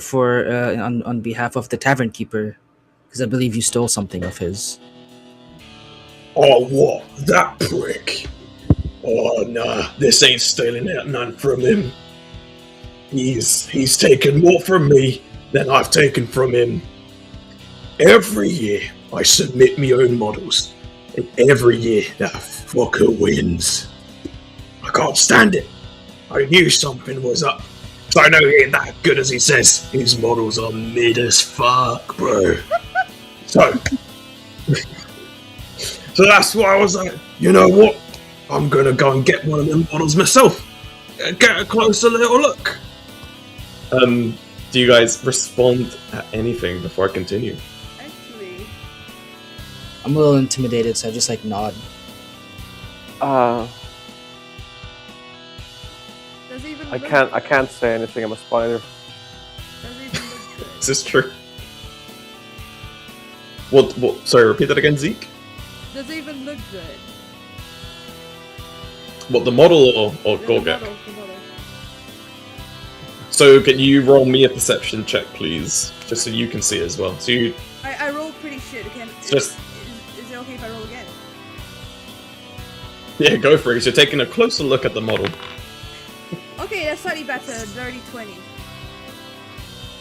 on behalf of the tavern keeper, because I believe you stole something of his. Oh, what? That prick? Oh, nah, this ain't stealing out none from him. He's taken more from me than I've taken from him. Every year, I submit my own models, and every year that fucker wins. I can't stand it. I knew something was up. So I know he ain't that good as he says. His models are mid as fuck, bro. So that's why I was like, you know what? I'm gonna go and get one of them models myself. Get a closer little look. Do you guys respond at anything before I continue? Actually, I'm a little intimidated, so I just like nod. does it even I can't say anything. I'm a spider. Does it even look good? Is this true? What? Sorry, repeat that again, Zeke. Does it even look good? What, the model or The Gorgek? model. So can you roll me a perception check, please? Just so you can see it as well. So you... I rolled pretty shit. Is it okay if I roll again? Yeah, go for it. So you're taking a closer look at the model. Okay, that's slightly better. Dirty 20.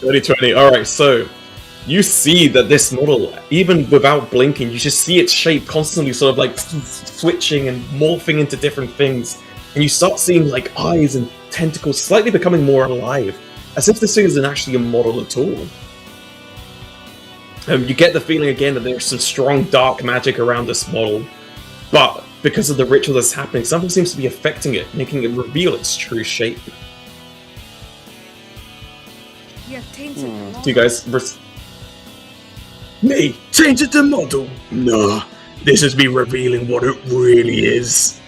30-20. Alright, so you see that this model, even without blinking, you just see its shape constantly sort of like switching and morphing into different things. And you start seeing like eyes and tentacles slightly becoming more alive, as if this thing isn't actually a model at all. You get the feeling again that there's some strong dark magic around this model, but because of the ritual that's happening, something seems to be affecting it, making it reveal its true shape. You have tainted the model. Do you guys... Me? Tainted the model? Nah, this is me revealing what it really is.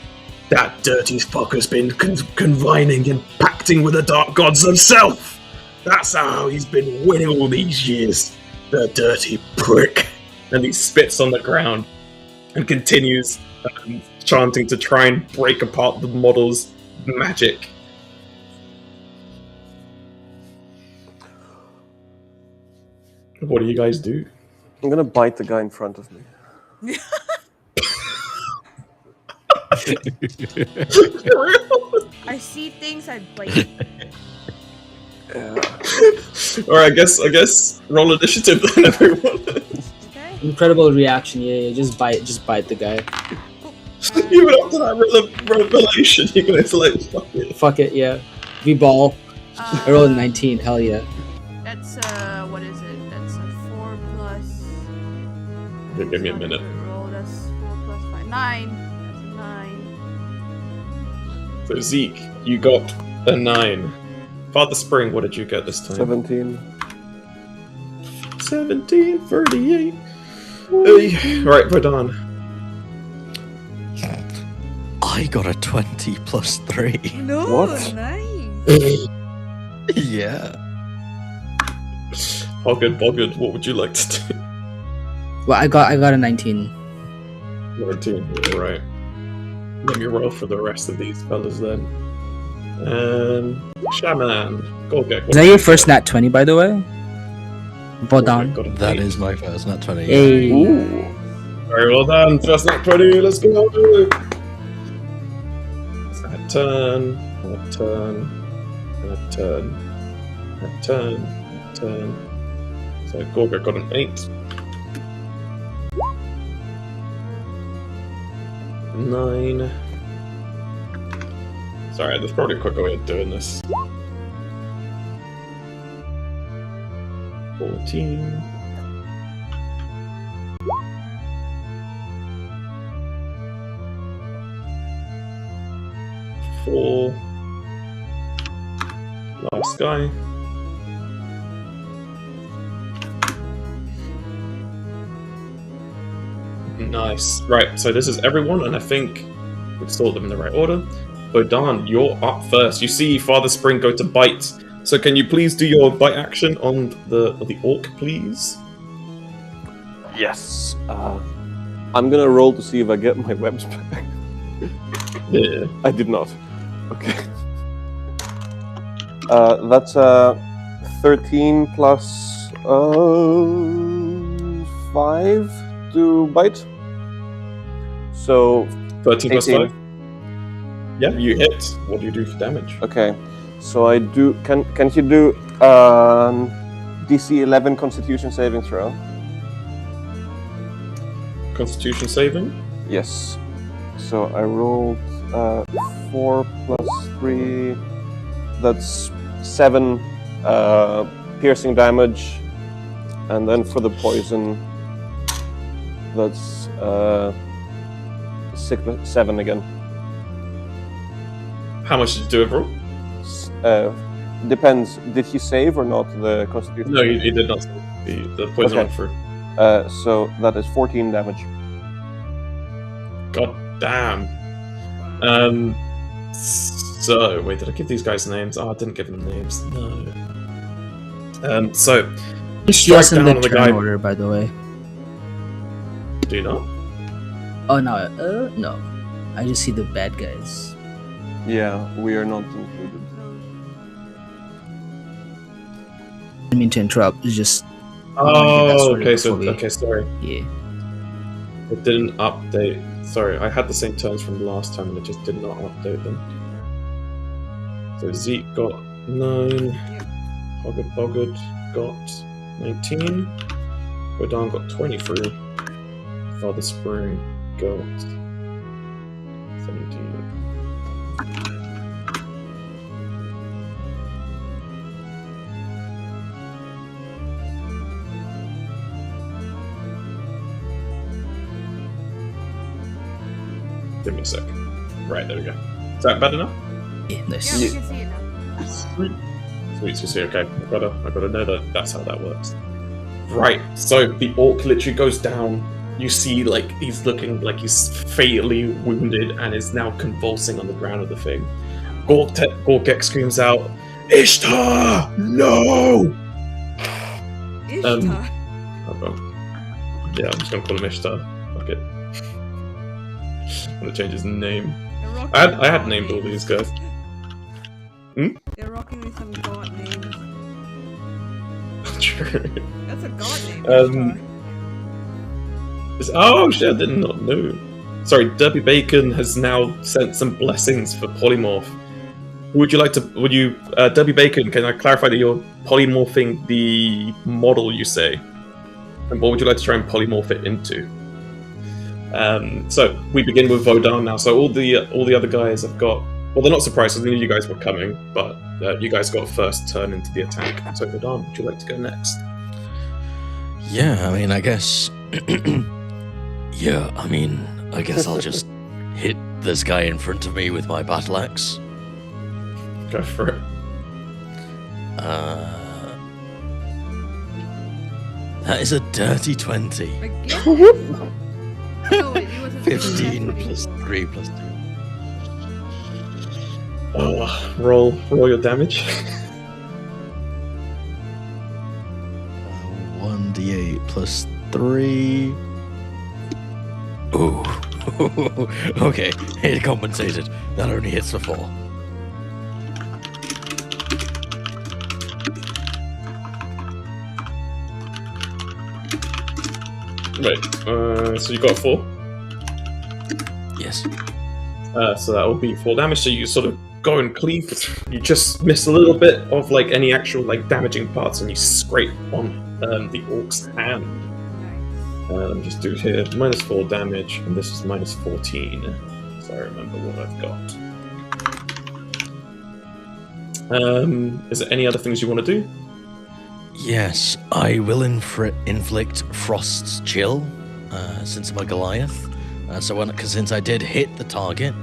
That dirty fucker's been confining and pacting with the dark gods himself. That's how he's been winning all these years. The dirty prick. And he spits on the ground and continues chanting to try and break apart the model's magic. What do you guys do? I'm gonna bite the guy in front of me. I see things, I bite. Alright, I guess roll initiative then, everyone. Okay. Incredible reaction. Yeah, just bite the guy. Even after that revelation, you're gonna like, fuck it. Fuck it, yeah. We ball. I rolled a 19. Hell yeah. That's what is it? That's a 4 plus. Okay, give me a minute. Roll. That's 4 plus 5. 9. That's a 9. So Zeke, you got a 9. Father Spring, what did you get this time? 17. 1738. Hey, right, Verdun. I got a 20 plus 3. No, What? nice. Yeah. Hoggard Boggard, what would you like to do? Well, I got a 19. 19, right. Let me roll for the rest of these fellas then. Shaman, Gorgek. Is that your first nat 20, by the way? Bodan. Got an That 8. is my first, not 20. Hey. Ooh. Very well done. First nat 20, let's go. A turn, a turn, a turn, a turn, a turn. So Gorgek got an 8. 9. Sorry, there's probably a quicker way of doing this. 14. 4. Last guy. Nice. Right, so this is everyone, and I think we've sorted them in the right order. Bodan, you're up first. You see Father Spring go to bite. So can you please do your bite action on the orc, please? Yes. I'm gonna roll to see if I get my webs back. Yeah. I did not. Okay. That's 13 plus 5 to bite. So 13 plus 18. 5? Yeah, you hit. What do you do for damage? okay. So I do. Can you do DC 11 Constitution saving throw? Constitution saving? Yes. So I rolled 4 plus 3. That's 7 piercing damage, and then for the poison, that's 7 again. How much did you do overall? Depends. Did he save or not the Constitution? No, he did not save. The poison Okay. went through. So that is 14 damage. God damn. So, wait, did I give these guys names? Oh, I didn't give them names. No. So, you strike Yes, in down the on the turn guy. order, by the way. Do you not? Oh no, no. I just see the bad guys. Yeah, we are not included. I didn't mean to interrupt. It's just Oh, okay, sorry. yeah. It didn't update. Sorry, I had the same terms from last time and it just did not update them. So Zeke got 9. Hoggard Boggard got 19. Bodan got 23. Father Spring got 17. Give me a sec. Right, there we go. Is that better now? Yeah, nice. Yeah, we can see it now. Sweet. Sweet. Okay, I gotta know that that's how that works. Right. So the orc literally goes down. You see, like he's looking like he's fatally wounded and is now convulsing on the ground of the thing. Gorgek screams out, "Ishtar, no!" Ishtar. Yeah, I'm just gonna call him Ishtar. Fuck it. I'm gonna change his name. I had named all these guys. They're rocking with some god names. True. That's a god name. Ishtar. Oh shit, I did not know. Sorry, Derby Bacon has now sent some blessings for polymorph. Would you like to? Would you, Derby Bacon? Can I clarify that you're polymorphing the model you say, and what would you like to try and polymorph it into? So we begin with Vodan now. So all the other guys have got. Well, they're not surprised because they knew you guys were coming, but you guys got a first turn into the attack. So Vodan, would you like to go next? Yeah, I mean, I guess. Yeah, I mean, I guess I'll just hit this guy in front of me with my battle axe. Go for it. That is a dirty 20. Again? No, wait, it wasn't 15 plus 3 plus 2. Roll your damage. 1d8 plus 3. Ooh. Okay, it compensated. That only hits for 4. Right, so you got 4? Yes. So that will be 4 damage, so you sort of go and cleave, you just miss a little bit of like any actual like damaging parts and you scrape on the orc's hand. Let me just do here, -4 damage, and this is -14, so I remember what I've got. Is there any other things you want to do? Yes, I will inflict Frost's Chill, since I'm a Goliath. Since I did hit the target,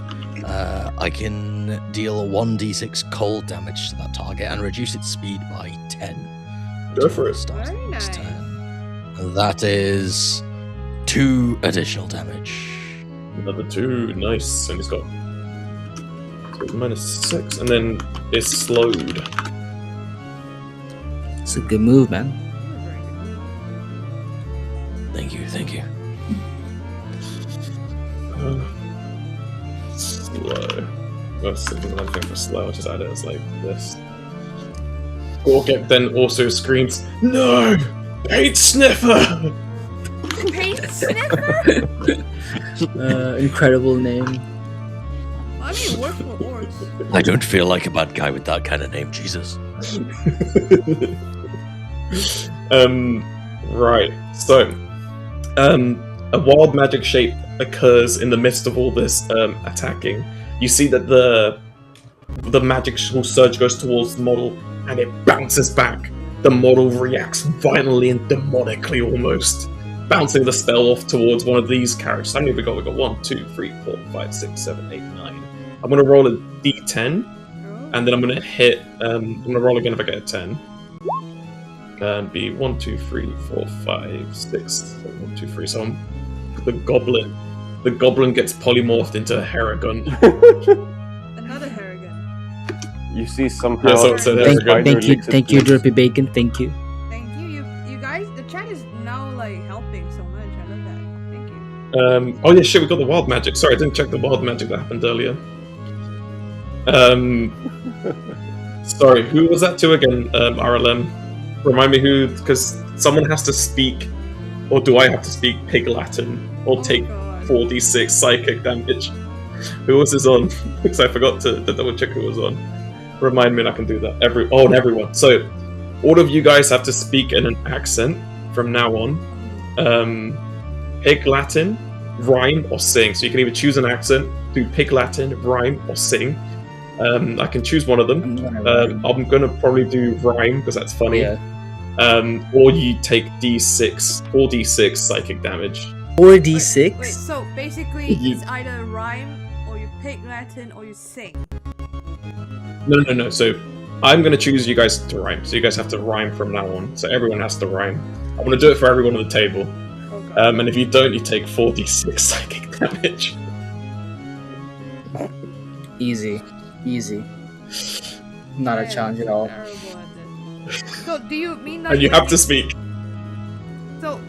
I can deal 1d6 cold damage to that target and reduce its speed by 10. Go for it. Very nice. That is 2 additional damage. Another 2, nice, and he's got -6, and then it's slowed. It's a good move, man. Thank you. Slow. That's another thing for slow, I'll just add it as like this. Gorget then also screams, "No! Paint Sniffer!" Paint sniffer? Incredible name. Well, I mean, it works for orcs. I don't feel like a bad guy with that kind of name, Jesus. Right. So, a wild magic shape occurs in the midst of all this attacking. You see that the magical surge goes towards the model, and it bounces back. The model reacts violently and demonically almost, bouncing the spell off towards one of these characters. How many have we got? We got 1, 2, 3, 4, 5, 6, 7, 8, 9. I'm gonna roll a d10, and then I'm gonna hit. I'm gonna roll again if I get a 10. Be 1, 2, 3, 4, 5, 6, 7, 1, 2, 3. So the goblin gets polymorphed into a Haragon. Another Harrigan. You see somehow. Yeah, so there we go. Thank you, Drippy Bacon. Thank you. Thank you. You guys, the chat is now like helping so much. I love that. Thank you. Oh yeah, shit, we got the wild magic. Sorry, I didn't check the wild magic that happened earlier. Sorry, who was that to again, RLM? Remind me who, because someone has to speak, or do I have to speak Pig Latin, or take 4d6 psychic damage? Who was this on? Because I forgot to double check who was on. Remind me and I can do that. And everyone. So, all of you guys have to speak in an accent from now on. Pig Latin, rhyme, or sing. So you can either choose an accent, do Pig Latin, rhyme, or sing. I can choose one of them. I'm gonna probably do rhyme because that's funny. Yeah. Or you take 4d6 psychic damage. 4d6? Wait, so basically it's either rhyme, or you pick Latin, or you sing. No. So I'm gonna choose you guys to rhyme. So you guys have to rhyme from now on. So everyone has to rhyme. I'm gonna do it for everyone on the table. Okay. And if you don't, you take 4d6 psychic damage. Easy. Not a challenge at all. Terrible at this. So do you mean that? And you have to speak. So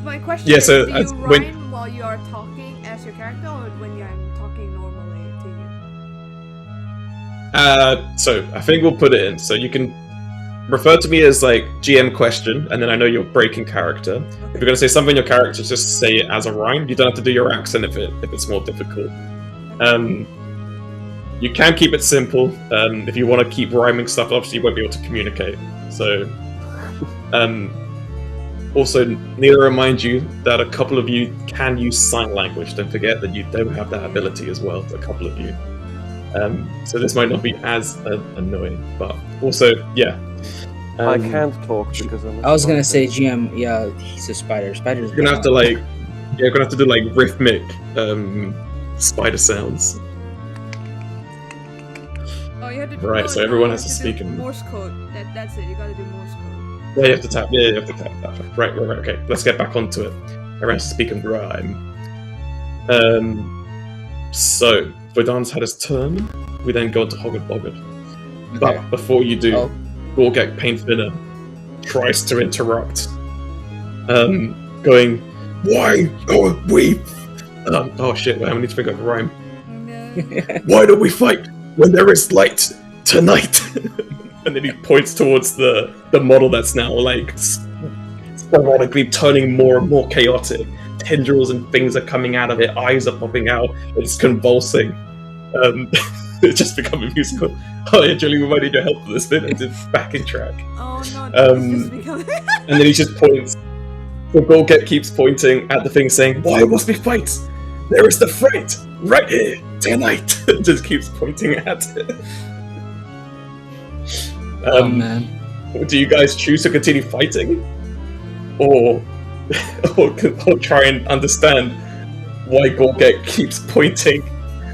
my question Yeah, is, so do you as- rhyme when- while you are talking as your character, or when I'm talking normally to you? So I think we'll put it in. So you can refer to me as like GM question, and then I know you're breaking character. If you're gonna say something in your character, just say it as a rhyme. You don't have to do your accent if it's more difficult. You can keep it simple. If you want to keep rhyming stuff, obviously you won't be able to communicate. So, also, need to remind you that a couple of you can use sign language. Don't forget that you don't have that ability as well. A couple of you. So this might not be as annoying, but also, yeah. I can't talk because I'm. I was gonna say GM. Yeah, he's a spider. Spiders. You're gonna have to you're gonna have to do like rhythmic spider sounds. Oh, you have to. Right, so everyone has to speak in- Morse code. That's it. You gotta do Morse code. Yeah, you have to tap. Yeah, you have to tap. Right. Okay, let's get back onto it. Everyone has to speak in rhyme. So, Vodan's had his turn. We then go to Hoggard Boggard. But before you do, Gorgek Painfinner tries to interrupt. Going, why are we... oh shit, wait, I need to figure out the rhyme. Why don't we fight when there is light tonight? And then he points towards the model that's now, like, sporadically turning more and more chaotic. Tendrils and things are coming out of it, eyes are popping out, it's convulsing. It's just become a musical. Oh yeah, Julie, we might need your help for this bit. It's backing track. Oh no, it's just becoming... And then he just points. So Golget keeps pointing at the thing saying, why must we fight? There is the fight right here tonight. Just keeps pointing at it. Oh man. Do you guys choose to continue fighting? Or try and understand why Golget keeps pointing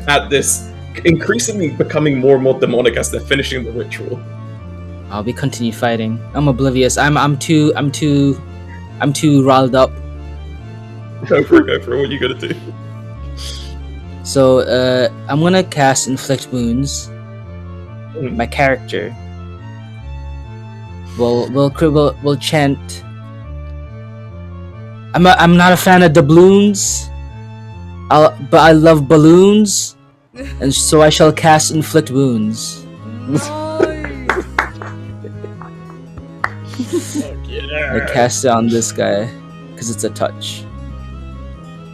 at this, increasingly becoming more and more demonic as they're finishing the ritual? We continue fighting. I'm oblivious. I'm too riled up. Go for it. What are you gonna do? So I'm gonna cast Inflict Wounds. My character will chant. I'm not a fan of doubloons. But I love balloons, and so I shall cast Inflict Wounds. I cast it on this guy because it's a touch.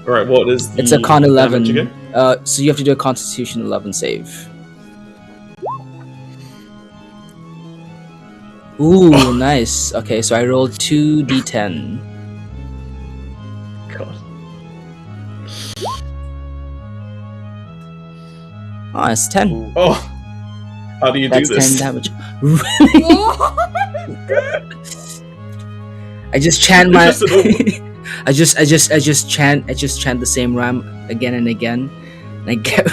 Alright, what is the It's a con 11. again? So you have to do a Constitution 11 save. Ooh, nice. Okay, so I rolled 2d10. God. Oh, it's 10. Oh, how do you That's do this? 10 damage. I just chant my. I just chant the same rhyme again and again, and I get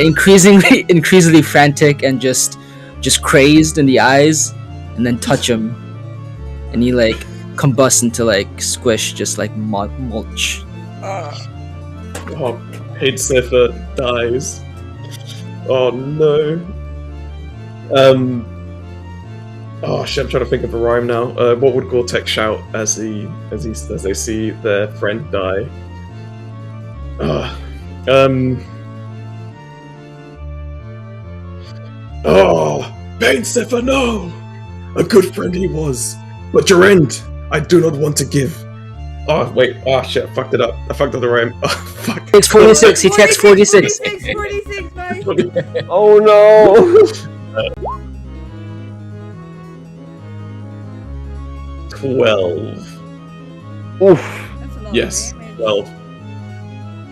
increasingly frantic and just crazed in the eyes, and then touch him, and he like combusts into like squish, just like mulch. Oh, Paid Sniffer dies. Oh no. Oh shit! I'm trying to think of a rhyme now. What would Gore-Tex shout as they see their friend die? Oh, Pain Sniffer, no! A good friend he was, but your end I do not want to give. Oh wait! Oh shit! I fucked it up. I fucked up the rhyme. Oh fuck! It's 46. He takes 46. 46, bye. Oh no! 12. Oof. That's a lot Yes, of damage. 12.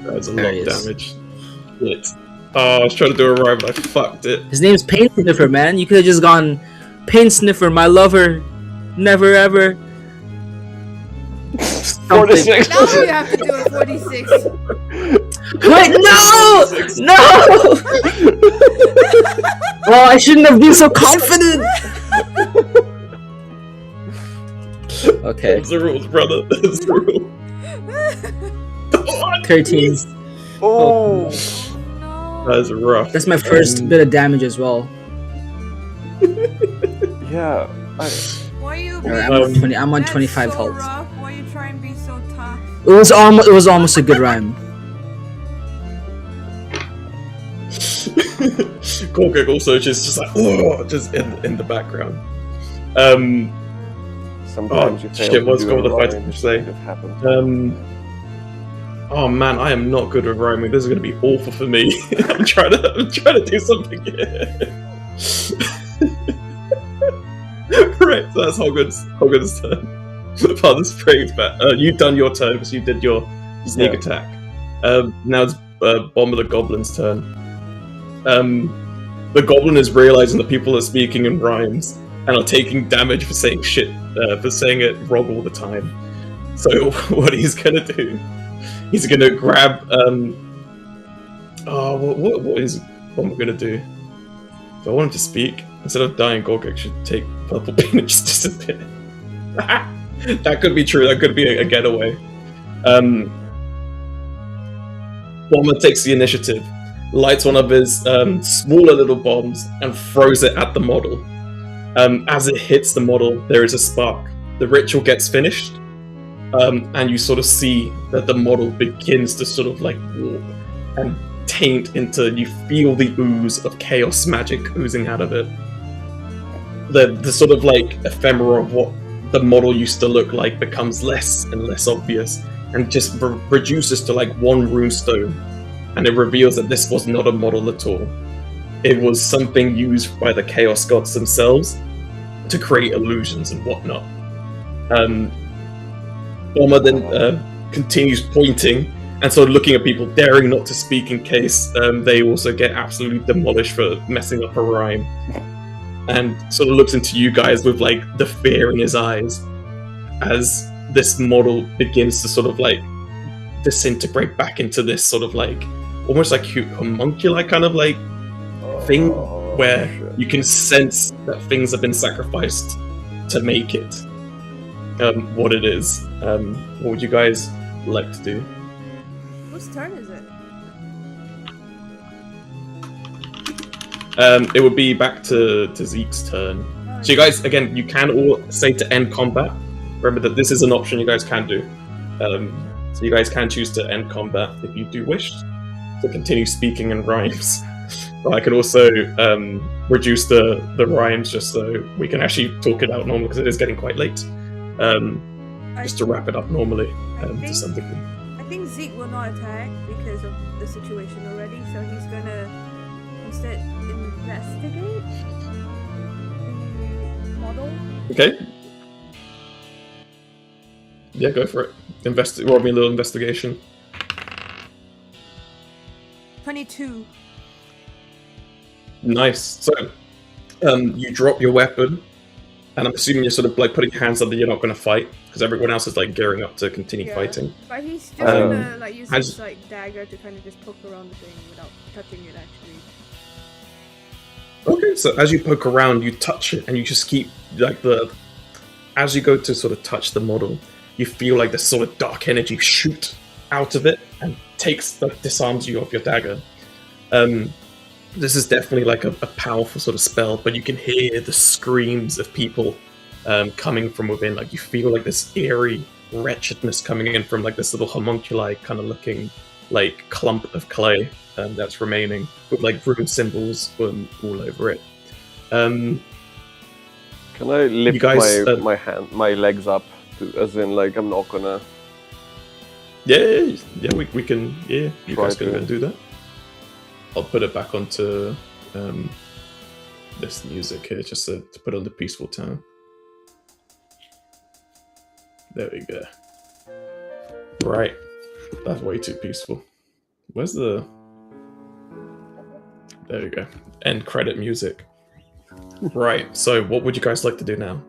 That's a lot of Nice. damage. Shit. Oh, I was trying to do a rhyme, but I fucked it. His name's Pain Sniffer, man. You could have just gone, Pain Sniffer, my lover, never ever. 46. Now you have to do a 46. Wait, no! No! Oh, I shouldn't have been so confident! Okay, That's the rules, brother. That's the rule. 13. Oh. No. That is rough. That's my first bit of damage as well. Yeah. Why are you Alright, being I'm on that's 25 so health. rough? Why you try and be so tough? It was almost a good rhyme. Gorgek also just like, oh, just in the background. Sometimes you fail shit, to what's do called a the fight rhyme, to say? it happened. Oh man, I am not good with rhyming. This is gonna be awful for me. I'm trying to do something here. Right, so that's Hoggard's turn. Father's praise back. You've done your turn because you did your sneak attack. Now it's Bomb of the Goblin's turn. The Goblin is realizing that people are speaking in rhymes and are taking damage for saying shit, for saying it wrong all the time. So what he's gonna do? He's gonna grab. What is Bomb gonna do? If I want him to speak, instead of dying, Gorgek should take Purple Bean and just disappear. That could be true. That could be a getaway. Bomber takes the initiative lights one of his smaller little bombs and throws it at the model. As it hits the model, there is a spark. The ritual gets finished, and you sort of see that the model begins to sort of like warp and taint into. You feel the ooze of chaos magic oozing out of it. The sort of like ephemera of what the model used to look like becomes less and less obvious, and just reduces to like one runestone. And it reveals that this was not a model at all. It was something used by the Chaos Gods themselves to create illusions and whatnot. Bomber then continues pointing and sort of looking at people, daring not to speak in case they also get absolutely demolished for messing up a rhyme. And sort of looks into you guys with like the fear in his eyes as this model begins to sort of like disintegrate back into this sort of like almost like homunculi kind of like thing where you can sense that things have been sacrificed to make it what it is. What would you guys like to do? Whose turn is it? It would be back to Zeke's turn. So you guys, again, you can all say to end combat. Remember that this is an option you guys can do. So you guys can choose to end combat if you do wish to continue speaking in rhymes. But I could also reduce the rhymes just so we can actually talk it out normally because it is getting quite late. Just to wrap it up normally to some degree. I think Zeke will not attack because of the situation already, so he's gonna instead investigate the model. Okay. Yeah, go for it. Roll me a little investigation. 22. Nice. So, you drop your weapon, and I'm assuming you're sort of like putting your hands up that you're not going to fight because everyone else is like gearing up to continue fighting. But he's just gonna like use his like dagger to kind of just poke around the thing without touching it actually. Okay, so as you poke around, you touch it, and you just keep like as you go to sort of touch the model, you feel like this sort of dark energy shoot out of it and disarms you of your dagger. This is definitely like a powerful sort of spell, but you can hear the screams of people coming from within. Like you feel like this eerie wretchedness coming in from like this little homunculi kind of looking like clump of clay that's remaining with like rune symbols all over it. Can I lift you guys, my legs up, as in like I'm not gonna. Yeah, we can. Yeah, you guys can go and do that. I'll put it back onto this music here, just to put on the peaceful tone. There we go. Right, that's way too peaceful. Where's the? There we go. End credit music. Right. So, what would you guys like to do now?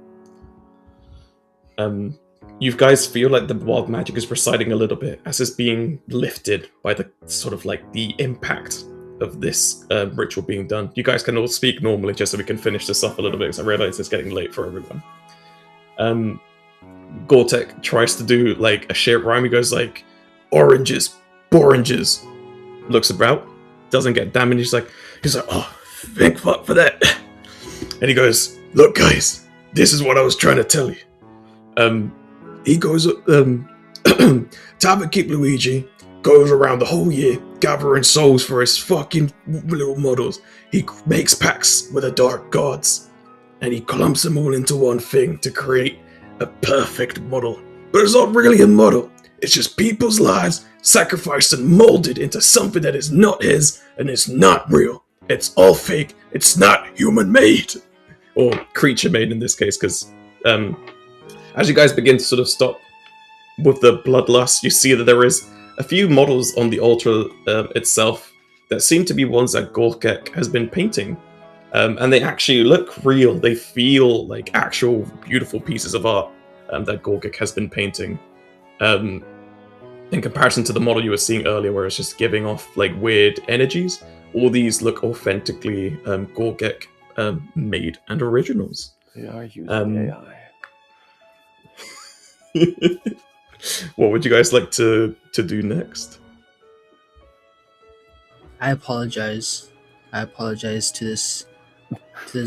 You guys feel like the wild magic is receding a little bit as it's being lifted by the sort of like the impact of this ritual being done. You guys can all speak normally just so we can finish this off a little bit because I realize it's getting late for everyone. Gortek tries to do like a shit rhyme. He goes like, oranges, boranges. Looks about, doesn't get damaged. He's like, oh, thank fuck for that. And he goes, look guys, this is what I was trying to tell you. He goes, Tabakip Luigi goes around the whole year gathering souls for his fucking little models. He makes pacts with the dark gods and he clumps them all into one thing to create a perfect model. But it's not really a model. It's just people's lives sacrificed and molded into something that is not his and is not real. It's all fake. It's not human-made. Or creature-made in this case, because as you guys begin to sort of stop with the bloodlust, you see that there is a few models on the altar itself that seem to be ones that Gorkek has been painting. And they actually look real. They feel like actual beautiful pieces of art that Gorkek has been painting. In comparison to the model you were seeing earlier, where it's just giving off like weird energies, all these look authentically Gorkek made and originals. They are using AI. What would you guys like to do next? I apologize. I apologize to this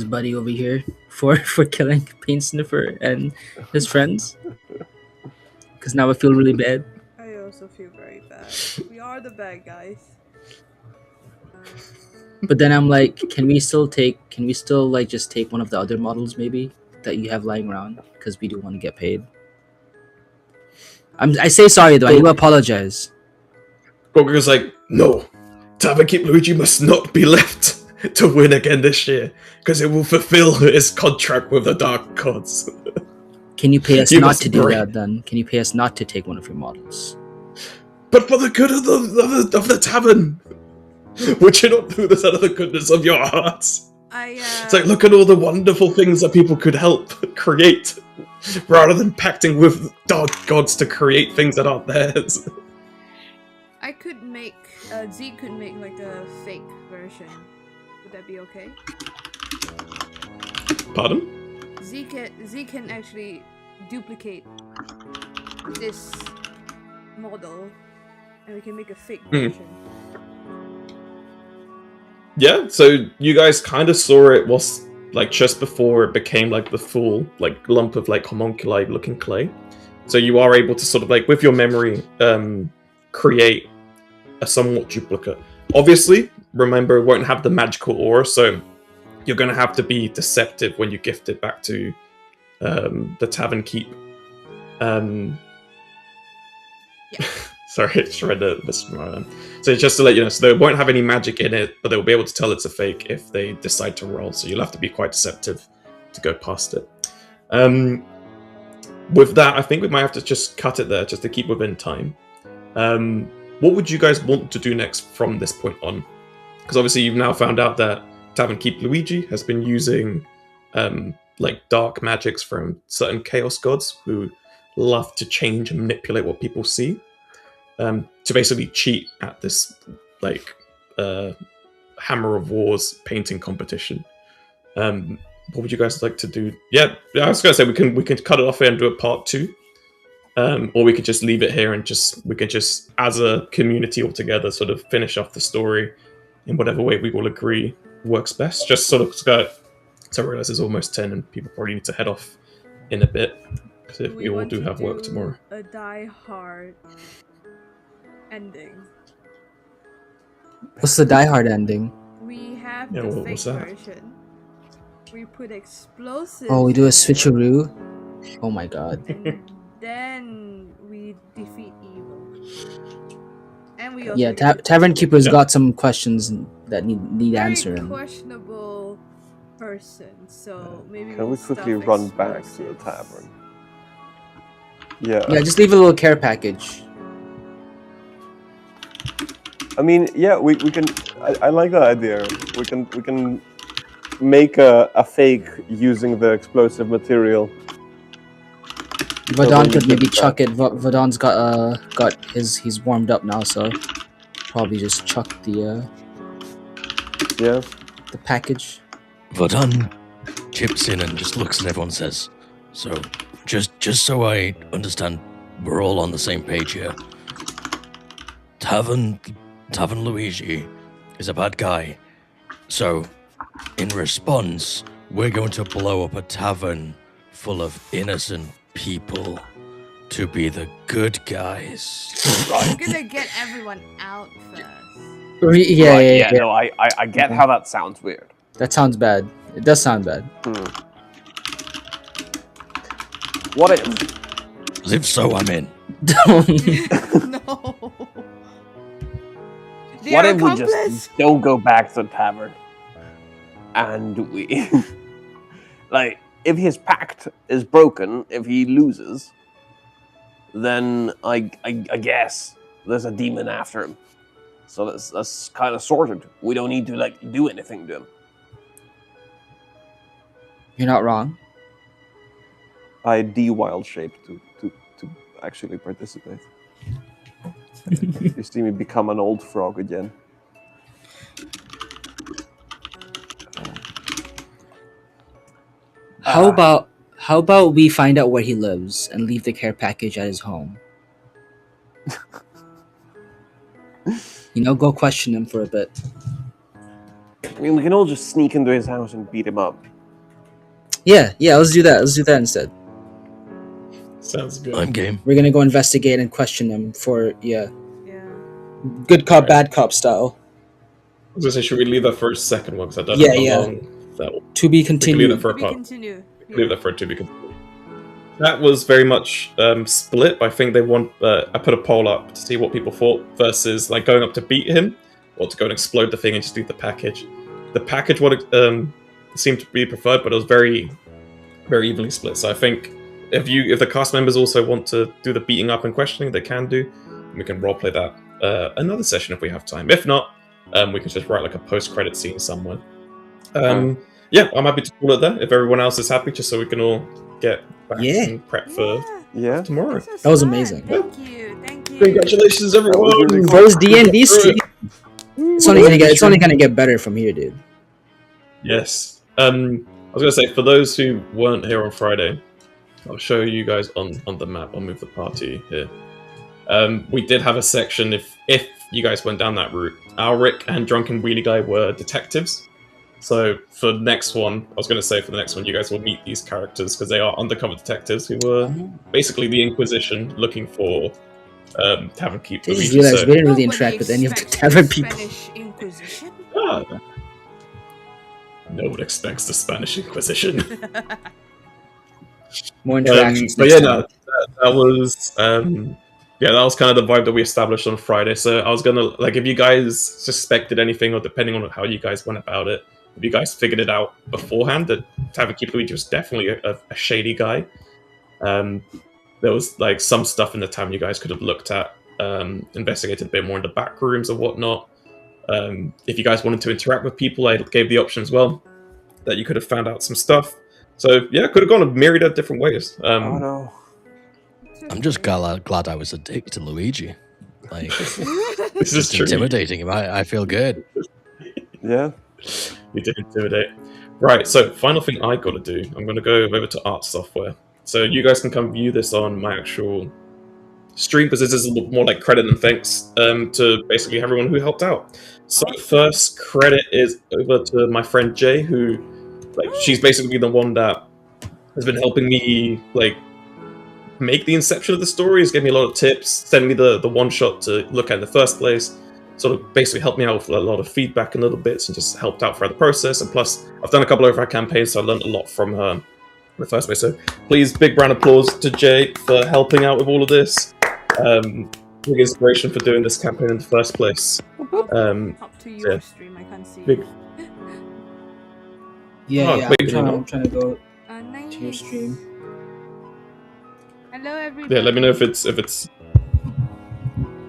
buddy over here for killing Pain Sniffer and his friends. Because now I feel really bad. I also feel very bad. We are the bad guys. But then I'm like, can we still like just take one of the other models maybe that you have lying around? Because we do want to get paid. I say sorry though. I do apologize. Gogur's like, no, Tavern Keep Luigi must not be left to win again this year, because it will fulfill his contract with the Dark Gods. Can you pay us You not must to do break. that then? Can you pay us not to take one of your models? But for the good of the tavern, would you not do this out of the goodness of your hearts? It's like, look at all the wonderful things that people could help create, rather than pacting with Dark Gods to create things that aren't theirs. I could make Zeke could make like a fake version. Would that be okay? Pardon? Zeke can actually duplicate this model, and we can make a fake version. Yeah, so you guys kind of saw it was like just before it became like the full like lump of like homunculi looking clay. So you are able to sort of like with your memory create a somewhat duplicate. Obviously, remember it won't have the magical aura, so you're going to have to be deceptive when you gift it back to the Tavern Keep. Sorry, I just read this. So just to let you know, so they won't have any magic in it, but they'll be able to tell it's a fake if they decide to roll. So you'll have to be quite deceptive to go past it. With that, I think we might have to just cut it there, just to keep within time. What would you guys want to do next from this point on? Because obviously you've now found out that Tavern Keep Luigi has been using like dark magics from certain chaos gods who love to change and manipulate what people see. To basically cheat at this like Hammer of Wars painting competition. What would you guys like to do? Yeah, I was gonna say we can cut it off here and do a part 2, or we could just leave it here and we can just as a community all together sort of finish off the story in whatever way we all agree works best. Just sort of to realize it's almost 10 and people probably need to head off in a bit because we all do have work tomorrow. A Die Hard ending. What's the Die Hard ending? We have Yeah, the what fake was that? version. We put explosives. Oh, we do a in it, switcheroo. Oh my god. and then we defeat evil. And we also Yeah, get Tavern Keeper's Yeah. got some questions that need very answering. questionable person. So maybe Can we stuff quickly run back to the explosives. tavern? Yeah. Yeah, just leave a little care package. I mean, yeah, we can. I like that idea. We can make a fake using the explosive material. Vadon then could you maybe can- chuck it. Vadon's got he's warmed up now, so probably just chuck the Yeah. package. Vadon chips in and just looks at everyone and says, so, just so I understand, we're all on the same page here. Tavern Luigi is a bad guy. So, in response, we're going to blow up a tavern full of innocent people to be the good guys. We're gonna get everyone out first. Yeah, Right, yeah. no, I get how that sounds weird. That sounds bad. It does sound bad. What if? If so, I'm in. No. What if we just don't go back to the tavern? And we... like, if his pact is broken, if he loses, then I guess there's a demon after him. So that's kind of sorted. We don't need to, like, do anything to him. You're not wrong. I de-wild shape to actually participate. You see me become an old frog again. How about we find out where he lives and leave the care package at his home? Go question him for a bit. I mean, we can all just sneak into his house and beat him up. Yeah, let's do that. Let's do that instead. Sounds good. I'm game. We're gonna go investigate and question him for Yeah. good cop, Right. bad cop style. I was gonna say, should we leave that for a second one? Because I don't Yeah, know how yeah. long that will. To be We can leave continued. that for a We part. continue. Leave that for it to be continued. That was very much split. I think they want. I put a poll up to see what people thought versus like going up to beat him or to go and explode the thing and just do the package. The package seemed to be preferred, but it was very, very evenly split. So I think if the cast members also want to do the beating up and questioning, they can do. We can roleplay that another session if we have time. If not, we can just write like a post-credit scene somewhere. Yeah, I'm happy to call it there if everyone else is happy, just so we can all get back Yeah. and prep for Yeah. tomorrow. This That was fun. amazing. Thank you. Thank you. Congratulations, That was everyone! really cool. Bro's D&D stream. It's only gonna get better from here, dude. Yes. I was gonna say, for those who weren't here on Friday, I'll show you guys on the map. I'll move the party here. We did have a section if you guys went down that route. Alric and Drunken Wheelie Guy were detectives. So for the next one, I was going to say for the next one, you guys will meet these characters because they are undercover detectives who were basically the Inquisition looking for Tavern Keep. I just Luigi. realized So, we didn't really Nobody interact with any of the expects tavern the people. Spanish Inquisition. no one expects the Spanish Inquisition. More interactions. But next yeah, time. no, that was that was kind of the vibe that we established on Friday. So I was gonna like, if you guys suspected anything, or depending on how you guys went about it, if you guys figured it out beforehand that Tavern Keep Luigi was definitely a shady guy. There was like some stuff in the tavern you guys could have looked at, investigated a bit more in the back rooms or whatnot. If you guys wanted to interact with people, I gave the option as well that you could have found out some stuff. So yeah, it could have gone a myriad of different ways. Oh no. I'm just glad I was a dick to Luigi. Like, This is just true. intimidating him. I feel good. Yeah. You did intimidate. Right, so final thing I got to do, I'm going to go over to art software. So you guys can come view this on my actual stream, because this is a little more like credit and thanks to basically everyone who helped out. So first credit is over to my friend Jay, who, like, she's basically the one that has been helping me, like, make the inception of the story. Has given me a lot of tips, send me the one shot to look at in the first place, sort of basically helped me out with a lot of feedback and little bits, and just helped out throughout the process. And plus, I've done a couple of her campaigns, so I learned a lot from her in the first place. So please, big round of applause to Jay for helping out with all of this. Big inspiration for doing this campaign in the first place. Up to your yeah. stream, I can't see. Big- Yeah, Oh, yeah. wait, I'm can you trying to go Nice. to your stream. Hello, everybody. Yeah, let me know if it's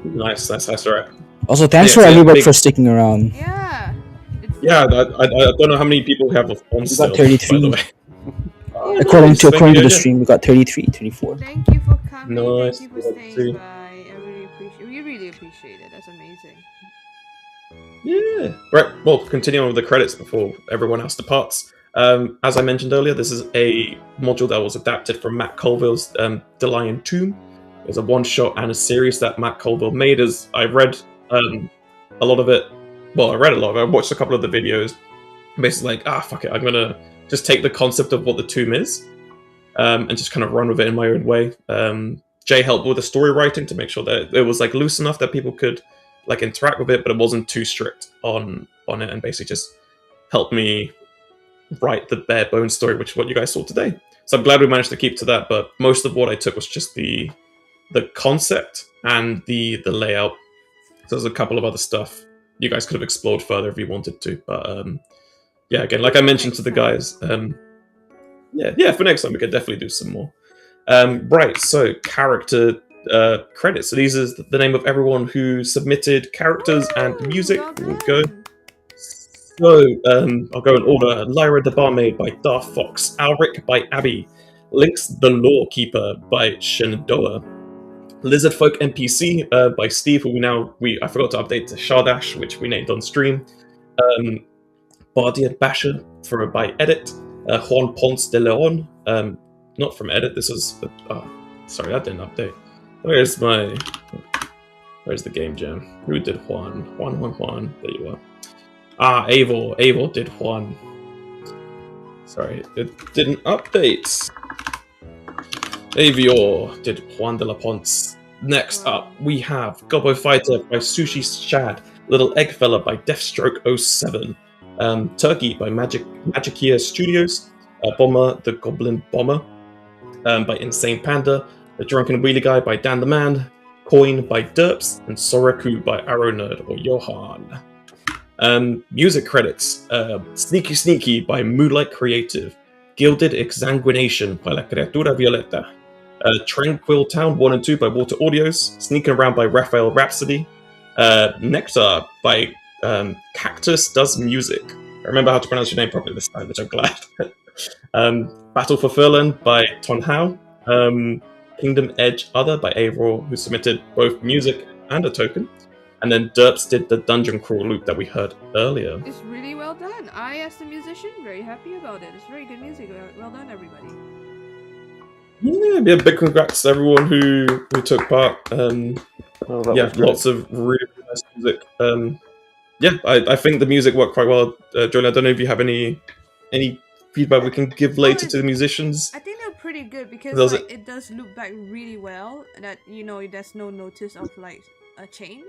nice, alright. Also, thanks Yeah, for yeah, everybody big- for sticking around. Yeah. It's Yeah, I don't know how many people have on still, by 33. the way. According Nice, to thank you, the yeah. stream, we got 33, 34. Thank you for coming. Nice, Thank you for let's staying see. by. I really appreciate. We really appreciate it. That's amazing. Yeah. Right. Well, continuing with the credits before everyone else departs. As I mentioned earlier, this is a module that was adapted from Matt Colville's The Lion Tomb. It's a one-shot and a series that Matt Colville made. As I read a lot of it. Well, I read a lot of it. I watched a couple of the videos. Basically, like, fuck it. I'm gonna just take the concept of what the tomb is, and just kind of run with it in my own way. Jay helped with the story writing to make sure that it was like loose enough that people could like interact with it, but it wasn't too strict on it, and basically just helped me write the bare bones story, which is what you guys saw today. So I'm glad we managed to keep to that, but most of what I took was just the concept and the layout. So there's a couple of other stuff you guys could have explored further if you wanted to, but yeah, again, like I mentioned to the guys, yeah, for next time we could definitely do some more. Right, so character credits. So these is the name of everyone who submitted characters and music. We'll go. So I'll go in order. Lyra the Barmaid by Darth Fox, Alric by Abby, Lynx the Lawkeeper by Shenandoah, Lizardfolk NPC by Steve, who I forgot to update to Shardash, which we named on stream. Bardian Basher by Edit, Juan Ponce de Leon, not from Edit. This was sorry, that didn't update. Where's my Where's the game jam? Who did Juan? Juan. There you are. Ah, Eivor did Juan. Sorry, it didn't update. Eivor did Juan de la Ponce. Next up, we have Gobbo Fighter by Sushi Shad, Little Egg Fella by Deathstroke07, Turkey by Magicia Studios, Bomber the Goblin Bomber by Insane Panda, The Drunken Wheelie Guy by Dan the Man, Coin by Derps, and Soraku by Arrow Nerd or Johan. Music credits: Sneaky Sneaky by Moonlight Creative, Gilded Exsanguination by La Criatura Violeta, Tranquil Town 1 and 2 by Water Audios, Sneaking Around by Raphael Rhapsody, Nectar by Cactus Does Music. I remember how to pronounce your name properly this time, which I'm glad. Battle for Furlan by Ton Hao, Kingdom Edge Other by Avril, who submitted both music and a token. And then Derps did the dungeon crawl loop that we heard earlier. It's really well done. I, as the musician, very happy about it. It's very good music. Well done, everybody. Yeah, big congrats to everyone who took part. Lots of really nice music. I think the music worked quite well. Joel, I don't know if you have any feedback we can give later to the musicians. I think they're pretty good because it does loop back really well. That there's no notice of like a change.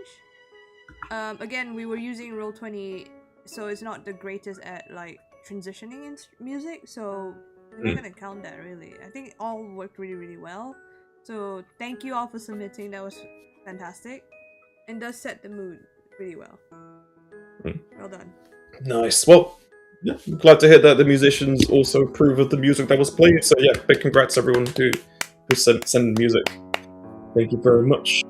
Again, we were using Roll20, so it's not the greatest at like transitioning in music, so we're not gonna count that really. I think it all worked really, really well. So thank you all for submitting. That was fantastic, and does set the mood really well. Well done. Nice. Well, yeah, I'm glad to hear that the musicians also approve of the music that was played. So yeah, big congrats to everyone who sent music. Thank you very much.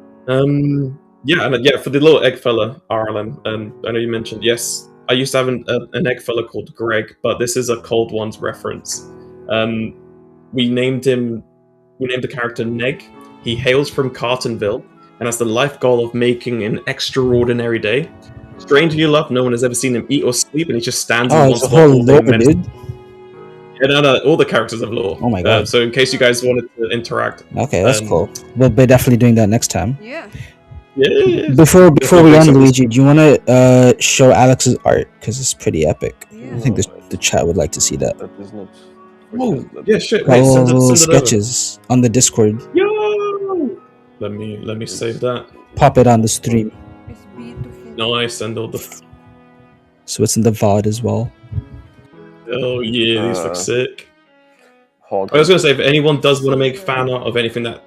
For the little egg fella, RLM, I know you mentioned, yes, I used to have an egg fella called Greg, but this is a Cold Ones reference. We named the character Neg. He hails from Cartonville and has the life goal of making an extraordinary day. Strangely enough, no one has ever seen him eat or sleep, and he just stands in one spot all day. Dude. Yeah, no, all the characters have lore. Oh my god. So in case you guys wanted to interact. Okay, that's cool. We'll be definitely doing that next time. Yeah. Yeah. Before we end, Luigi, do you want to show Alex's art? Because it's pretty epic. Yeah. I think the chat would like to see that. That is not. Oh, yeah, shit. Wait, Send it sketches on the Discord. Yo! Let me save that. Pop it on the stream. It's beautiful. Nice, and all the. So it's in the VOD as well. Oh yeah, these look sick. Hog. I was gonna say, if anyone does want to make fan art of anything that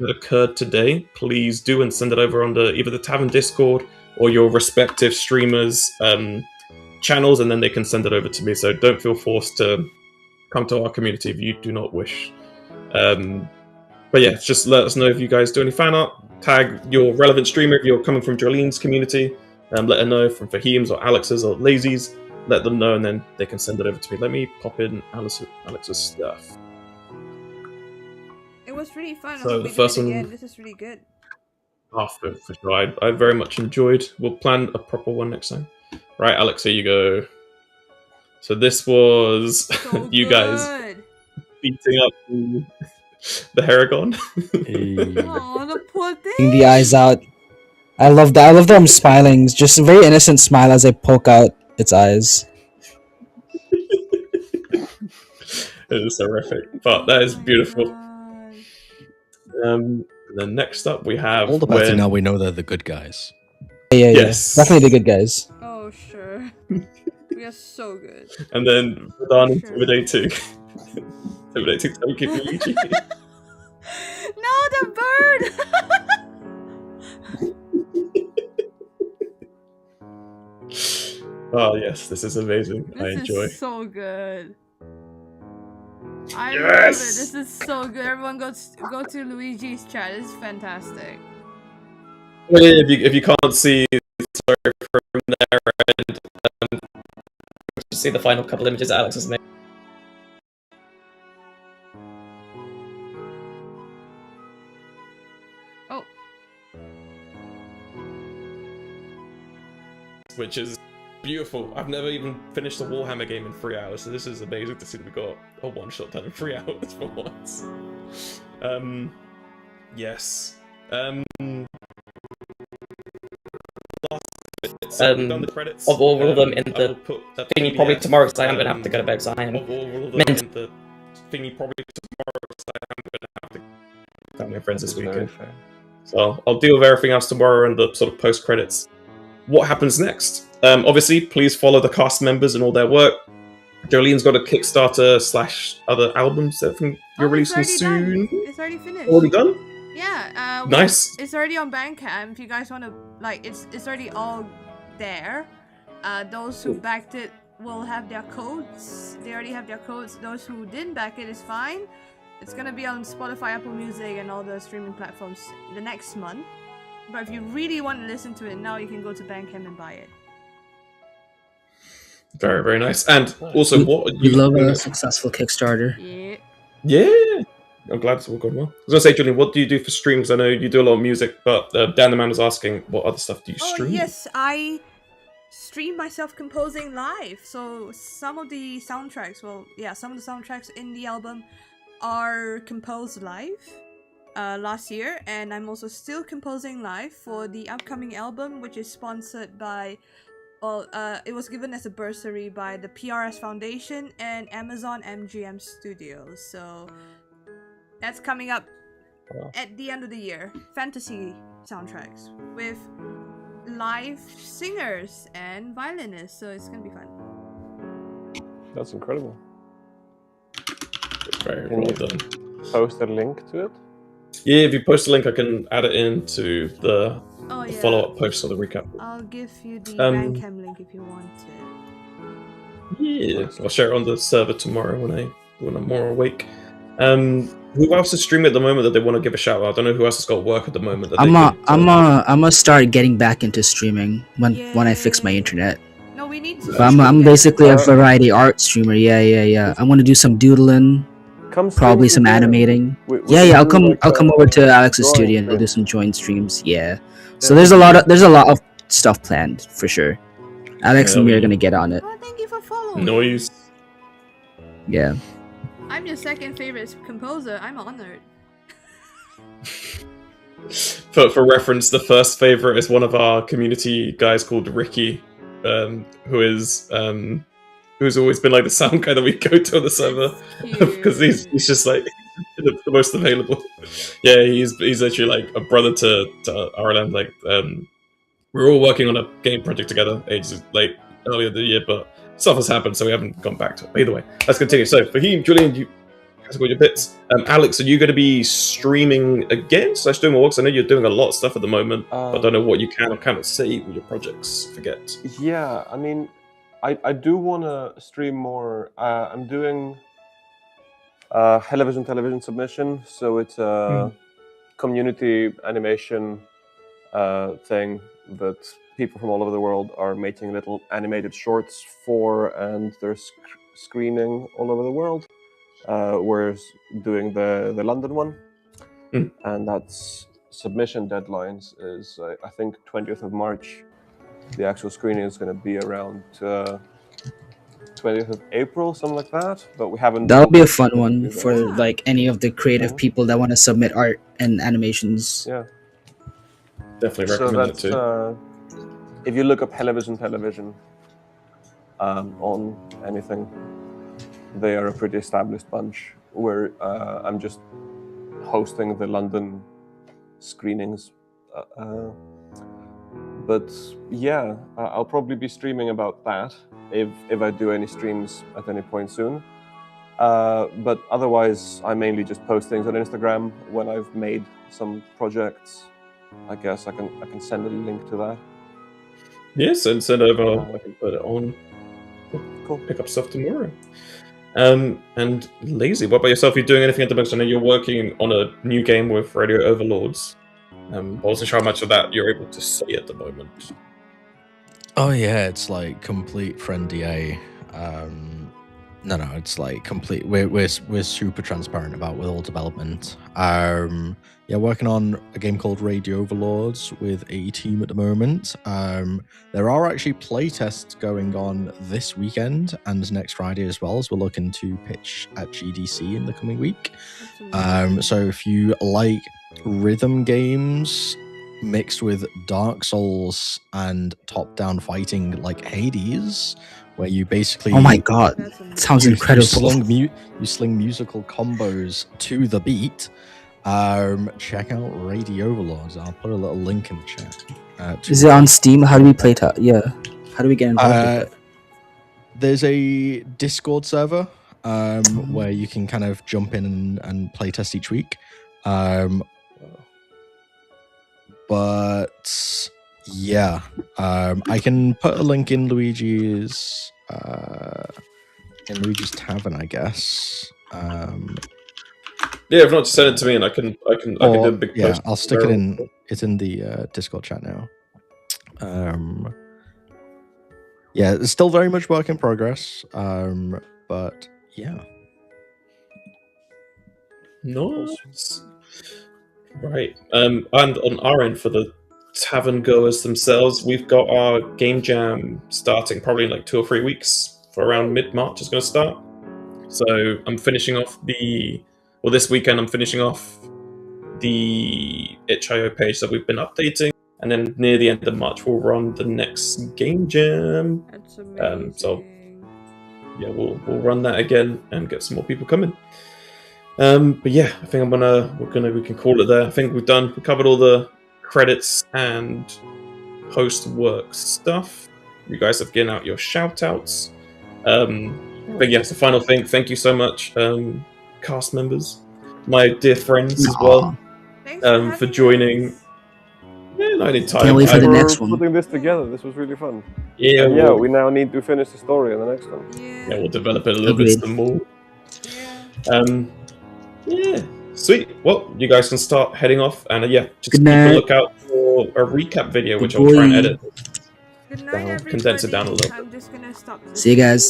occurred today, please do and send it over on either the Tavern Discord or your respective streamers' channels, and then they can send it over to me. So don't feel forced to come to our community if you do not wish. But yeah, just let us know if you guys do any fan art. Tag your relevant streamer if you're coming from Jolene's community. Let her know from Fahim's or Alex's or Lazy's. Let them know, and then they can send it over to me. Let me pop in Alex's stuff. It was really fun. So the first one, again. This is really good. Oh, for sure. I very much enjoyed. We'll plan a proper one next time. Right, Alex, here you go. So this was So you guys beating up the Haragon. Oh, the poor thing. The eyes out. I love that. I love that I'm smiling. It's just a very innocent smile as I poke out its eyes. It is horrific, but that is beautiful. And then next up we have All the better now we know they're the good guys. Yeah. Yes. Definitely the good guys. Oh, sure. We are so good. And then Verdana intimidating. Intimidating Toki Luigi. No, the bird! Oh yes, this is amazing. I enjoy. This is so good. I Yes! love it. This is so good. Everyone go to Luigi's chat. It's fantastic. Well, yeah, if you can't see, sorry from there, and just see the final couple images Alex has made. Oh. Which is beautiful. I've never even finished a Warhammer game in 3 hours, so this is amazing to see that we got a one-shot done in 3 hours for once. Yes. of all of them in the thingy probably tomorrow, because I am going to have to go to bed, because I am mental. Family and friends this weekend. So I'll deal with everything else tomorrow and the sort of post credits. What happens next? Obviously, please follow the cast members and all their work. Jolene's got a Kickstarter / other albums that you're releasing soon. It's already finished. Already done? Yeah. Nice. It's already on Bandcamp. If you guys want to, it's already all there. Those who backed it will have their codes. They already have their codes. Those who didn't back it is fine. It's gonna be on Spotify, Apple Music, and all the streaming platforms the next month. But if you really want to listen to it now, you can go to Bandcamp and buy it. Very, very nice. And also, we love a successful Kickstarter. Yeah. I'm glad it's all gone well. I was gonna say, Julian, what do you do for streams? I know you do a lot of music, but Dan the Man was asking, what other stuff do you stream? Oh yes, I stream myself composing live. So some of the soundtracks, some of the soundtracks in the album are composed live last year, and I'm also still composing live for the upcoming album, which is sponsored by it was given as a bursary by the PRS Foundation and Amazon MGM Studios. So that's coming up at the end of the year. Fantasy soundtracks with live singers and violinists, so it's gonna be fun. That's incredible. Very Can well you done. post a link to it? Yeah, if you post a link, I can add it into the follow-up post or the recap. I'll give you the Bandcamp link if you want it. Yeah, I'll share it on the server tomorrow when I'm more awake. Who else is streaming at the moment that they want to give a shout out? I don't know who else has got work at the moment. I'm gonna start getting back into streaming when I fix my internet. No, we need to. But I'm basically a variety art streamer. Yeah. I want to do some doodling, probably some animating. I'll come over to Alex's studio and we'll do some joint streams. Yeah. So there's a lot of stuff planned for sure. Alex and me are gonna get on it. Oh, thank you for following. Noise. Yeah. I'm your second favorite composer. I'm honored. For reference, the first favorite is one of our community guys called Ricky, who's always been like the sound guy that we go to on the server because he's just like the most available. Yeah, he's actually like a brother to Ireland. Like we were all working on a game project together ages like earlier in the year, but stuff has happened, so we haven't gone back to it. But either way, let's continue. So, Fahim, Julian, you guys got your bits. Alex, are you going to be streaming again / doing more work? I know you're doing a lot of stuff at the moment, but I don't know what you can or cannot say with your projects. Forget. Yeah, I mean, I do want to stream more. I'm doing television submission, so it's a community animation thing that people from all over the world are making little animated shorts for, and they're screening all over the world. We're doing the London one, and that's submission deadlines is I think 20th of March. The actual screening is going to be around 20th of April, something like that. But we haven't. That'll be a fun one for like any of the creative people that want to submit art and animations. Yeah, definitely recommend it too. If you look up television on anything, they are a pretty established bunch. Where I'm just hosting the London screenings. But yeah, I'll probably be streaming about that if I do any streams at any point soon. But otherwise, I mainly just post things on Instagram when I've made some projects. I guess I can send a link to that. Yes, and send over. I can put it on. Cool. Pick up stuff tomorrow. And Lazy, what about yourself? Are you doing anything at the moment? I know you're working on a new game with Radio Overlords. I wasn't sure how much of that you're able to say at the moment. Oh yeah, it's like complete friend DA. No, it's like complete. We're super transparent about with all development. Yeah, working on a game called Radio Overlords with a team at the moment. There are actually playtests going on this weekend and next Friday as well, as we're looking to pitch at GDC in the coming week. So if you like rhythm games, mixed with Dark Souls and top-down fighting like Hades, where you basically Oh my god, That's amazing. sounds incredible. you sling musical combos to the beat. Check out Radio Overlords. I'll put a little link in the chat. Is it on Steam? How do we play it? Yeah. How do we get involved with it? There's a Discord server where you can kind of jump in and play test each week. But yeah, I can put a link in Luigi's Tavern, I guess. Yeah, if not, just send it to me, and I can do a big yeah, post. I'll stick it in. It's in the Discord chat now. Yeah, it's still very much work in progress. But yeah. Nice. Right. And on our end, for the tavern goers themselves, we've got our game jam starting probably in like 2 or 3 weeks. For around mid-March, it's going to start. So I'm finishing off this weekend I'm finishing off the itch.io page that we've been updating, and then near the end of March we'll run the next game jam. That's amazing. So yeah, we'll run that again and get some more people coming. But yeah, I think we can call it there. I think we covered all the credits and post work stuff. You guys have given out your shout outs. But yes, the final thing, thank you so much, cast members, my dear friends as well, Thanks for joining. Yeah, no, anytime. Can't wait for the For next one. putting this together. This was really fun. Yeah, And yeah, we now need to finish the story in the next one. Yeah, we'll develop it a little bit some more. Yeah, sweet. Well, you guys can start heading off, and just keep a lookout for a recap video, which I'll try and edit. Good night, everybody. Condense it down a little. I'm just gonna stop. See you guys.